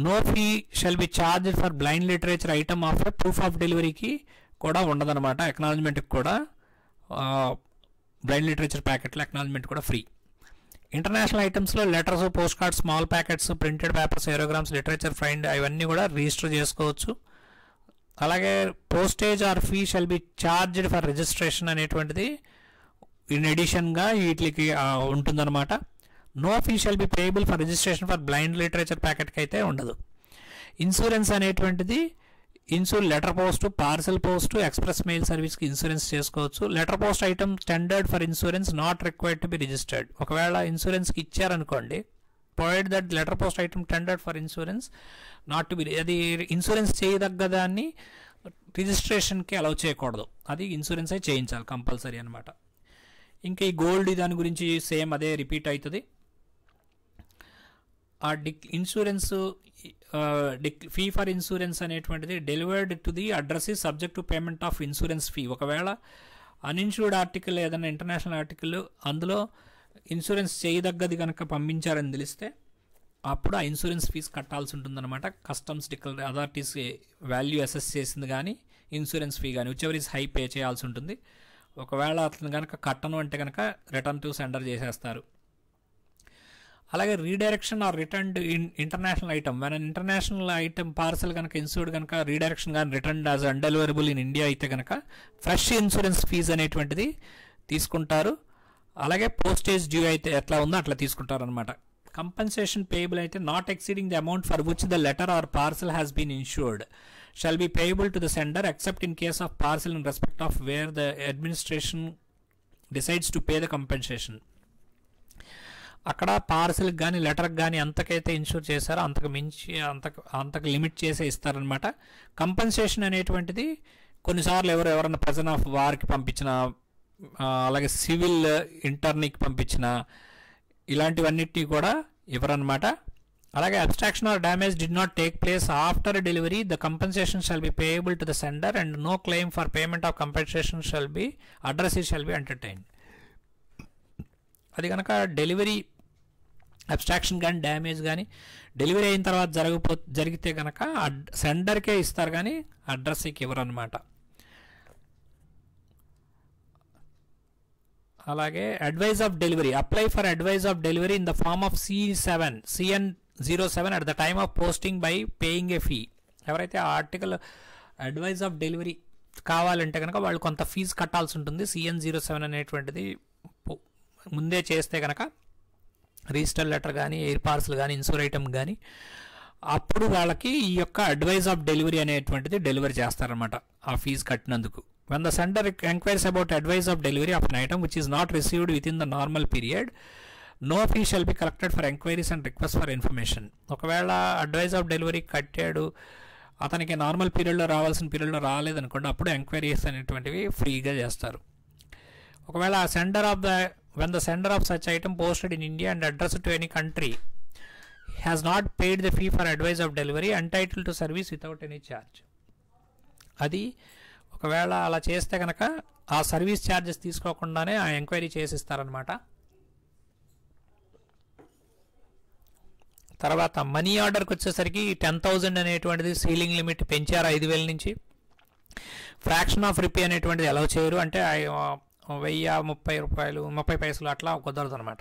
No fee shall be charged for blind literature item of proof of డెలివరీకి కూడా ఉండదన్నమాట. అక్నాలజ్మెంట్కి కూడా బ్లైండ్ లిటరేచర్ ప్యాకెట్లో అక్నాలజ్మెంట్ కూడా ఫ్రీ. ఇంటర్నేషనల్ ఐటమ్స్లో letters, post cards, small packets, printed papers, aerogrammes, literature blind ఇవన్నీ కూడా రిజిస్టర్ చేసుకోవచ్చు. అలాగే postage or fee shall be charged for registration అనేటువంటిది ఇన్ ఎడిషన్గా వీటికి ఉంటుందన్నమాట. No fee shall be payable for registration for blind literature ప్యాకెట్కి అయితే ఉండదు. ఇన్సూరెన్స్ అనేటువంటిది letter post, parcel post, express mail సర్వీస్కి ఇన్సూరెన్స్ చేసుకోవచ్చు. Letter post item tendered for insurance not required to be registered. ఒకవేళ ఇన్సూరెన్స్కి ఇచ్చారనుకోండి, provide that letter post item tendered for insurance not to B, అది ఇన్సూరెన్స్ చేయదగ్గదాన్ని రిజిస్ట్రేషన్కి అలౌ చేయకూడదు, అది ఇన్సూరెన్స్ అయి చేయించాలి కంపల్సరీ అనమాట. ఇంకా ఈ గోల్డ్ దాని గురించి సేమ్ అదే రిపీట్ అవుతుంది. ఆ ఇన్సూరెన్స్ ఫీ ఫర్ ఇన్సూరెన్స్ అనేటువంటిది డెలివర్డ్ టు ది అడ్రస్ ఈ subject to payment of insurance fee. ఒకవేళ అన్ఇన్సూర్డ్ ఆర్టికల్ ఏదైనా ఇంటర్నేషనల్ ఆర్టికల్ అందులో ఇన్సూరెన్స్ చేయదగ్గది కనుక పంపించారని తెలిస్తే అప్పుడు ఆ ఇన్సూరెన్స్ ఫీజు కట్టాల్సి ఉంటుందన్నమాట. కస్టమ్స్ అథారిటీస్ వాల్యూ అసెస్ చేసింది కానీ ఇన్సూరెన్స్ ఫీ కానీ which ever is high pay చేయాల్సి ఉంటుంది. ఒకవేళ అతను కనుక కట్టను అంటే కనుక రిటర్న్ టు సెండర్ చేసేస్తారు. అలాగే redirection or returned in international item, మన ఇంటర్నేషనల్ ఐటమ్ పార్సల్ కనుక ఇన్సూర్డ్ కనుక రీడైరెక్షన్ కానీ return as undeliverable in India అయితే కనుక ఫ్రెష్ ఇన్సూరెన్స్ ఫీజు అనేటువంటిది తీసుకుంటారు. అలాగే పోస్టేజ్ డ్యూ అయితే ఎట్లా ఉందో అట్లా తీసుకుంటారు అనమాట. కంపెన్సేషన్ పేయబుల్ అయితే not exceeding the amount for which the letter or parcel has been insured shall be payable to the sender except in case of parcel in respect of where the administration decides to pay the compensation. అక్కడ పార్సల్కి కానీ లెటర్కి కానీ ఎంతకైతే ఇన్సూర్ చేశారో అంతకు మించి అంతకు లిమిట్ చేసే ఇస్తారనమాట. కంపెన్సేషన్ అనేటువంటిది కొన్నిసార్లు ఎవరైనా ప్రెజన్ ఆఫ్ వార్కి పంపించిన, అలాగే సివిల్ ఇంటర్నీకి పంపించిన ఇలాంటివన్నిటినీ కూడా ఇవ్వరనమాట. అలాగే abstraction or damage did not take place after delivery, the compensation shall be payable to the sender and no claim for payment of compensation shall be entertained. అది కనుక డెలివరీ అబ్స్ట్రాక్షన్ కానీ డ్యామేజ్ కానీ డెలివరీ అయిన తర్వాత జరిగితే కనుక సెండర్కే ఇస్తారు కానీ అడ్రస్కి ఇవ్వరు అనమాట. అలాగే advice of delivery, apply for advice of delivery in the form of CN07 at the time of posting by paying a fee. ఎవరైతే ఆ ఆర్టికల్ అడ్వైజ్ ఆఫ్ డెలివరీ కావాలంటే కనుక వాళ్ళు కొంత ఫీజు కట్టాల్సి ఉంటుంది. CN07 అనేటువంటిది ముందే చేస్తే కనుక రిజిస్టర్ లెటర్ కానీ, ఎయిర్ పార్సల్ కానీ, ఇన్సూర్ ఐటమ్ కానీ, అప్పుడు వాళ్ళకి ఈ యొక్క అడ్వైజ్ ఆఫ్ డెలివరీ అనేటువంటిది డెలివరీ చేస్తారనమాట ఆ fee కట్టినందుకు. When the sender enquires about advice of delivery of an item which is not received within the normal period, no fee shall be collected for enquiries and requests for information. ఒకవేళ అడ్వైజ్ ఆఫ్ డెలివరీ కట్టాడు, అతనికి నార్మల్ పీరియడ్లో రావాల్సిన పీరియడ్లో రాలేదనుకోండి, అప్పుడు ఎంక్వైరీస్ అనేటువంటివి ఫ్రీగా చేస్తారు. ఒకవేళ when the sender of such item posted in India and addressed to any country has not paid the fee for advice of delivery, entitled to service without any charge. అది ఒకవేళ అలా చేస్తే కనుక ఆ సర్వీస్ ఛార్జెస్ తీసుకోకుండానే ఆ ఎంక్వైరీ చేసిస్తారనమాట. తర్వాత మనీ ఆర్డర్కి వచ్చేసరికి 10,000 అనేటువంటిది సీలింగ్ లిమిట్ పెంచారు 5,000 నుంచి. ఫ్రాక్షన్ ఆఫ్ రిపీ అనేటువంటిది అలౌ చేయరు, అంటే 1,030 రూపాయలు 30 పైసలు అట్లా కుదరదు అనమాట.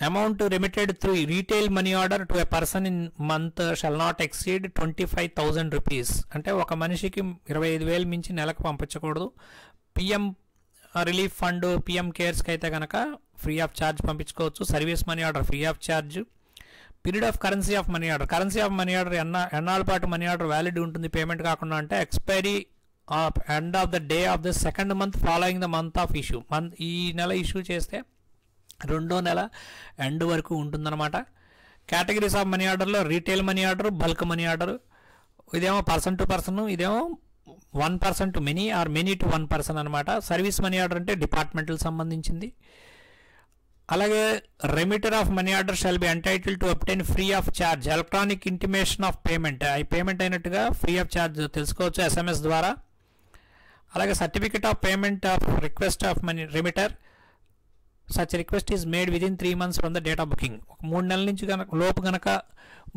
Amount remitted through retail money order to a person in month shall not exceed 25,000 rupees. అంటే ఒక మనిషికి 25,000 మించి నెలకు పంపించకూడదు. పిఎం రిలీఫ్ ఫండ్, పిఎం కేర్స్కి అయితే కనుక ఫ్రీ ఆఫ్ ఛార్జ్ పంపించుకోవచ్చు. Service money order free of charge. Period of currency of money order ఎన్నాళ్ళ పాటు మనీ ఆర్డర్ వ్యాలిడ్ ఉంటుంది పేమెంట్ కాకుండా అంటే expiry end of the day of the second month following the month of issue. ఈ నెల ఇష్యూ చేస్తే 2వ నెల ఎండ్ వరకు ఉంటుందన్నమాట. కేటగిరీస్ ఆఫ్ మనీ ఆర్డర్లో retail money order, bulk money order. ఇదేమో పర్సన్ టు పర్సన్, ఇదేమో 1 person to many or many to 1 person అనమాట. సర్వీస్ మనీ ఆర్డర్ అంటే డిపార్ట్మెంటల్ సంబంధించింది. అలాగే remitter of money order shall be entitle to obtain free of charge electronic intimation of payment. ఈ పేమెంట్ అయినట్టుగా ఫ్రీ ఆఫ్ ఛార్జ్ తెలుసుకోవచ్చు SMS ద్వారా. అలాగే certificate of payment of request of money remitter, such request is made within 3 months from the date of booking. 3 నెలల నుంచి లోపు కనుక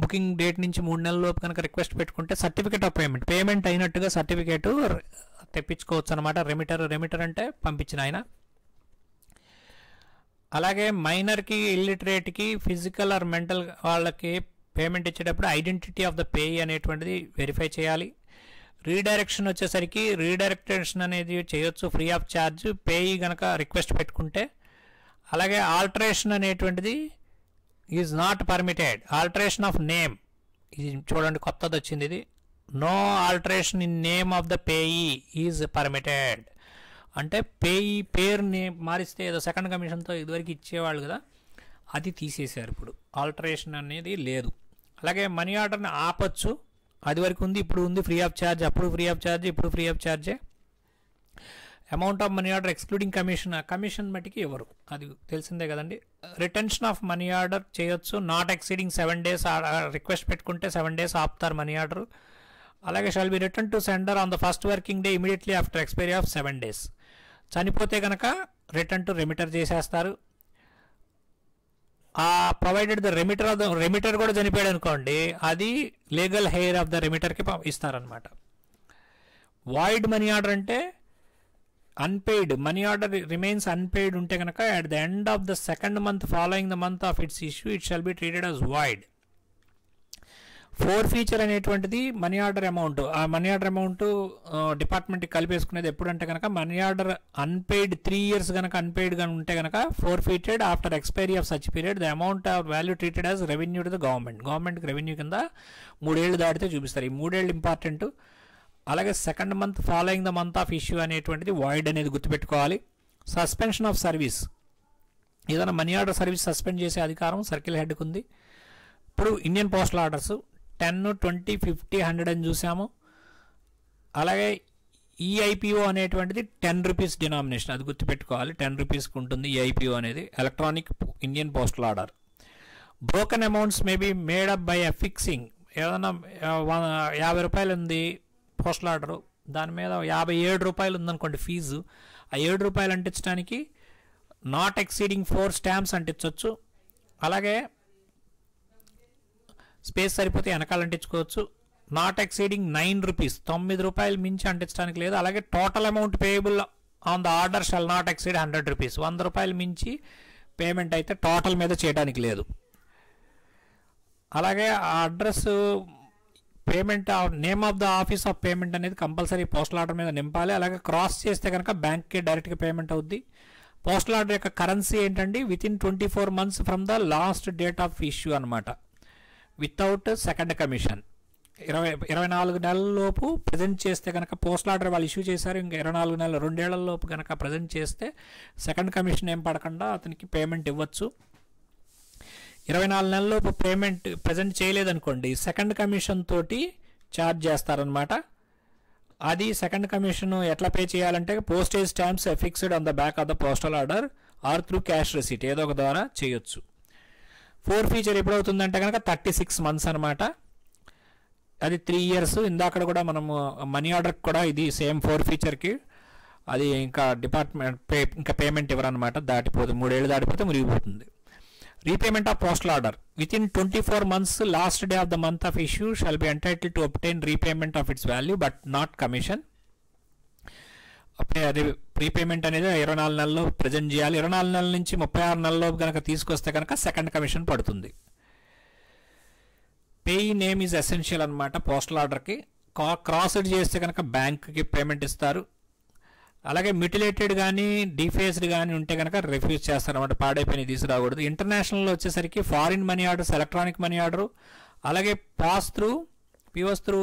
బుకింగ్ డేట్ నుంచి 3 నెలల లోపు కనుక రిక్వెస్ట్ పెట్టుకుంటే సర్టిఫికెట్ ఆఫ్ పేమెంట్ అయినట్టుగా సర్టిఫికేట్ తెప్పించుకోవచ్చు అనమాట. రెమిటర్ అంటే పంపించిన ఆయన. అలాగే మైనర్కి, ఇల్లిటరేట్కి, ఫిజికల్ ఆర్ మెంటల్ వాళ్ళకి పేమెంట్ ఇచ్చేటప్పుడు ఐడెంటిటీ ఆఫ్ ద పేయీ అనేటువంటిది వెరిఫై చేయాలి. రీడైరెక్షన్ వచ్చేసరికి రీడైరెక్షన్ అనేది చేయొచ్చు ఫ్రీ ఆఫ్ ఛార్జ్ పేయీ కనుక రిక్వెస్ట్ పెట్టుకుంటే. అలాగే ఆల్టరేషన్ అనేటువంటిది is not permitted. Alteration of name, ఇది చూడండి కొత్తది వచ్చింది ఇది. No alteration in name of the payee is permitted. అంటే పేరుని మారిస్తే ఏదో సెకండ్ కమిషన్తో ఇదివరకు ఇచ్చేవాళ్ళు కదా, అది తీసేశారు ఇప్పుడు. ఆల్టరేషన్ అనేది లేదు. అలాగే మనీ ఆర్డర్ని ఆపచ్చు, అది వరకు ఉంది, ఇప్పుడు ఉంది ఫ్రీ ఆఫ్ ఛార్జ్, అప్పుడు ఫ్రీ ఆఫ్ ఛార్జ్, ఇప్పుడు ఫ్రీ ఆఫ్ ఛార్జే. Amount of money order excluding commission మటుకి ఎవరు, అది తెలిసిందే కదండి. రిటెన్షన్ ఆఫ్ మనీ ఆర్డర్ చేయొచ్చు, నాట్ ఎక్సీడింగ్ 7 days. రిక్వెస్ట్ పెట్టుకుంటే 7 days ఆపుతారు మనీ ఆర్డర్. అలాగే shall be return to sender on the first working day immediately after expiry of 7 days. చనిపోతే కనుక రిటర్న్ టు రెమిటర్ చేసేస్తారు. ప్రొవైడెడ్ ద రెమిటర్ కూడా చనిపోయాడు అనుకోండి, అది లీగల్ హెయిర్ ఆఫ్ ద రెమిటర్కి ఇస్తారనమాట. వాయిడ్ మనీ ఆర్డర్ అంటే unpaid money order remains unpaid ఉంటే కనుక at the end of the second month following the month of it's issue it shall be treated as void. Feature అనేటువంటిది మనీ ఆర్డర్ అమౌంట్. ఆ మనీ ఆర్డర్ అమౌంట్ డిపార్ట్మెంట్కి కలిపేసుకునేది ఎప్పుడంటే కనుక మనీ ఆర్డర్ అన్పెయిడ్ 3 years కనుక అన్పెయిడ్గా ఉంటే కనుక forfeited after expiry of such period the amount of value treated as revenue to the గవర్నమెంట్కి రెవెన్యూ కింద 3 ఏళ్ళు దాటితే చూపిస్తారు. ఈ 3 ఏళ్ళు ఇంపార్టెంట్. అలాగే second month following the month of issue అనేటువంటిది వాయిడ్ అనేది గుర్తుపెట్టుకోవాలి. సస్పెన్షన్ ఆఫ్ సర్వీస్, ఏదైనా మనీ ఆర్డర్ సర్వీస్ సస్పెండ్ చేసే అధికారం సర్కిల్ హెడ్కి ఉంది. ఇప్పుడు ఇండియన్ పోస్టల్ ఆర్డర్స్ 10, 20, 50, 100 అని చూసాము. అలాగే ఈఐపిఓ అనేటువంటిది 10 rupees డినామినేషన్, అది గుర్తుపెట్టుకోవాలి. 10 rupeesకి ఉంటుంది ఈఐపిఓ అనేది, electronic Indian postal order. Broken amounts may be made up by a fixing. ఏదైనా 50 రూపాయలు ఉంది పోస్టల్ ఆర్డరు, దాని మీద 57 రూపాయలు ఉందనుకోండి ఫీజు. ఆ 7 రూపాయలు అంటించడానికి నాట్ ఎక్సీడింగ్ 4 స్టాంప్స్ అంటించవచ్చు. అలాగే స్పేస్ సరిపోతే వెనకాల అంటించుకోవచ్చు. నాట్ ఎక్సీడింగ్ 9 రూపీస్, 9 రూపాయలు మించి అంటించడానికి లేదు. అలాగే total amount payable on the order shall not exceed 100 rupees, 100 రూపాయలు మించి పేమెంట్ అయితే టోటల్ మీద చేయడానికి లేదు. అలాగే ఆ address payment name of the office of payment అనేది కంపల్సరీ పోస్టల్ ఆర్డర్ మీద నింపాలి. అలాగే క్రాస్ చేస్తే కనుక బ్యాంక్కి డైరెక్ట్గా పేమెంట్ అవుద్ది. పోస్టల్ ఆర్డర్ యొక్క కరెన్సీ ఏంటండి, within 24 months from the last date of issue అనమాట, వితౌట్ సెకండ్ కమిషన్. 24 నెలల లోపు ప్రజెంట్ చేస్తే కనుక పోస్టల్ ఆర్డర్ వాళ్ళు ఇష్యూ చేశారు, ఇంకా 24 నెలలు 2 ఏళ్ల లోపు కనుక ప్రజెంట్ చేస్తే సెకండ్ కమిషన్ ఏం పడకుండా అతనికి పేమెంట్ ఇవ్వచ్చు. 24 నెలలలోపు పేమెంట్ ప్రజెంట్ చేయలేదనుకోండి, సెకండ్ కమిషన్ తోటి ఛార్జ్ చేస్తారనమాట. అది సెకండ్ కమిషన్ ఎట్లా పే చేయాలంటే postage stamps fixed on the back of the postal order or through cash receipt, ఏదో ఒక ద్వారా చేయొచ్చు. 4 ఫీచర్ ఎప్పుడవుతుందంటే కనుక 36 months అనమాట. అది 3 years. ఇందాక కూడా మనము మనీ ఆర్డర్కి కూడా ఇది సేమ్ 4 ఫీచర్కి అది ఇంకా డిపార్ట్మెంట్ ఇంకా పేమెంట్ ఇవ్వరనమాట, దాటిపోతుంది 3 ఏళ్ళు దాటిపోతే మురిగిపోతుంది. Repayment of postal order within 24 months last day of the month of issue shall be entitled to obtain repayment of its value but not commission. Prepayment అనేది 24 నెలల్లో ప్రజెంట్ చేయాలి. 24 నెలల నుంచి 36 నెలల్లో కనుక తీసుకొస్తే కనుక సెకండ్ కమిషన్ పడుతుంది. పేయి నేమ్ ఈజ్ ఎసెన్షియల్ అనమాట పోస్టల్ ఆర్డర్కి. క్రాస్డ్ చేస్తే కనుక బ్యాంక్కి పేమెంట్ ఇస్తారు. అలాగే మిటిలేటెడ్ కానీ డిఫేస్డ్ కానీ ఉంటే కనుక రిఫ్యూజ్ చేస్తారన్నమాట, పాడైపోయిన తీసుకురాకూడదు. ఇంటర్నేషనల్లో వచ్చేసరికి foreign money orders, electronic money order, అలాగే POs through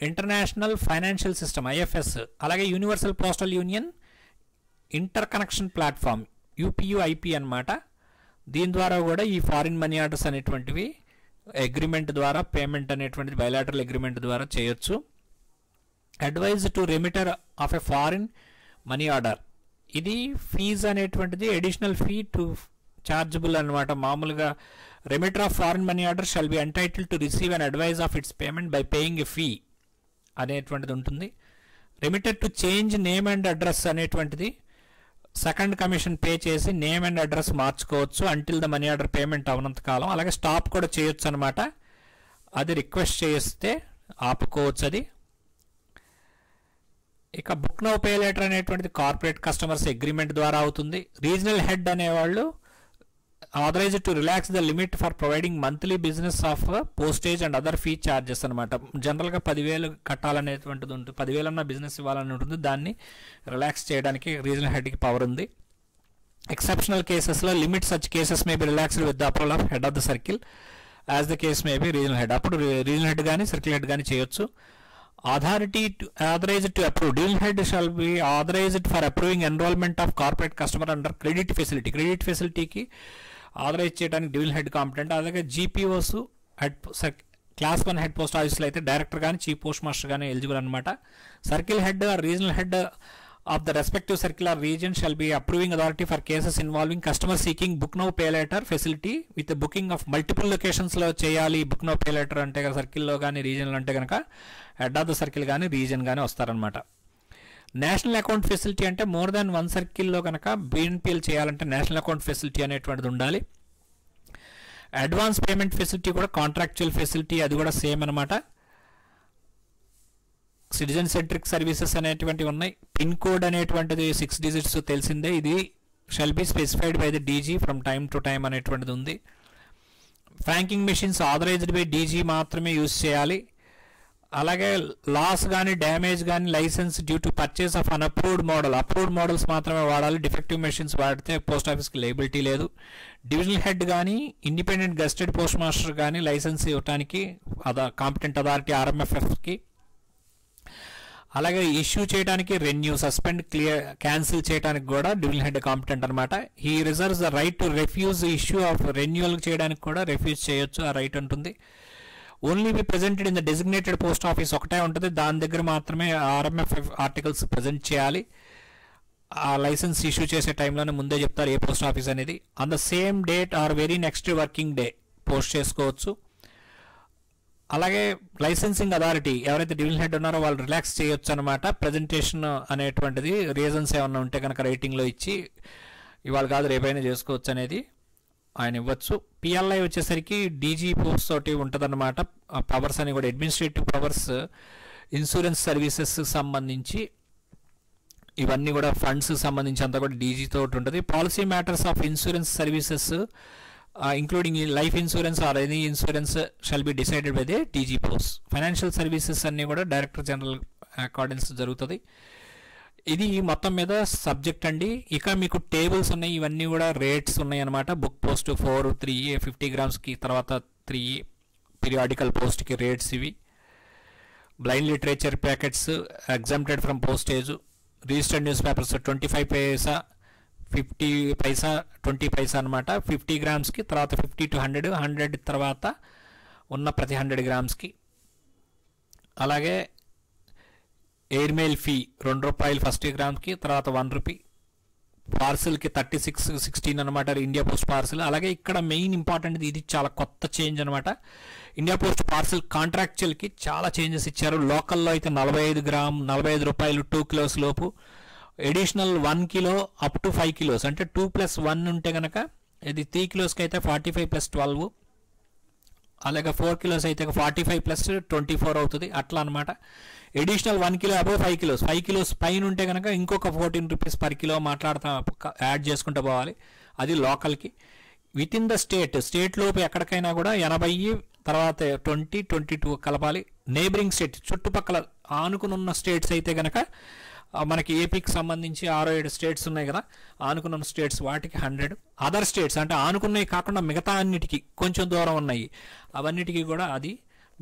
international financial system IFS, అలాగే universal postal union interconnection platform UPUIP అనమాట. దీని ద్వారా కూడా ఈ ఫారిన్ మనీ ఆర్డర్స్ అనేటువంటివి అగ్రిమెంట్ ద్వారా పేమెంట్ అనేటువంటిది బయలాటరల్ అగ్రిమెంట్ ద్వారా చేయొచ్చు. Advise to remitter of a foreign money order, ఇది ఫీజు అనేటువంటిది అడిషనల్ ఫీ టు చార్జబుల్ అనమాట. మామూలుగా remitter of foreign money order shall be entitled to receive and advise of its payment by paying a fee అనేటువంటిది ఉంటుంది. Remitter to change name and address అనేటువంటిది సెకండ్ కమిషన్ పే చేసి నేమ్ అండ్ అడ్రస్ మార్చుకోవచ్చు until the money order payment అవనంత కాలం. అలాగే స్టాప్ కూడా చేయొచ్చు అనమాట, అది రిక్వెస్ట్ చేస్తే ఆపుకోవచ్చు అది. ఇక బుక్ నౌ పే లెటర్ అనేటువంటిది కార్పొరేట్ కస్టమర్స్ అగ్రిమెంట్ ద్వారా అవుతుంది. రీజనల్ హెడ్ అనేవాళ్ళు authorise to relax the limit for providing monthly business of postage and other fee charges అనమాట. జనరల్గా 10,000 కట్టాలనేటువంటిది ఉంటుంది, 10,000 బిజినెస్ ఇవ్వాలని ఉంటుంది, దాన్ని రిలాక్స్ చేయడానికి రీజనల్ హెడ్కి పవర్ ఉంది. ఎక్సెప్షనల్ కేసెస్లో limit such cases may be relaxed with the approval of head of the circle as the case may be regional head. అప్పుడు రీజనల్ హెడ్ కానీ సర్కిల్ హెడ్ కానీ చేయొచ్చు. authorized to approve. Divisional head shall be authorized for approving enrollment of corporate customer under credit facility. Credit facility ki authorize చేయడానికి divisional head competent. అలాగే GPOs క్లాస్ 1 హెడ్ పోస్ట్ ఆఫీస్లో అయితే డైరెక్టర్ కానీ చీఫ్ పోస్ట్ మాస్టర్ కానీ ఎలిజిబుల్ అనమాట. Circle head or regional head of the respective circle or region shall be approving authority for cases involving customer seeking book now pay later facility with booking of multiple లొకేషన్స్లో చేయాలి. బుక్ నౌ పే లెటర్ అంటే సర్కిల్లో కానీ రీజన్లో అంటే కనుక హెడ్ ఆఫ్ ద సర్కిల్ కానీ రీజన్ కానీ వస్తారనమాట. నేషనల్ అకౌంట్ ఫెసిలిటీ అంటే మోర్ దాన్ 1 సర్కిల్లో కనుక BNPL చేయాలంటే నేషనల్ అకౌంట్ ఫెసిలిటీ అనేటువంటిది ఉండాలి. అడ్వాన్స్ పేమెంట్ ఫెసిలిటీ కూడా కాంట్రాక్చువల్ ఫెసిలిటీ, అది కూడా సేమ్ అనమాట. సిటిజన్ సెంట్రిక్ సర్వీసెస్ అనేటువంటివి ఉన్నాయి. పిన్ కోడ్ అనేటువంటిది 6 digits తెలిసిందే, ఇది shall be specified by the DG from time to time అనేటువంటిది ఉంది. Franking machines authorised by DG మాత్రమే యూజ్ చేయాలి. అలాగే లాస్ కానీ డ్యామేజ్ కానీ licence due to purchase of unapproved model, approved models మాత్రమే వాడాలి. డిఫెక్టివ్ మెషిన్స్ వాడితే పోస్ట్ ఆఫీస్కి లయబిలిటీ లేదు. డివిజనల్ హెడ్ కానీ ఇండిపెండెంట్ గెస్టెడ్ పోస్ట్ మాస్టర్ కానీ లైసెన్స్ ఇవ్వడానికి కాంపిటెంట్ అథారిటీ RMFFకి. అలాగే ఇష్యూ చేయడానికి రెన్యూ, సస్పెండ్, క్యాన్సిల్ చేయడానికి కూడా డివిజనల్ హెడ్ కాంపిటెంట్ అనమాట. He reserves the right to refuse issue of renewal చేయడానికి కూడా రిఫ్యూజ్ చేయొచ్చు, ఆ రైట్ ఉంటుంది. Only B presented in the designated post office ఒకటే ఉంటుంది, దాని దగ్గర మాత్రమే RMFF ఆర్టికల్స్ ప్రజెంట్ చేయాలి. ఆ లైసెన్స్ ఇష్యూ చేసే టైంలోనే ముందే చెప్తారు ఏ పోస్ట్ ఆఫీస్ అనేది. On the same date are very next working day, post చేసుకోవచ్చు. అలాగే లైసెన్సింగ్ అథారిటీ ఎవరైతే డివిజన్ హెడ్ ఉన్నారో వాళ్ళు రిలాక్స్ చేయొచ్చు అనమాట. ప్రజెంటేషన్ అనేటువంటిది రీజన్స్ ఏమన్నా ఉంటే కనుక రైటింగ్లో ఇచ్చి ఇవాళ కాదు రేపైనా చేసుకోవచ్చు అనేది ఆయన ఇవ్వచ్చు. పిఎల్ఐ వచ్చేసరికి డీజీ పోస్ట్ తోటి ఉంటుందన్నమాట. పవర్స్ అని కూడా అడ్మినిస్ట్రేటివ్ పవర్స్, ఇన్సూరెన్స్ సర్వీసెస్ సంబంధించి ఇవన్నీ కూడా ఫండ్స్ సంబంధించి అంతా కూడా డీజీ తోటి ఉంటుంది. Policy matters of insurance services including life insurance or any insurance shall be decided by the DG post. Financial services అన్నీ కూడా డైరెక్టర్ జనరల్ అకార్డెన్స్ జరుగుతుంది. ఇది మొత్తం మీద సబ్జెక్ట్ అండి. ఇక మీకు టేబుల్స్ ఉన్నాయి, ఇవన్నీ కూడా రేట్స్ ఉన్నాయి అనమాట. బుక్ పోస్ట్ 4, 3 50 గ్రామ్స్కి, తర్వాత 3 పీరియాడికల్ పోస్ట్కి రేట్స్ ఇవి. Blind literature packets exempted from postage. Registered news papers 25 పైసా, 50 పైసా, 20 పైసా అనమాట 50 గ్రామ్స్కి. తర్వాత 50 to 100, 100 తర్వాత ఉన్న ప్రతి 100 గ్రామ్స్కి. అలాగే ఎయిర్ మెయిల్ ఫీ ₹2 ఫస్ట్ గ్రామ్కి, తర్వాత ₹1. పార్సల్కి 36.16 అనమాట ఇండియా పోస్ట్ పార్సల్. అలాగే ఇక్కడ మెయిన్ ఇంపార్టెంట్, ఇది చాలా కొత్త చేంజ్ అనమాట. ఇండియా పోస్ట్ పార్సల్ కాంట్రాక్చువల్కి చాలా చేంజెస్ ఇచ్చారు. లోకల్లో అయితే ₹45 2 కిలోస్ లోపు, additional 1 kilo up to 5 kilos అంటే 2+1 ఉంటే కనుక ఇది 3 కిలోస్కి అయితే 45 + 12, అలాగే 4 కిలోస్ అయితే 45 + 24 అవుతుంది. అట్లా అనమాట. Additional 1 kilo above 5 kilos, 5 kilos పైన ఉంటే కనుక ఇంకొక ₹14 పర్ కిలో యాడ్ చేసుకుంటూ పోవాలి. అది లోకల్కి. విత్ ఇన్ ద స్టేట్ లోపు ఎక్కడికైనా కూడా 80, తర్వాత 20, 22 కలపాలి. నేబరింగ్ స్టేట్ చుట్టుపక్కల ఆనుకుని ఉన్న స్టేట్స్ అయితే కనుక మనకి ఏపీకి సంబంధించి 6-7 స్టేట్స్ ఉన్నాయి కదా, ఆనుకున్న స్టేట్స్ వాటికి 100. అదర్ స్టేట్స్ అంటే ఆనుకున్నవి కాకుండా మిగతా అన్నిటికీ కొంచెం దూరం ఉన్నాయి అవన్నిటికీ కూడా అది.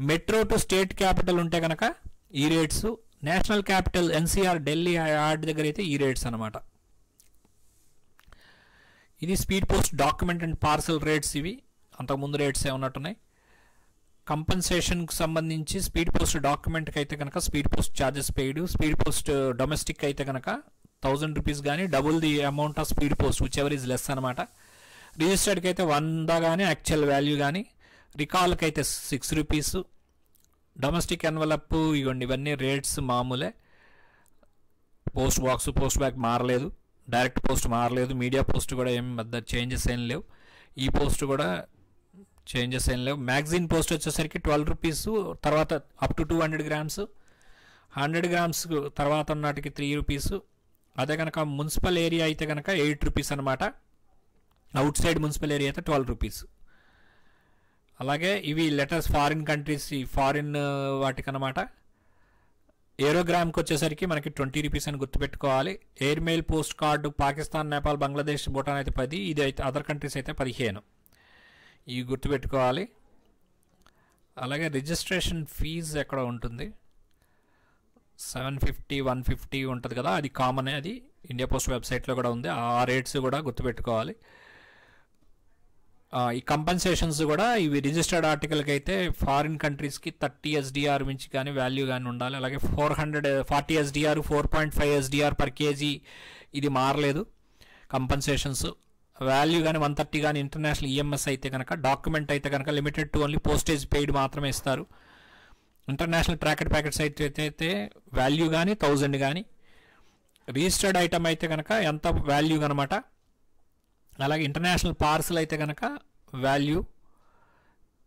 మెట్రో టు స్టేట్ క్యాపిటల్ ఉంటే కనుక ఈ rates, national capital NCR Delhi ఆర్ట్ దగ్గర అయితే ఈ రేట్స్ అనమాట. ఇది speed post document and parcel rates. ఇవి అంతకుముందు రేట్స్ ఏమన్నట్టున్నాయి. కంపెన్సేషన్కి సంబంధించి స్పీడ్ పోస్ట్ డాక్యుమెంట్కి అయితే కనుక speed post charges paid. Speed post domestic అయితే కనుక ₹1000 కానీ, double the amount of speed post which ever is less అనమాట. రిజిస్టర్డ్కి అయితే 100 కానీ, యాక్చువల్ వాల్యూ కానీ. రికాల్కి అయితే ₹6. డొమెస్టిక్ ఎన్వలప్ ఇవ్వండి, ఇవన్నీ రేట్స్ మామూలే. పోస్ట్ బాక్స్, పోస్ట్ బ్యాగ్ మారలేదు. డైరెక్ట్ పోస్ట్ మారలేదు. మీడియా పోస్ట్ కూడా ఏం పెద్ద చేంజెస్ ఏం లేవు. ఈ పోస్ట్ కూడా చేంజెస్ ఏం లేవు. మ్యాగజైన్ పోస్ట్ వచ్చేసరికి ₹12, తర్వాత అప్ టు 200 గ్రామ్స్, 100 గ్రామ్స్ తర్వాత ఉన్నటికి ₹3. అదే కనుక మున్సిపల్ ఏరియా అయితే కనుక ₹8 అనమాట. అవుట్ సైడ్ మున్సిపల్ ఏరియా అయితే ₹12. అలాగే ఇవి లెటర్స్ ఫారిన్ కంట్రీస్, ఈ ఫారిన్ వాటికనమాట. ఏరోగ్రామ్కి వచ్చేసరికి మనకి ₹20 అని గుర్తుపెట్టుకోవాలి. Air mail post card Pakistan, Nepal, Bangladesh, Bhutan అయితే 10, ఇది అయితే అదర్ కంట్రీస్ అయితే 15. ఇవి గుర్తుపెట్టుకోవాలి. అలాగే రిజిస్ట్రేషన్ ఫీజు ఎక్కడ ఉంటుంది, 750, 150 ఉంటుంది కదా, అది కామనే. అది ఇండియా పోస్ట్ వెబ్సైట్లో కూడా ఉంది. ఆ రేట్స్ కూడా గుర్తుపెట్టుకోవాలి. ఈ కంపెన్సేషన్స్ కూడా ఇవి రిజిస్టర్డ్ ఆర్టికల్కి అయితే ఫారిన్ కంట్రీస్కి 30 SDR మించి కానీ వాల్యూ కానీ ఉండాలి. అలాగే 440 SDR, 4.5 SDR పర్ కేజీ ఇది మారలేదు. కంపెన్సేషన్స్ వాల్యూ కానీ 130 కానీ. ఇంటర్నేషనల్ ఈఎంఎస్ అయితే కనుక, డాక్యుమెంట్ అయితే కనుక limited to only postage paid మాత్రమే ఇస్తారు. ఇంటర్నేషనల్ ట్రాకెడ్ ప్యాకెట్స్ అయితే వాల్యూ కానీ 1000 కానీ. రిజిస్టర్డ్ ఐటమ్ అయితే కనుక ఎంత వాల్యూ అనమాట. అలాగే ఇంటర్నేషనల్ పార్సల్ అయితే కనుక వాల్యూ,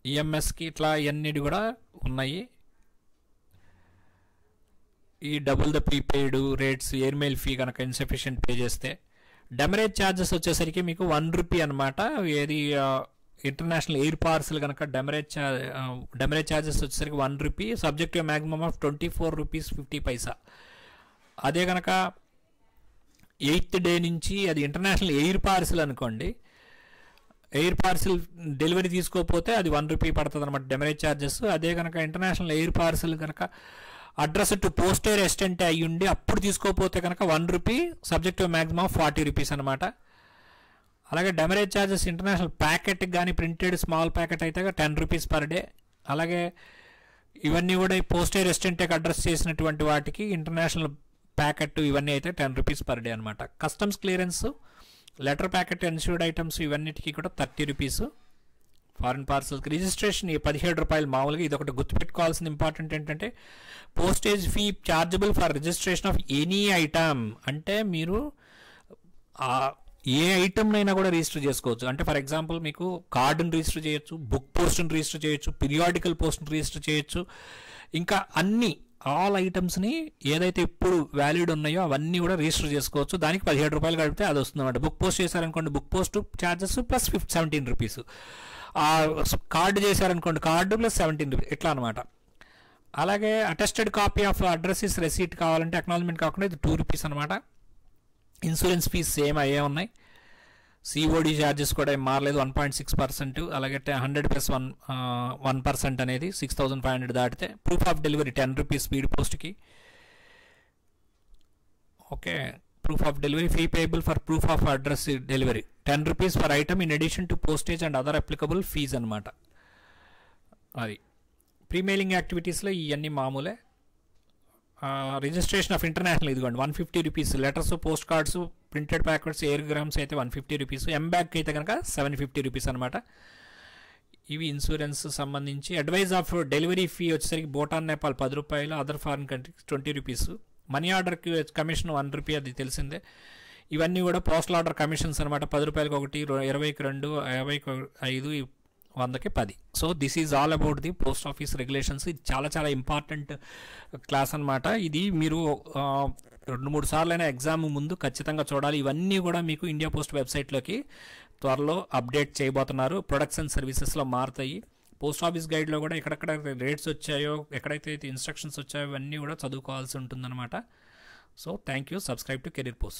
ఈఎంఎస్కి ఇట్లా ఇవన్నీ కూడా ఉన్నాయి. ఈ double the prepaid rates, air mail fee కనుక ఇన్సఫిషియెంట్ పే చేస్తే. డెమరేజ్ ఛార్జెస్ వచ్చేసరికి మీకు ₹1 అనమాట. ఏది ఇంటర్నేషనల్ ఎయిర్ పార్సల్ కనుక డెమరేజ్ ఛార్జెస్ వచ్చేసరికి ₹1, సబ్జెక్ట్ టు మ్యాక్సిమమ్ ఆఫ్ ₹24.50. అదే కనుక 8th డే నుంచి అది ఇంటర్నేషనల్ ఎయిర్ పార్సిల్ అనుకోండి, ఎయిర్ పార్సిల్ డెలివరీ తీసుకోకపోతే అది ₹1 పడుతుంది అనమాట డెమరేజ్ ఛార్జెస్. అదే కనుక ఇంటర్నేషనల్ ఎయిర్ పార్సిల్ కనుక అడ్రస్ టు పోస్టే రెసిడెంట్ అయ్యి ఉండి అప్పుడు తీసుకోకపోతే కనుక ₹1, సబ్జెక్ట్ టు మ్యాక్సిమం ₹40 అనమాట. అలాగే డెమరేజ్ ఛార్జెస్ ఇంటర్నేషనల్ ప్యాకెట్కి కానీ ప్రింటెడ్ స్మాల్ ప్యాకెట్ అయితే ₹10 పర్ డే. అలాగే ఇవన్నీ కూడా పోస్టే రెసిడెంట్కి అడ్రస్ చేసినటువంటి వాటికి ఇంటర్నేషనల్ ప్యాకెట్ ఇవన్నీ అయితే ₹10 పర్ డే అనమాట. Customs clearance, letter packet, insured items ఇవన్నిటికీ కూడా ₹30. ఫారిన్ పార్సల్కి రిజిస్ట్రేషన్ ₹17 మామూలుగా. ఇది ఒకటి గుర్తుపెట్టుకోవాల్సిన ఇంపార్టెంట్ ఏంటంటే postage fee chargeable for registration of any item. అంటే మీరు ఏ ఐటమ్నైనా కూడా రిజిస్టర్ చేసుకోవచ్చు. అంటే ఫర్ ఎగ్జాంపుల్ మీకు కార్డుని రిజిస్టర్ చేయొచ్చు, బుక్ పోస్ట్ని రిజిస్టర్ చేయొచ్చు, పీరియాడికల్ పోస్ట్ని రిజిస్టర్ చేయొచ్చు, ఇంకా అన్ని ఆల్ ఐటమ్స్ని ఏదైతే ఇప్పుడు వ్యాలిడ్ ఉన్నాయో అవన్నీ కూడా రిజిస్టర్ చేసుకోవచ్చు. దానికి ₹17 కడితే అది వస్తుంది అనమాట. బుక్ పోస్ట్ చేశారనుకోండి, book post charges plus ₹17. Card చేశారనుకోండి, కార్డు ప్లస్ ₹17, ఇట్లా అనమాట. అలాగే attested copy of address receipt కావాలంటే అక్నాలజ్మెంట్ కాకుండా ఇది ₹2 అనమాట. ఇన్సూరెన్స్ ఫీజ్ సేమ్ అయ్యే ఉన్నాయి. సిఓడి ఛార్జెస్ కూడా ఏం మారలేదు, 1.6%. అలాగే 100+1% అనేది 6500 దాటితే. ప్రూఫ్ ఆఫ్ డెలివరీ ₹10 స్పీడ్ పోస్ట్కి. Okay, proof of delivery fee payable for proof of address delivery ₹10 for item in addition to postage and other applicable fees అనమాట. అది ప్రీమెయిలింగ్ యాక్టివిటీస్లో ఇవన్నీ మామూలే. రిజిస్ట్రేషన్ ఆఫ్ ఇంటర్నేషనల్ ఇదిగోండి ₹150. Letters, post cards, printed packets, airgrams అయితే ₹150. ఎంబ్యాక్ అయితే కనుక ₹750 అనమాట. ఇవి ఇన్సూరెన్స్ సంబంధించి. అడ్వైజ్ ఆఫ్ డెలివరీ ఫీ వచ్చేసరికి Bhutan, Nepal ₹10, other foreign countries ₹20. Money ఆర్డర్కి కమిషన్ ₹1, అది తెలిసిందే. ఇవన్నీ కూడా పోస్టల్ ఆర్డర్ కమిషన్స్ అనమాట. ₹10 ఒకటి, 20కి 2, 50కి 5, 100కి 10. So this is all about the post office regulations. ఇది చాలా చాలా ఇంపార్టెంట్ క్లాస్ అనమాట. ఇది మీరు 2-3 సార్లైనా ఎగ్జామ్ ముందు ఖచ్చితంగా చూడాలి. ఇవన్నీ కూడా మీకు ఇండియా పోస్ట్ వెబ్సైట్లోకి త్వరలో అప్డేట్ చేయబోతున్నారు. ప్రొడక్ట్స్ అండ్ సర్వీసెస్లో మారుతాయి. పోస్ట్ ఆఫీస్ గైడ్లో కూడా ఎక్కడెక్కడ రేట్స్ వచ్చాయో, ఎక్కడైతే ఇన్స్ట్రక్షన్స్ వచ్చాయో ఇవన్నీ కూడా చదువుకోవాల్సి ఉంటుందన్నమాట. So thank you. Subscribe to career post.